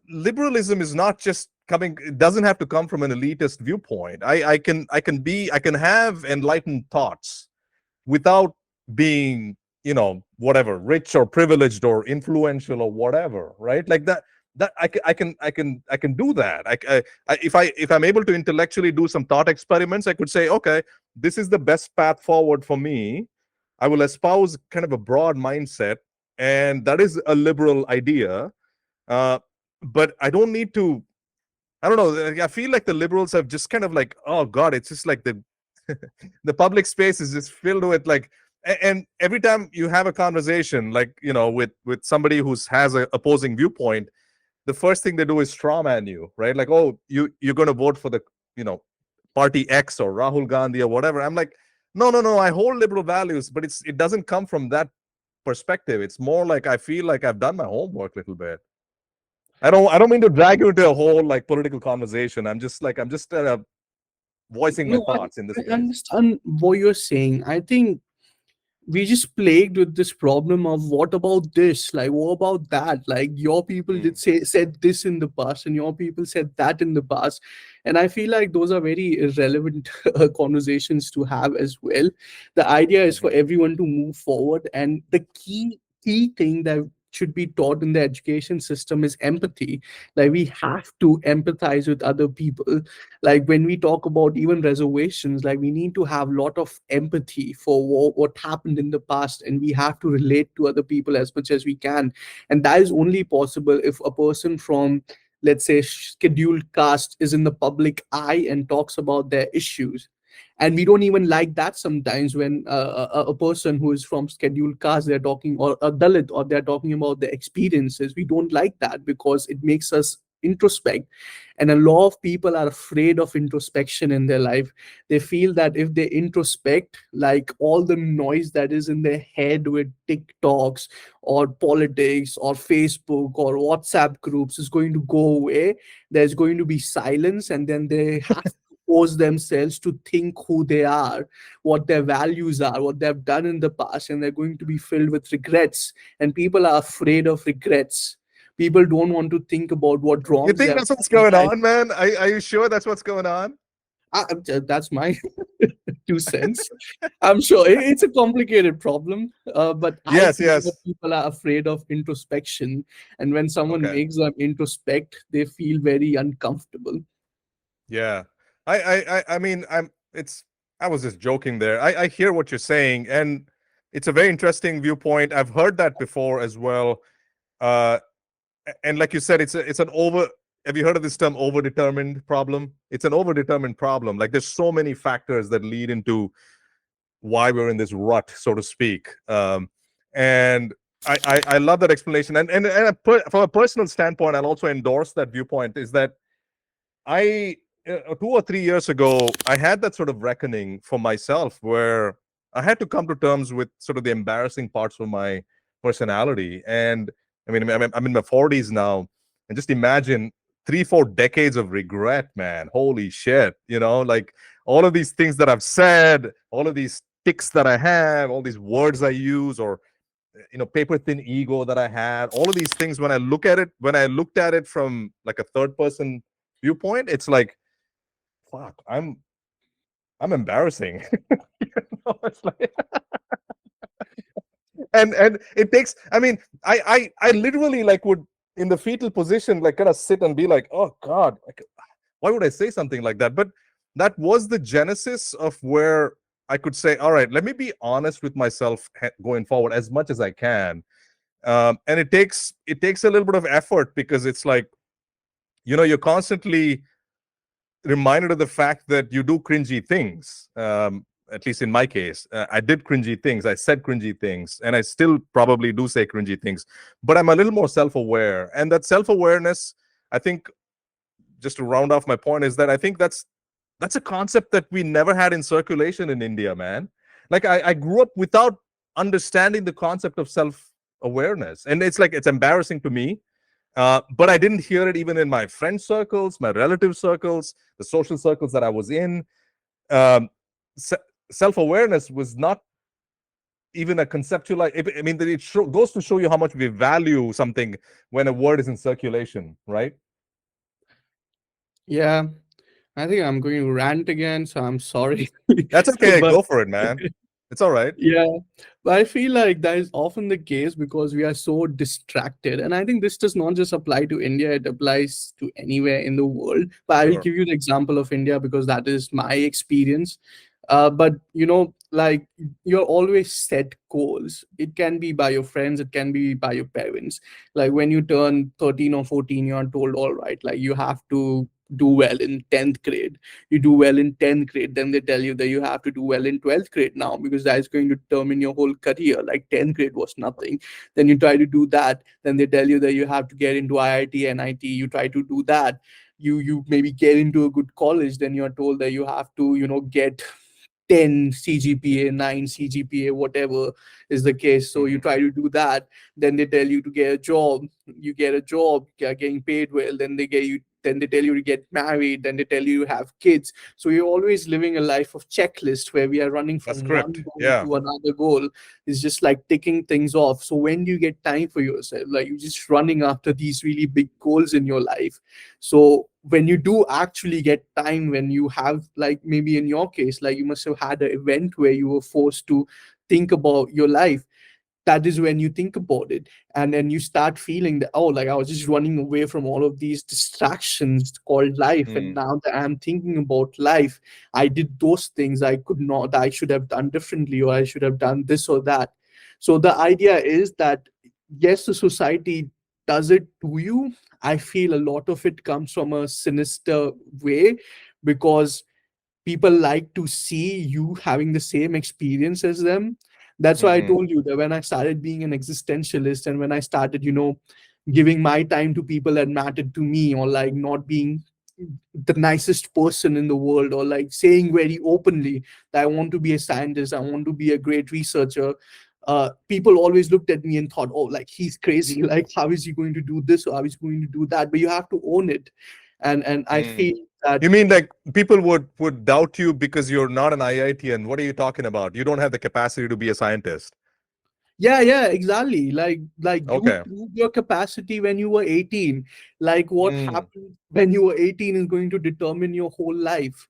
liberalism is not just coming, it doesn't have to come from an elitist viewpoint. I can have enlightened thoughts without being whatever, rich or privileged or influential or whatever, right? Like that I can do that. If I'm able to intellectually do some thought experiments, I could say, okay, this is the best path forward for me. I will espouse kind of a broad mindset, and that is a liberal idea. uh, but I don't need to, I don't know, I feel like the liberals have just kind of like, oh god, it's just like the the public space is just filled with like, and every time you have a conversation like with somebody who's has a opposing viewpoint, the first thing they do is straw man you, right? Like, oh, you're going to vote for the you know party X or Rahul Gandhi or whatever. I'm like, no, no, no, I hold liberal values, but it doesn't come from that perspective. It's more like I feel like I've done my homework a little bit. I don't mean to drag you into a whole like political conversation. I'm just voicing my No, thoughts in this I space. understand what you're saying. I think we just plagued with this problem of what about this, like what about that, like your people Mm, said this in the past and your people said that in the past. And I feel like those are very irrelevant conversations to have as well. The idea is for mhm. everyone to move forward, and the key thing that should be taught in the education system is empathy. Like we have to empathize with other people. Like when we talk about even reservations, like we need to have a lot of empathy for what happened in the past, and we have to relate to other people as much as we can. And that is only possible if a person from, let's say, scheduled caste is in the public eye and talks about their issues. And we don't even like that sometimes when a person who is from scheduled caste, they're talking, or a Dalit, or they're talking about their experiences. We don't like that because it makes us introspect. And a lot of people are afraid of introspection in their life. They feel that if they introspect, like all the noise that is in their head with TikToks or politics or Facebook or WhatsApp groups is going to go away. There's going to be silence, and then they have force themselves to think who they are, what their values are, what they've done in the past, and they're going to be filled with regrets. And people are afraid of regrets. People don't want to think about what You wrongs think they've that's done what's in going life. on, man? Are you sure that's what's going on? That's my 2 cents. I'm sure it's a complicated problem, but I Yes, feel that yes. people are afraid of introspection, and when someone Okay. makes them introspect, they feel very uncomfortable. Yeah. I mean, I was just joking there. I hear what you're saying, and it's a very interesting viewpoint. I've heard that before as well. Uh, and like you said, it's an over. Have you heard of this term, overdetermined problem? It's an overdetermined problem. Like there's so many factors that lead into why we're in this rut, so to speak. And I love that explanation. From a personal standpoint, I'll also endorse that viewpoint. Is that I 2 or 3 years ago, I had that sort of reckoning for myself where I had to come to terms with sort of the embarrassing parts of my personality. And I'm in my 40s now, and just imagine 3, 4 decades of regret, man. Holy shit. Like all of these things that I've said, all of these ticks that I have, all these words I use, or paper thin ego that I had, all of these things, when I looked at it from like a third person viewpoint, it's like, fuck, I'm embarrassing. It's like, and it takes, I literally like would, in the fetal position, like kind of sit and be like, oh God, like, why would I say something like that? But that was the genesis of where I could say, all right, let me be honest with myself going forward as much as I can. And it takes a little bit of effort, because it's like, you're constantly reminded of the fact that you do cringy things. At least in my case, I did cringy things. I said cringy things, and I still probably do say cringy things. But I'm a little more self-aware, and that self-awareness, I think, just to round off my point, is that I think that's a concept that we never had in circulation in India, man. Like I grew up without understanding the concept of self-awareness, and it's like it's embarrassing to me. But I didn't hear it even in my friend circles, my relative circles, the social circles that I was in. Um, se- Self-awareness was not even a conceptual. I mean, goes to show you how much we value something when a word is in circulation, right? Yeah, I think I'm going to rant again, so I'm sorry. That's okay. But Go for it, man. It's all right. yeah, but I feel like that is often the case because we are so distracted. And I think this does not just apply to India, it applies to anywhere in the world. But I will Sure. give you the example of India because that is my experience. But like you're always set goals. It can be by your friends, it can be by your parents. Like when you turn 13 or 14, you're told, all right, like you have to do well in 10th grade. You do well in 10th grade, then they tell you that you have to do well in 12th grade now because that's going to determine your whole career. Like 10th grade was nothing. Then you try to do that, then they tell you that you have to get into IIT, NIT. You try to do that, you maybe get into a good college, then you're told that you have to get 10 CGPA, 9 CGPA, whatever is the case. So you Mhm. try to do that. Then they tell you to get a job. You get a job, you're getting paid well. Then they tell you to get married. Then they tell you to have kids. So you're always living a life of checklist where we are running A from one script. goal Yeah. to another goal. It's just like ticking things off. So when do you get time for yourself? Like you're just running after these really big goals in your life. So when you do actually get time, when you have, like maybe in your case, like you must have had an event where you were forced to think about your life, that is when you think about it. And then you start feeling that, oh, like I was just running away from all of these distractions called life, and Mm. now that I'm thinking about life, I did those things I could not, I should have done differently, or I should have done this or that. So the idea is that yes, the society does it to you. I feel a lot of it comes from a sinister way because people like to see you having the same experience as them. That's why I Hmm. told you that when I started being an existentialist, and when I started giving my time to people that mattered to me, or like not being the nicest person in the world, or like saying very openly that I want to be a scientist, I want to be a great researcher, people always looked at me and thought, oh, like he's crazy, like how is he going to do this, or how is he going to do that? But you have to own it. And I Mm. feel that. You mean like people would doubt you because you're not an IITian? What are you talking about? You don't have the capacity to be a scientist. Yeah, exactly. Like you Okay. proved your capacity when you were 18. Like what Mm, happened when you were 18 is going to determine your whole life.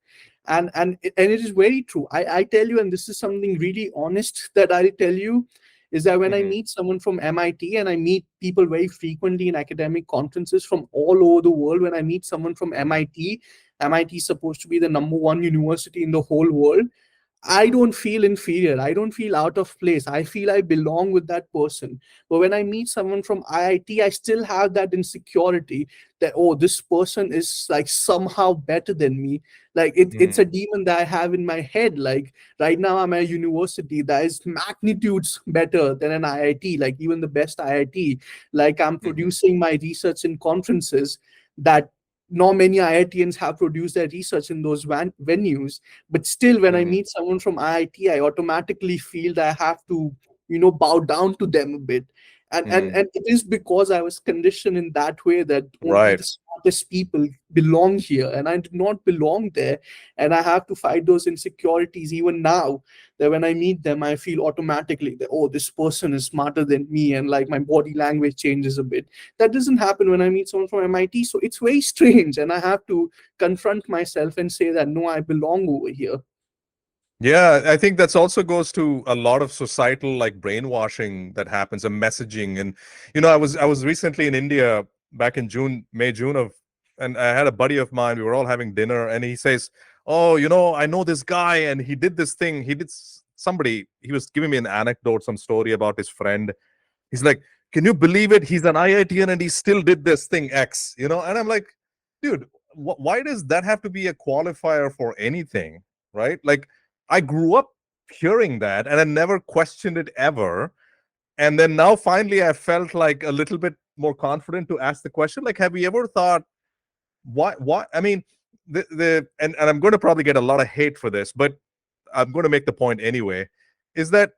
And it is very true. I tell you, and this is something really honest that I'll tell you, is that when I mhm, meet someone from MIT, and I meet people very frequently in academic conferences from all over the world, when I meet someone from mhm, MIT is supposed to be the number one university in the whole world. I don't feel inferior. I don't feel out of place. I feel I belong with that person. But when I meet someone from IIT, I still have that insecurity that, oh, this person is like somehow better than me. Like it's a mm, demon that I have in my head. Like right now, I'm at a university that is magnitudes better than an IIT, like even the best IIT. Like I'm mhm, producing my research in conferences that not many IITians have produced their research in those venues. But still, when I mhm, meet someone from IIT, I automatically feel that I have to, bow down to them a bit. mhm. And it is because I was conditioned in that way that only Right. the smartest people belong here, and I do not belong there. And I have to fight those insecurities even now. That when I meet them, I feel automatically that, oh, this person is smarter than me, and like my body language changes a bit. That doesn't happen when I meet someone from MIT. So it's very strange, and I have to confront myself and say that no, I belong over here. Yeah, I think that's also goes to a lot of societal like brainwashing that happens, and messaging. And I was recently in India back in June of, and I had a buddy of mine. We were all having dinner, and he says, "Oh, I know this guy, and he did this thing. He did somebody. He was giving me an anecdote, some story about his friend. He's like, can you believe it? He's an IITian, and he still did this thing X. And I'm like, dude, why does that have to be a qualifier for anything, right? Like, I grew up hearing that and I never questioned it ever. And then now finally I felt like a little bit more confident to ask the question. Like, have you ever thought why I mean and I'm going to probably get a lot of hate for this, but I'm going to make the point anyway, is that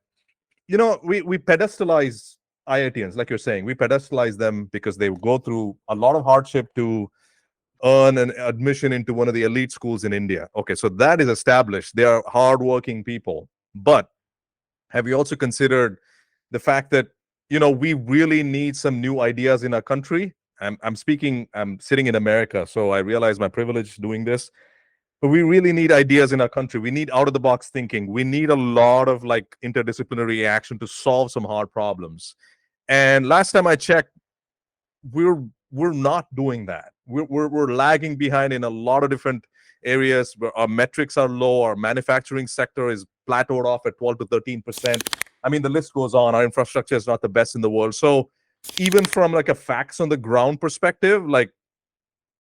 we pedestalize IITians, like you're saying. We pedestalize them because they go through a lot of hardship to earn an admission into one of the elite schools in India. Okay, so that is established. They are hardworking people. But have you also considered the fact that we really need some new ideas in our country? I'm sitting in America, so I realize my privilege doing this. But we really need ideas in our country. We need out of the box thinking. We need a lot of like interdisciplinary action to solve some hard problems. And last time I checked, we're not doing that. We're lagging behind in a lot of different areas where our metrics are low. Our manufacturing sector is plateaued off at 12 to 13%. I mean, the list goes on. Our infrastructure is not the best in the world. So even from like a facts on the ground perspective, like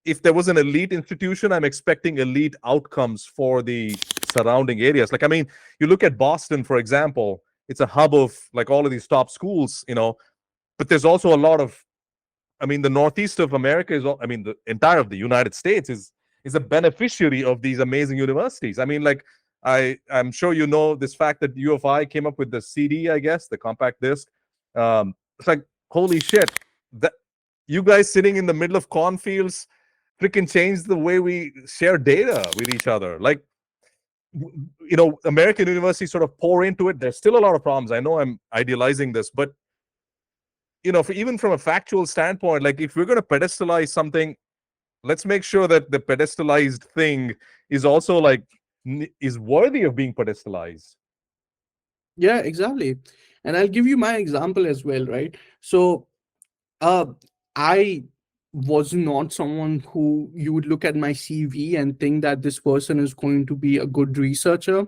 if there was an elite institution, I'm expecting elite outcomes for the surrounding areas. Like, I mean, you look at Boston, for example, it's a hub of like all of these top schools, but there's also a lot of, I mean, the Northeast of America I mean, the entire of the United States is a beneficiary of these amazing universities. I mean, like, I'm sure this fact that U of I came up with the CD, I guess, the compact disc. It's like, holy shit, that you guys sitting in the middle of cornfields freaking changed the way we share data with each other. Like, American universities sort of pour into it. There's still a lot of problems. I know I'm idealizing this, but even from a factual standpoint, like if we're going to pedestalize something, let's make sure that the pedestalized thing is also like is worthy of being pedestalized. Yeah, exactly. And I'll give you my example as well, right? So Uh, I was not someone who you would look at my CV and think that this person is going to be a good researcher.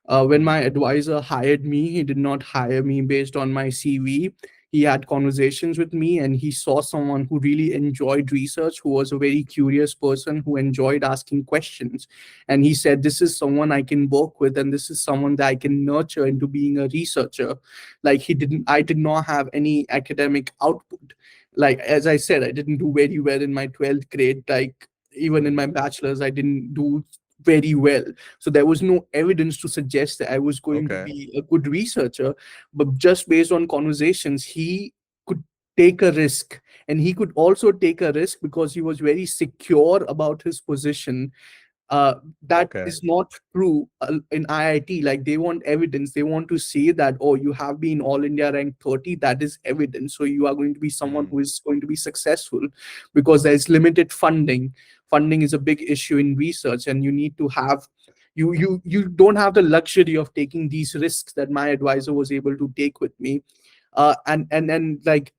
When Mm, my advisor hired me, he did not hire me based on my CV. He had conversations with me and he saw someone who really enjoyed research, who was a very curious person, who enjoyed asking questions. And he said, this is someone I can work with, and this is someone that I can nurture into being a researcher. Like I did not have any academic output. Like, as I said, I didn't do very well in my 12th grade. Like, even in my bachelor's, I didn't do very well. So there was no evidence to suggest that I was going to okay. be a good researcher. But just based on conversations, he could take a risk and he could also take a risk because he was very secure about his position. That Okay. is not true in IIT. Like, they want evidence. They want to say that, oh, you have been all India rank 30. That is evidence. So you are going to be someone Mm. who is going to be successful, because there is limited funding. Funding is a big issue in research, and you need to have, you don't have the luxury of taking these risks that my advisor was able to take with me. And like,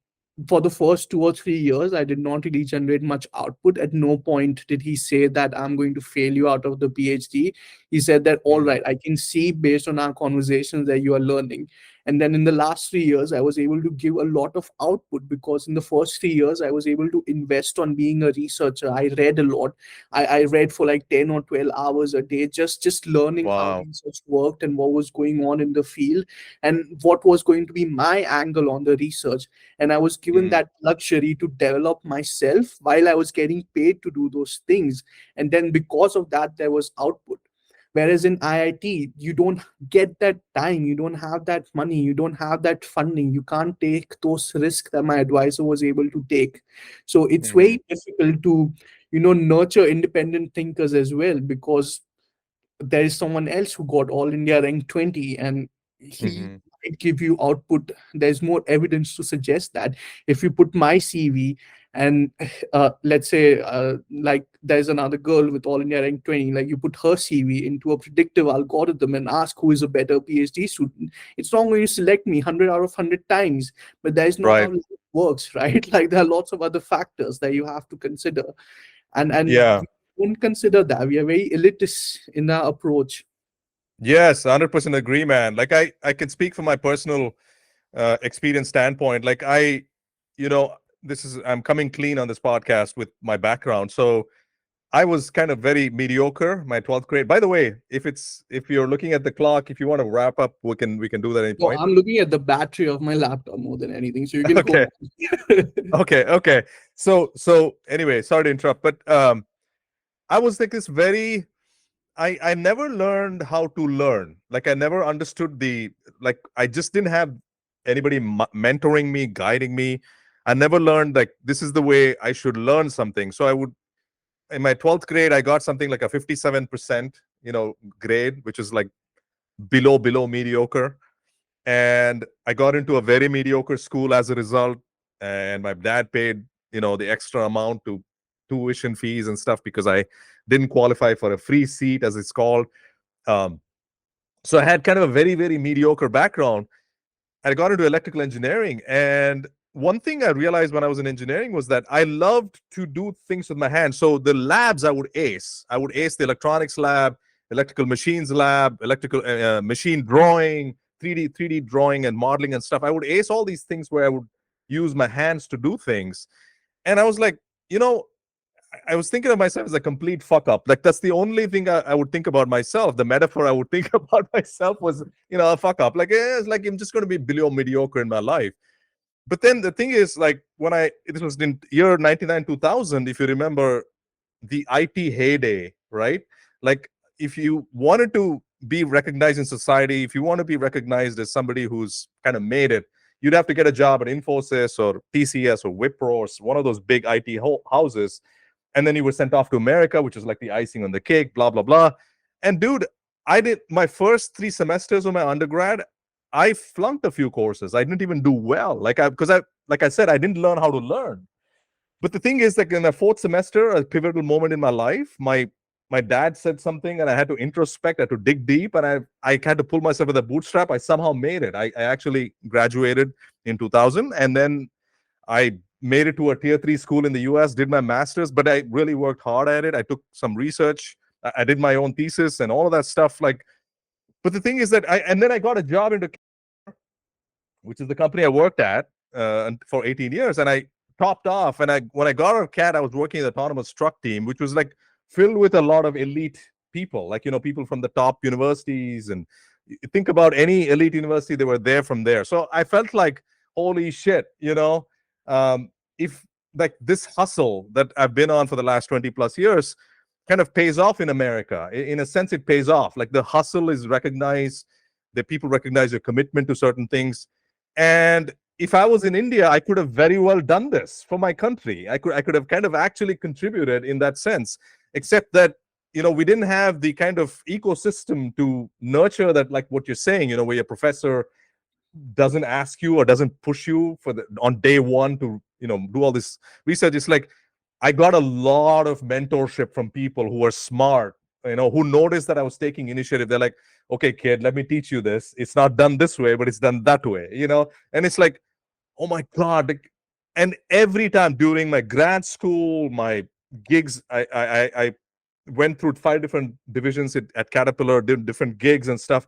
for the first 2 or 3 years, I did not really generate much output. At no point did he say that I'm going to fail you out of the PhD. He said that, all Mm. right, I can see based on our conversations that you are learning. And then in the last 3 years, I was able to give a lot of output, because in the first 3 years, I was able to invest on being a researcher. I read a lot. I read for like 10 or 12 hours a day, just learning how Wow. research worked and what was going on in the field, and what was going to be my angle on the research. And I was given Mm. that luxury to develop myself while I was getting paid to do those things. And then because of that, there was output. Whereas in IIT, you don't get that time, you don't have that money, you don't have that funding, you can't take those risks that my advisor was able to take. So it's Mhm. very difficult to, nurture independent thinkers as well, because there is someone else who got all India rank 20, and he Mhm. might give you output. There's more evidence to suggest that if you put my CV and let's say like there's another girl with all India rank 20, like you put her CV into a predictive algorithm and ask who is a better PhD student, it's not going to select me 100 out of 100 times. But that is not how Right. it works, right? Like, there are lots of other factors that you have to consider, and Yeah. we don't consider that. We are very elitist in our approach. Yes, 100% agree, man. Like I can speak from my personal experience standpoint. Like you know, I'm coming clean on this podcast with my background. So I was kind of very mediocre my 12th grade. By the way, if you're looking at the clock, if you want to wrap up, we can do that at any No, point. I'm looking at the battery of my laptop more than anything, so you can go Okay. on. Okay. So anyway, sorry to interrupt, but I was like this very I never learned how to learn. Like I never understood like I just didn't have anybody mentoring me, guiding me. I never learned like this is the way I should learn something. So I would in my 12th grade I got something like a 57%, grade, which is like below mediocre. And I got into a very mediocre school as a result. And my dad paid, the extra amount to tuition fees and stuff because I didn't qualify for a free seat, as it's called. Um, so I had kind of a very, very mediocre background. I got into electrical engineering. And one thing I realized when I was in engineering was that I loved to do things with my hands. So the labs I would ace. I would ace the electronics lab, electrical machines lab, electrical machine drawing, 3D drawing and modeling and stuff. I would ace all these things where I would use my hands to do things. And I was like, you know, I was thinking of myself as a complete fuck up. Like that's the only thing I would think about myself. The metaphor I would think about myself was, a fuck up. Like it's like I'm just going to be below mediocre in my life. But then the thing is, like this was in year 99 2000. If you remember the IT heyday, right? Like if you wanted to be recognized in society, if you want to be recognized as somebody who's kind of made it, you'd have to get a job at Infosys or TCS or Wipro or one of those big IT houses, and then you were sent off to America, which is like the icing on the cake, blah blah blah. And dude, I did my first 3 semesters of my undergrad. I flunked a few courses. I didn't even do well. Like I said, I didn't learn how to learn. But the thing is, like in the fourth semester, a pivotal moment in my life, my dad said something, and I had to introspect, I had to dig deep, and I had to pull myself with a bootstrap. I somehow made it. I actually graduated in 2000, and then I made it to a tier 3 school in the US, did my master's, but I really worked hard at it. I took some research. I did my own thesis and all of that stuff. Like, but the thing is that and then I got a job into, which is the company I worked at for 18 years. And I topped off. And when I got out of CAT, I was working in the autonomous truck team, which was like filled with a lot of elite people, like, people from the top universities. And think about any elite university, they were there from there. So I felt like, holy shit, if like this hustle that I've been on for the last 20 plus years kind of pays off in America. In a sense, it pays off. Like the hustle is recognized, the people recognize your commitment to certain things. And if I was in India, I could have very well done this for my country. I could have kind of actually contributed in that sense, except that we didn't have the kind of ecosystem to nurture that, like what you're saying, where your professor doesn't ask you or doesn't push you on day one to do all this research. It's like I got a lot of mentorship from people who are smart, who noticed that I was taking initiative. They're like, okay, kid, let me teach you this. It's not done this way, but it's done that way, and it's like, oh my God. And every time during my grad school, my gigs, I went through 5 different divisions at Caterpillar, did different gigs and stuff.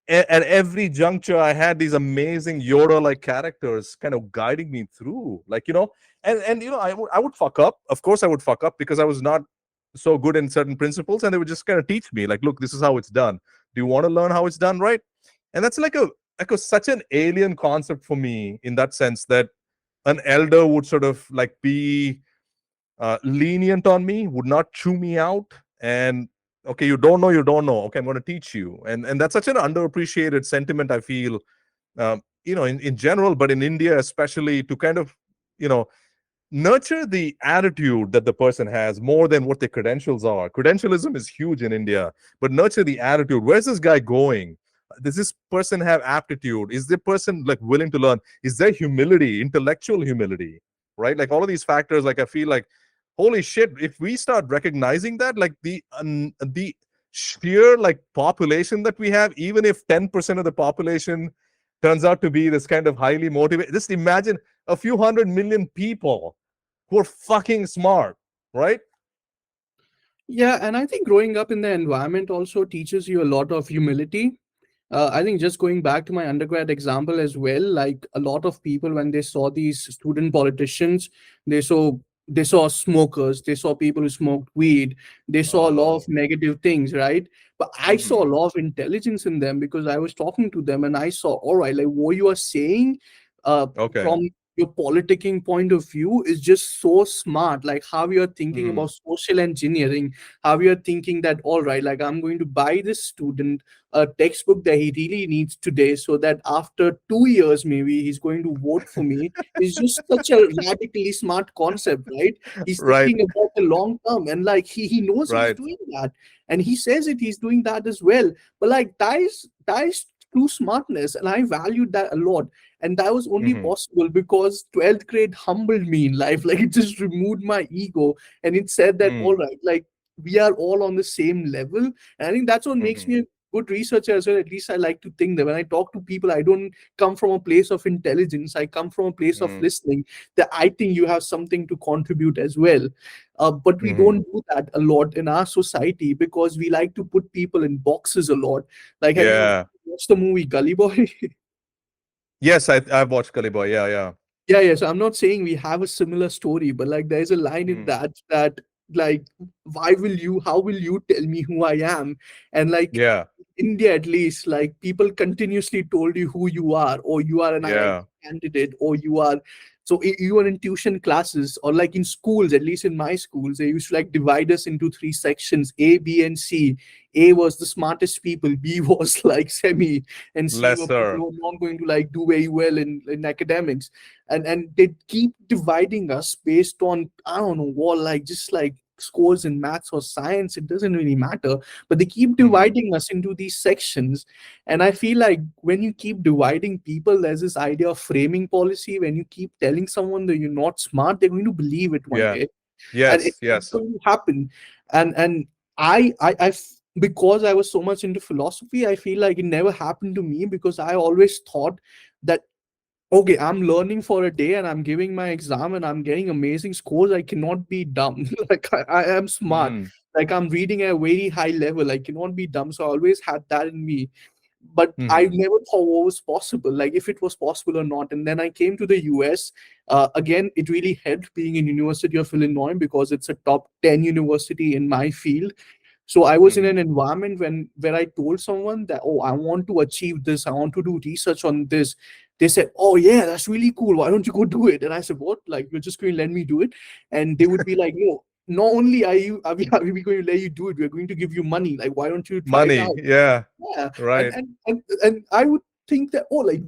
At every juncture, I had these amazing Yoda like characters kind of guiding me through, like, and I would fuck up. Of course I would fuck up, because I was not so good in certain principles, and they would just kind of teach me, like, look, this is how it's done. Do you want to learn how it's done, right? And that's like such an alien concept for me, in that sense, that an elder would sort of like be lenient on me, would not chew me out, and okay, you don't know. Okay, I'm going to teach you, and that's such an underappreciated sentiment, I feel, in general, but in India especially, to kind of you know nurture the attitude that the person has more than what their credentials are. Credentialism is huge in India, but nurture the attitude. Where's this guy going? Does this person have aptitude? Is the person like willing to learn? Is there humility, intellectual humility, right? Like all of these factors, like I feel like, holy shit, if we start recognizing that, like the sheer like population that we have, even if 10% of the population turns out to be this kind of highly motivated, just imagine a few 100 million people who are fucking smart, right? Yeah, and I think growing up in the environment also teaches you a lot of humility. I think just going back to my undergrad example as well, like a lot of people when they saw these student politicians, they saw they saw smokers, they saw people who smoked weed, they saw a lot of Oh. negative things, right? But I saw Hmm. a lot of intelligence in them because I was talking to them and I saw, all right, like what you are saying, Okay. from your politicking point of view is just so smart. Like how you're thinking Hmm. about social engineering, how you're thinking that, all right, like I'm going to buy this student a textbook that he really needs today so that after 2 years maybe he's going to vote for me is just such a radically smart concept, right? He's Right. thinking about the long term and like he knows he's Right. doing that and he says it he's doing that as well. But like that is true smartness and I valued that a lot. And that was only Hmm. possible because 12th grade humbled me in life. Like it just removed my ego and it said that, all Hmm. right, like we are all on the same level. And I think that's what makes Hmm. me a good researcher as well. At least I like to think that when I talk to people, I don't come from a place of intelligence. I come from a place of Hmm. listening that I think you have something to contribute as well. But we Hmm. don't do that a lot in our society because we like to put people in boxes a lot. Like, have you Yeah. watched the movie Gully Boy? Yes, I've watched Gully Boy. Yeah, yeah. Yeah, yeah. So I'm not saying we have a similar story, but like there's a line in Hmm. that like, why will you, how will you tell me who I am? And like Yeah. India, at least, like people continuously told you who you are, or you are an IIT Yeah. candidate, or you are. So you are in tuition classes, or like in schools, at least in my schools, they used to like divide us into three sections: A, B, and C. A was the smartest people, B was like semi, and C were people Lesser. who were not going to like do very well in academics. And they keep dividing us based on, I don't know what, like just like scores in maths or science, it doesn't really matter, but they keep Hmm. dividing us into these sections. And I feel like when you keep dividing people, there's this idea of framing policy. When you keep telling someone that you're not smart, they're going to believe it one Yeah. day, and Yes. it's not Yes. going to happen. And because I was so much into philosophy, I feel like it never happened to me because I always thought that, okay, I'm learning for a day and I'm giving my exam and I'm getting amazing scores. I cannot be dumb. Like I am smart. Hmm. Like I'm reading at a very high level. I cannot be dumb. So I always had that in me. But I Hmm. never thought what was possible, like if it was possible or not. And then I came to the US. Again, it really helped being in University of Illinois because it's a top 10 university in my field. So I was in Hmm. an environment where I told someone that, oh, I want to achieve this, I want to do research on this. They said, oh yeah, that's really cool, why don't you go do it? And I said, what, like you're just going to let me do it? And they would be like, no, not only are we going to let you do it, we're going to give you money, like why don't you try it Money. out? Yeah. Yeah. and Right. and and, and I would think that, oh, like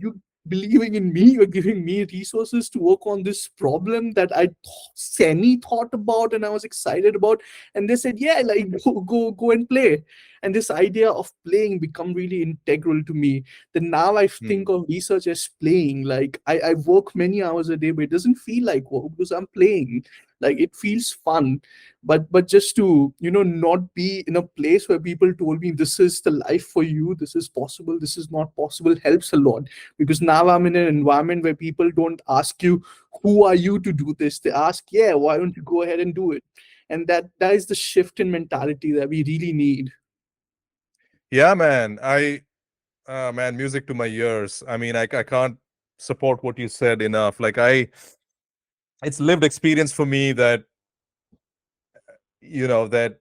believing in me. You're giving me resources to work on this problem that I semi thought about and I was excited about. And they said, yeah, like go and play. And this idea of playing become really integral to me. Then now I Hmm. think of research as playing. Like I work many hours a day, but it doesn't feel like work because I'm playing. Like it feels fun. But just to, not be in a place where people told me this is the life for you, this is possible, this is not possible, helps a lot. Because now I'm in an environment where people don't ask you, who are you to do this? They ask, yeah, why don't you go ahead and do it? And that is the shift in mentality that we really need. Yeah, man. Man, music to my ears. I mean, I can't support what you said enough. It's lived experience for me that, that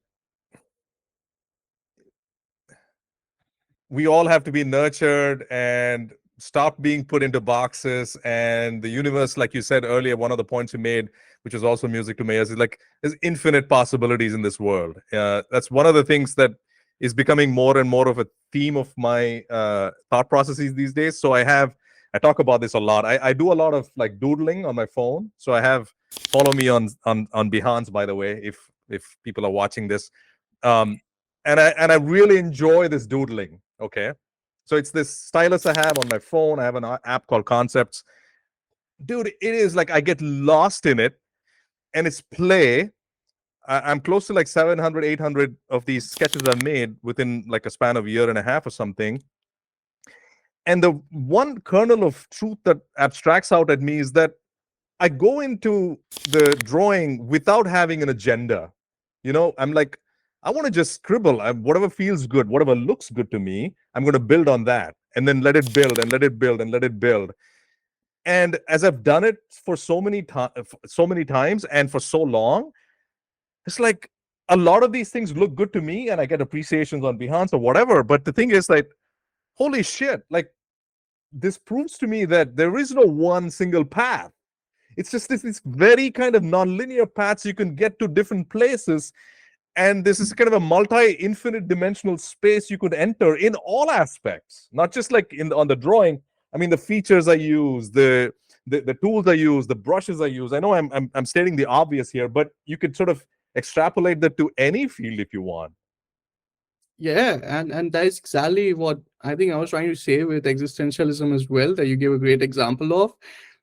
we all have to be nurtured and stop being put into boxes. And the universe, like you said earlier, one of the points you made, which is also music to my ears, is like there's infinite possibilities in this world. That's one of the things that is becoming more and more of a theme of my thought processes these days. So I talk about this a lot. I do a lot of like doodling on my phone. So I have follow me on Behance, by the way, if people are watching this. Um, and I really enjoy this doodling. Okay, so it's this stylus I have on my phone. I have an app called Concepts. Dude, it is like I get lost in it, and it's play. I'm close to like 700, 800 of these sketches I've made within like a span of a year and a half or something. And the one kernel of truth that abstracts out at me is that I go into the drawing without having an agenda. I'm like, I want to just scribble. Whatever feels good, whatever looks good to me, I'm going to build on that and then let it build and let it build and let it build. And as I've done it for so many times and for so long, it's like a lot of these things look good to me and I get appreciations on Behance or whatever. But the thing is, like, holy shit, like this proves to me that there is no one single path. It's just this very kind of non-linear paths you can get to different places, and this is kind of a multi-infinite dimensional space you could enter in all aspects, not just like on the drawing. I mean, the features I use, the tools I use, the brushes I use. I know I'm stating the obvious here, but you could sort of extrapolate that to any field if you want. Yeah, and that is exactly what I think I was trying to say with existentialism as well, that you gave a great example of.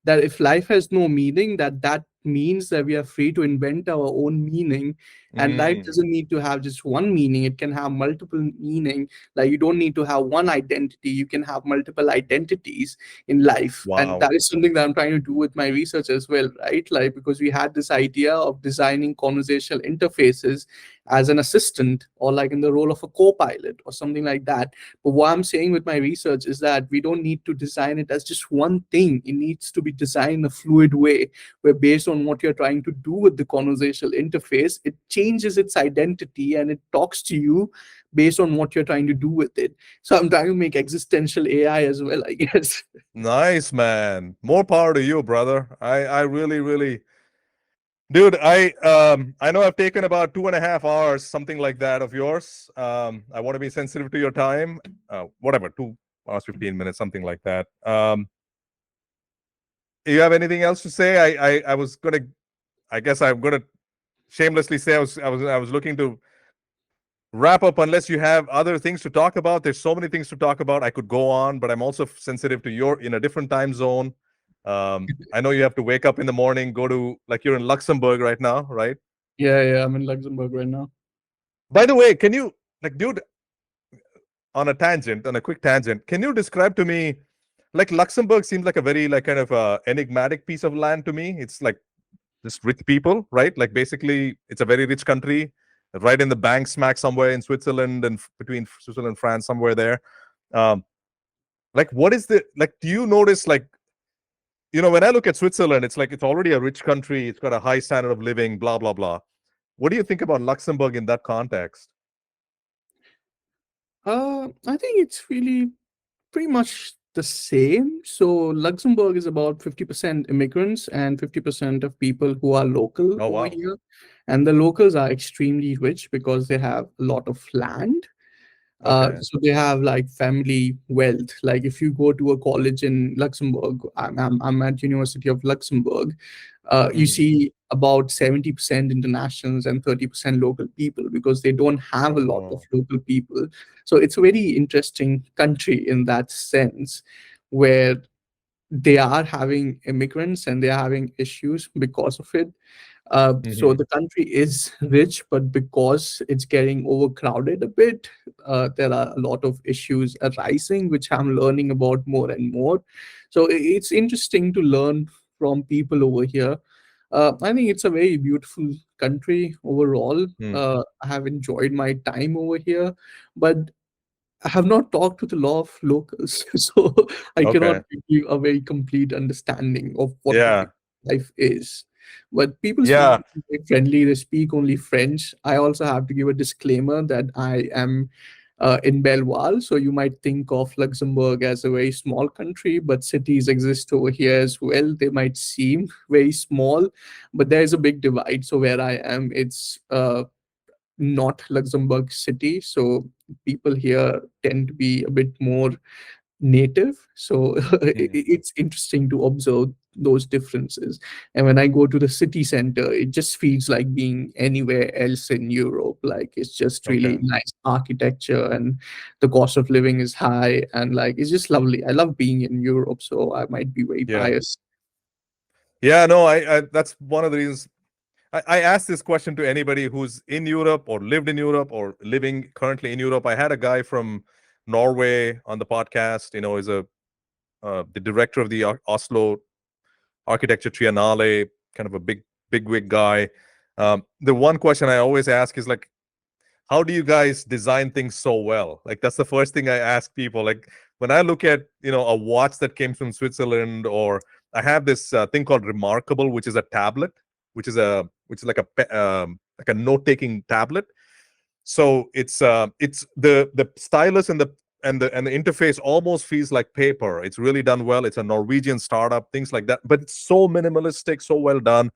That if life has no meaning, that means that we are free to invent our own meaning. And life Mm, doesn't need to have just one meaning, it can have multiple meaning. Like you don't need to have one identity, you can have multiple identities in life. And wow. that is something that I'm trying to do with my research as well, right? Like because we had this idea of designing conversational interfaces as an assistant or like in the role of a co-pilot or something like that. But what I'm saying with my research is that we don't need to design it as just one thing. It needs to be designed in a fluid way where based on what you're trying to do with the conversational interface, it changes its identity and it talks to you based on what you're trying to do with it. So I'm trying to make existential AI as well, I guess. Nice, man. More power to you, brother. I really, really, dude, I know I've taken about 2.5 hours, something like that, of yours. I want to be sensitive to your time. Whatever, 2 hours, 15 minutes, something like that. You have anything else to say? I was gonna, I guess I'm gonna shamelessly say I was looking to wrap up unless you have other things to talk about. There's so many things to talk about. I could go on, but I'm also sensitive to your in a different time zone. I know you have to wake up in the morning, go to, like, you're in Luxembourg right now, right? Yeah, I'm in Luxembourg right now. By the way, can you, like, dude, on a quick tangent, can you describe to me, like, Luxembourg seems like a very, like, kind of enigmatic piece of land to me. It's like just rich people, right? Like, basically, it's a very rich country, right in the bank smack somewhere in Switzerland and between Switzerland and France, somewhere there. Um, like, what is the, like, do you notice, like, when I look at Switzerland, it's like it's already a rich country, it's got a high standard of living, blah, blah, blah. What do you think about Luxembourg in that context? I think it's really pretty much the same. So Luxembourg is about 50% immigrants and 50% of people who are local Oh, over wow. here. And the locals are extremely rich because they have a lot of land. Okay. So they have like family wealth. Like if you go to a college in Luxembourg, I'm at University of Luxembourg. You Mm. see about 70% internationals and 30% local people because they don't have a lot of Oh. local people. So it's a very interesting country in that sense, where they are having immigrants and they are having issues because of it. So Hmm. the country is rich, but because it's getting overcrowded a bit, there are a lot of issues arising, which I'm learning about more and more. So it's interesting to learn from people over here. I think it's a very beautiful country overall. Mm. I have enjoyed my time over here, but I have not talked with a lot of locals, so I cannot Okay. give you a very complete understanding of what the Yeah. life is. But people seem Yeah. to be very friendly. They speak only French. I also have to give a disclaimer that I am in Belval, so you might think of Luxembourg as a very small country, but cities exist over here as well. They might seem very small, but there is a big divide. So where I am, it's not Luxembourg City. So people here tend to be a bit more native. So Mm. it's interesting to observe those differences. And when I go to the city center, it just feels like being anywhere else in Europe. Like it's just really Okay. nice architecture and the cost of living is high. And like it's just lovely. I love being in Europe. So I might be very Yeah. biased. Yeah. No, I that's one of the reasons I asked this question to anybody who's in Europe or lived in Europe or living currently in Europe. I had a guy from Norway on the podcast. Is the director of the Oslo Architecture Triennale, kind of a big wig guy. The one question I always ask is like, how do you guys design things so well? Like that's the first thing I ask people. Like when I look at a watch that came from Switzerland, or I have this thing called Remarkable, which is a tablet, which is like a note taking tablet. So it's the stylus and the interface almost feels like paper. It's really done well. It's a Norwegian startup, things like that, but it's so minimalistic, so well done.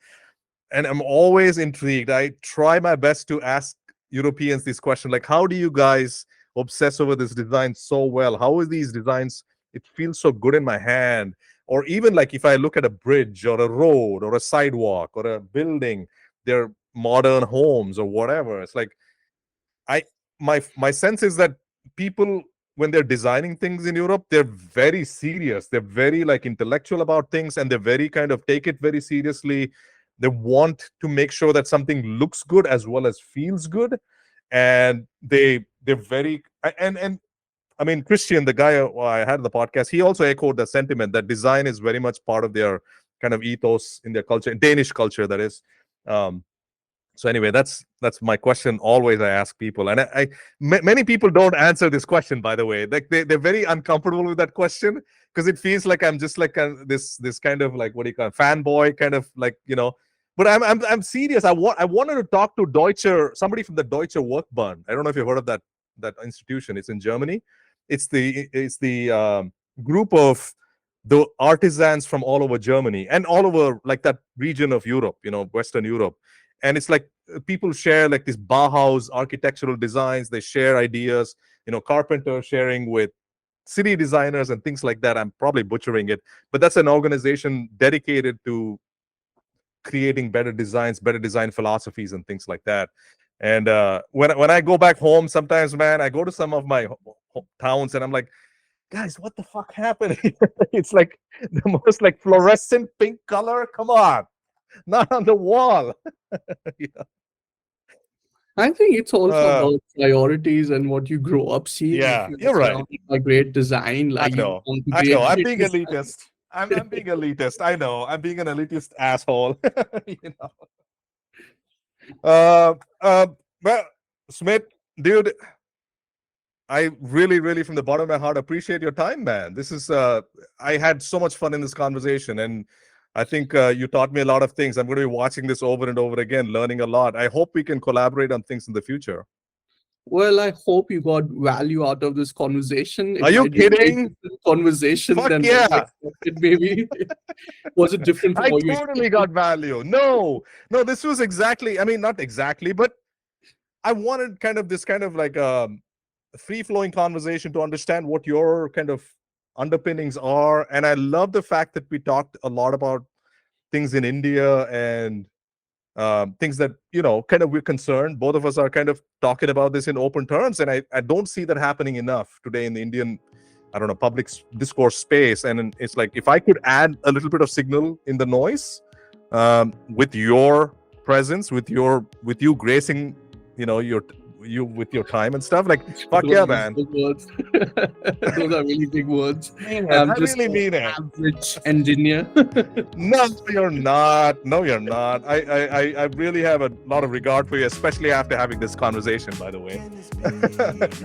And I'm always intrigued. I try my best to ask Europeans this question, like, how do you guys obsess over this design so well? How are these designs? It feels so good in my hand. Or even like if I look at a bridge or a road or a sidewalk or a building, they're modern homes or whatever. It's like I my sense is that people, when they're designing things in Europe, they're very serious. They're very like intellectual about things, and they're very kind of take it very seriously. They want to make sure that something looks good as well as feels good, and they're very and I mean, Christian, the guy I had on the podcast, he also echoed the sentiment that design is very much part of their kind of ethos in their culture, Danish culture, that is. Um, so anyway, that's my question. Always I ask people, and many people don't answer this question. By the way, like they're very uncomfortable with that question because it feels like I'm just like this kind of like, what do you call it, fanboy kind of like. But I'm serious. I wanted to talk to somebody from the Deutsche Workbund. I don't know if you've heard of that institution. It's in Germany. It's the group of the artisans from all over Germany and all over like that region of Europe, Western Europe. And it's like people share like these Bauhaus architectural designs. They share ideas, carpenters sharing with city designers and things like that. I'm probably butchering it, but that's an organization dedicated to creating better designs, better design philosophies, and things like that. And when I go back home, sometimes, man, I go to some of my towns, and I'm like, guys, what the fuck happened? It's like the most like fluorescent pink color. Come on, not on the wall. Yeah. I think it's also Uh, about priorities and what you grow up seeing. If yeah, you are you're right. surrounded by great design, I like you know. want to I know. create I'm great being design. elitist. I'm being elitist. I know. I'm being an elitist asshole. you know. Uh, uh, well, Smith, dude, I really, really, from the bottom of my heart, appreciate your time, man. I had so much fun in this conversation, and I think you taught me a lot of things. I'm going to be watching this over and over again, learning a lot. I hope we can collaborate on things in the future. Well, I hope you got value out of this conversation. Are It you might be a very kidding? different conversation Fuck than what you yeah. expected, maybe. Was it different from I what you totally expected? got value. No, no, this was exactly, I mean, not exactly, but I wanted kind of this kind of like free flowing conversation to understand what your kind of underpinnings are. And I love the fact that we talked a lot about things in India and things that, kind of we're concerned. Both of us are kind of talking about this in open terms. And I don't see that happening enough today in the Indian, I don't know, public discourse space. And it's like, if I could add a little bit of signal in the noise, with your presence, with you gracing, you with your time and stuff, like, fuck Those yeah, are man. big words. Those are really big words. I Just really an mean it. average engineer. No, you're not. No, you're not. I really have a lot of regard for you, especially after having this conversation, by the way.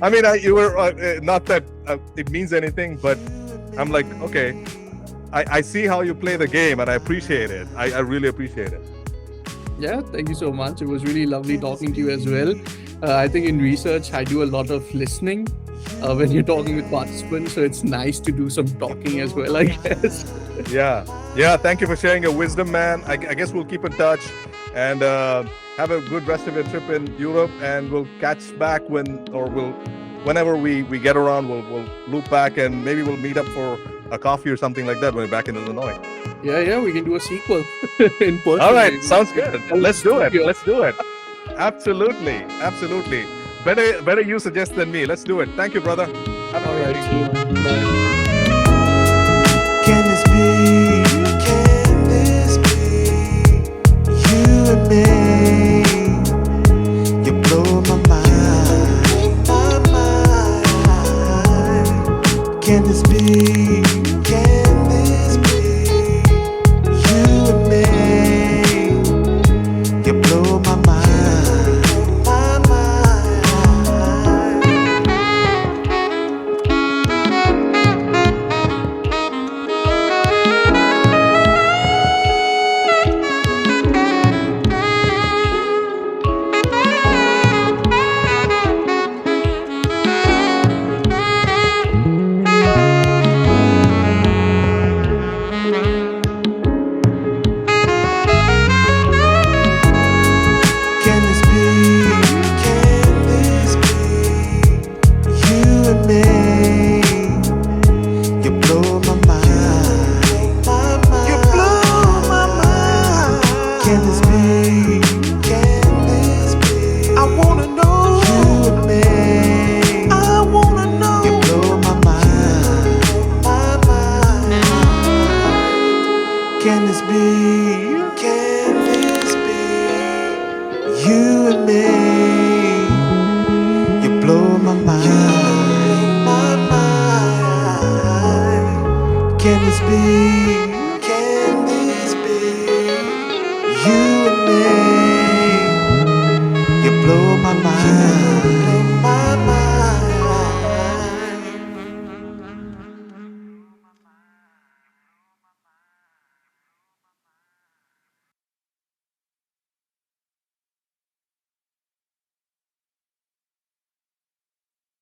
I mean, you were not that it means anything, but I'm like, okay, I see how you play the game, and I appreciate it. I really appreciate it. Yeah, thank you so much. It was really lovely talking to you as well. I think in research, I do a lot of listening when you're talking with participants. So it's nice to do some talking as well, I guess. Yeah. Thank you for sharing your wisdom, man. I guess we'll keep in touch and have a good rest of your trip in Europe. And we'll catch back whenever we get around, we'll loop back and maybe we'll meet up for a coffee or something like that when we're back in Illinois. Yeah, we can do a sequel in person. All right, maybe. sounds good. Let's do it. Absolutely. Better you suggest than me. Let's do it. Thank you, brother. Have a All great right, evening. see you. Bye. Can this be you and me? You blow my mind, Can this be you and me? You blow my mind. Can this be you and me? You blow my mind. You blow my mind. Can this be? I wanna know you and me. I wanna know. You blow my mind. Can this be? You and me, you blow my mind. Can this be?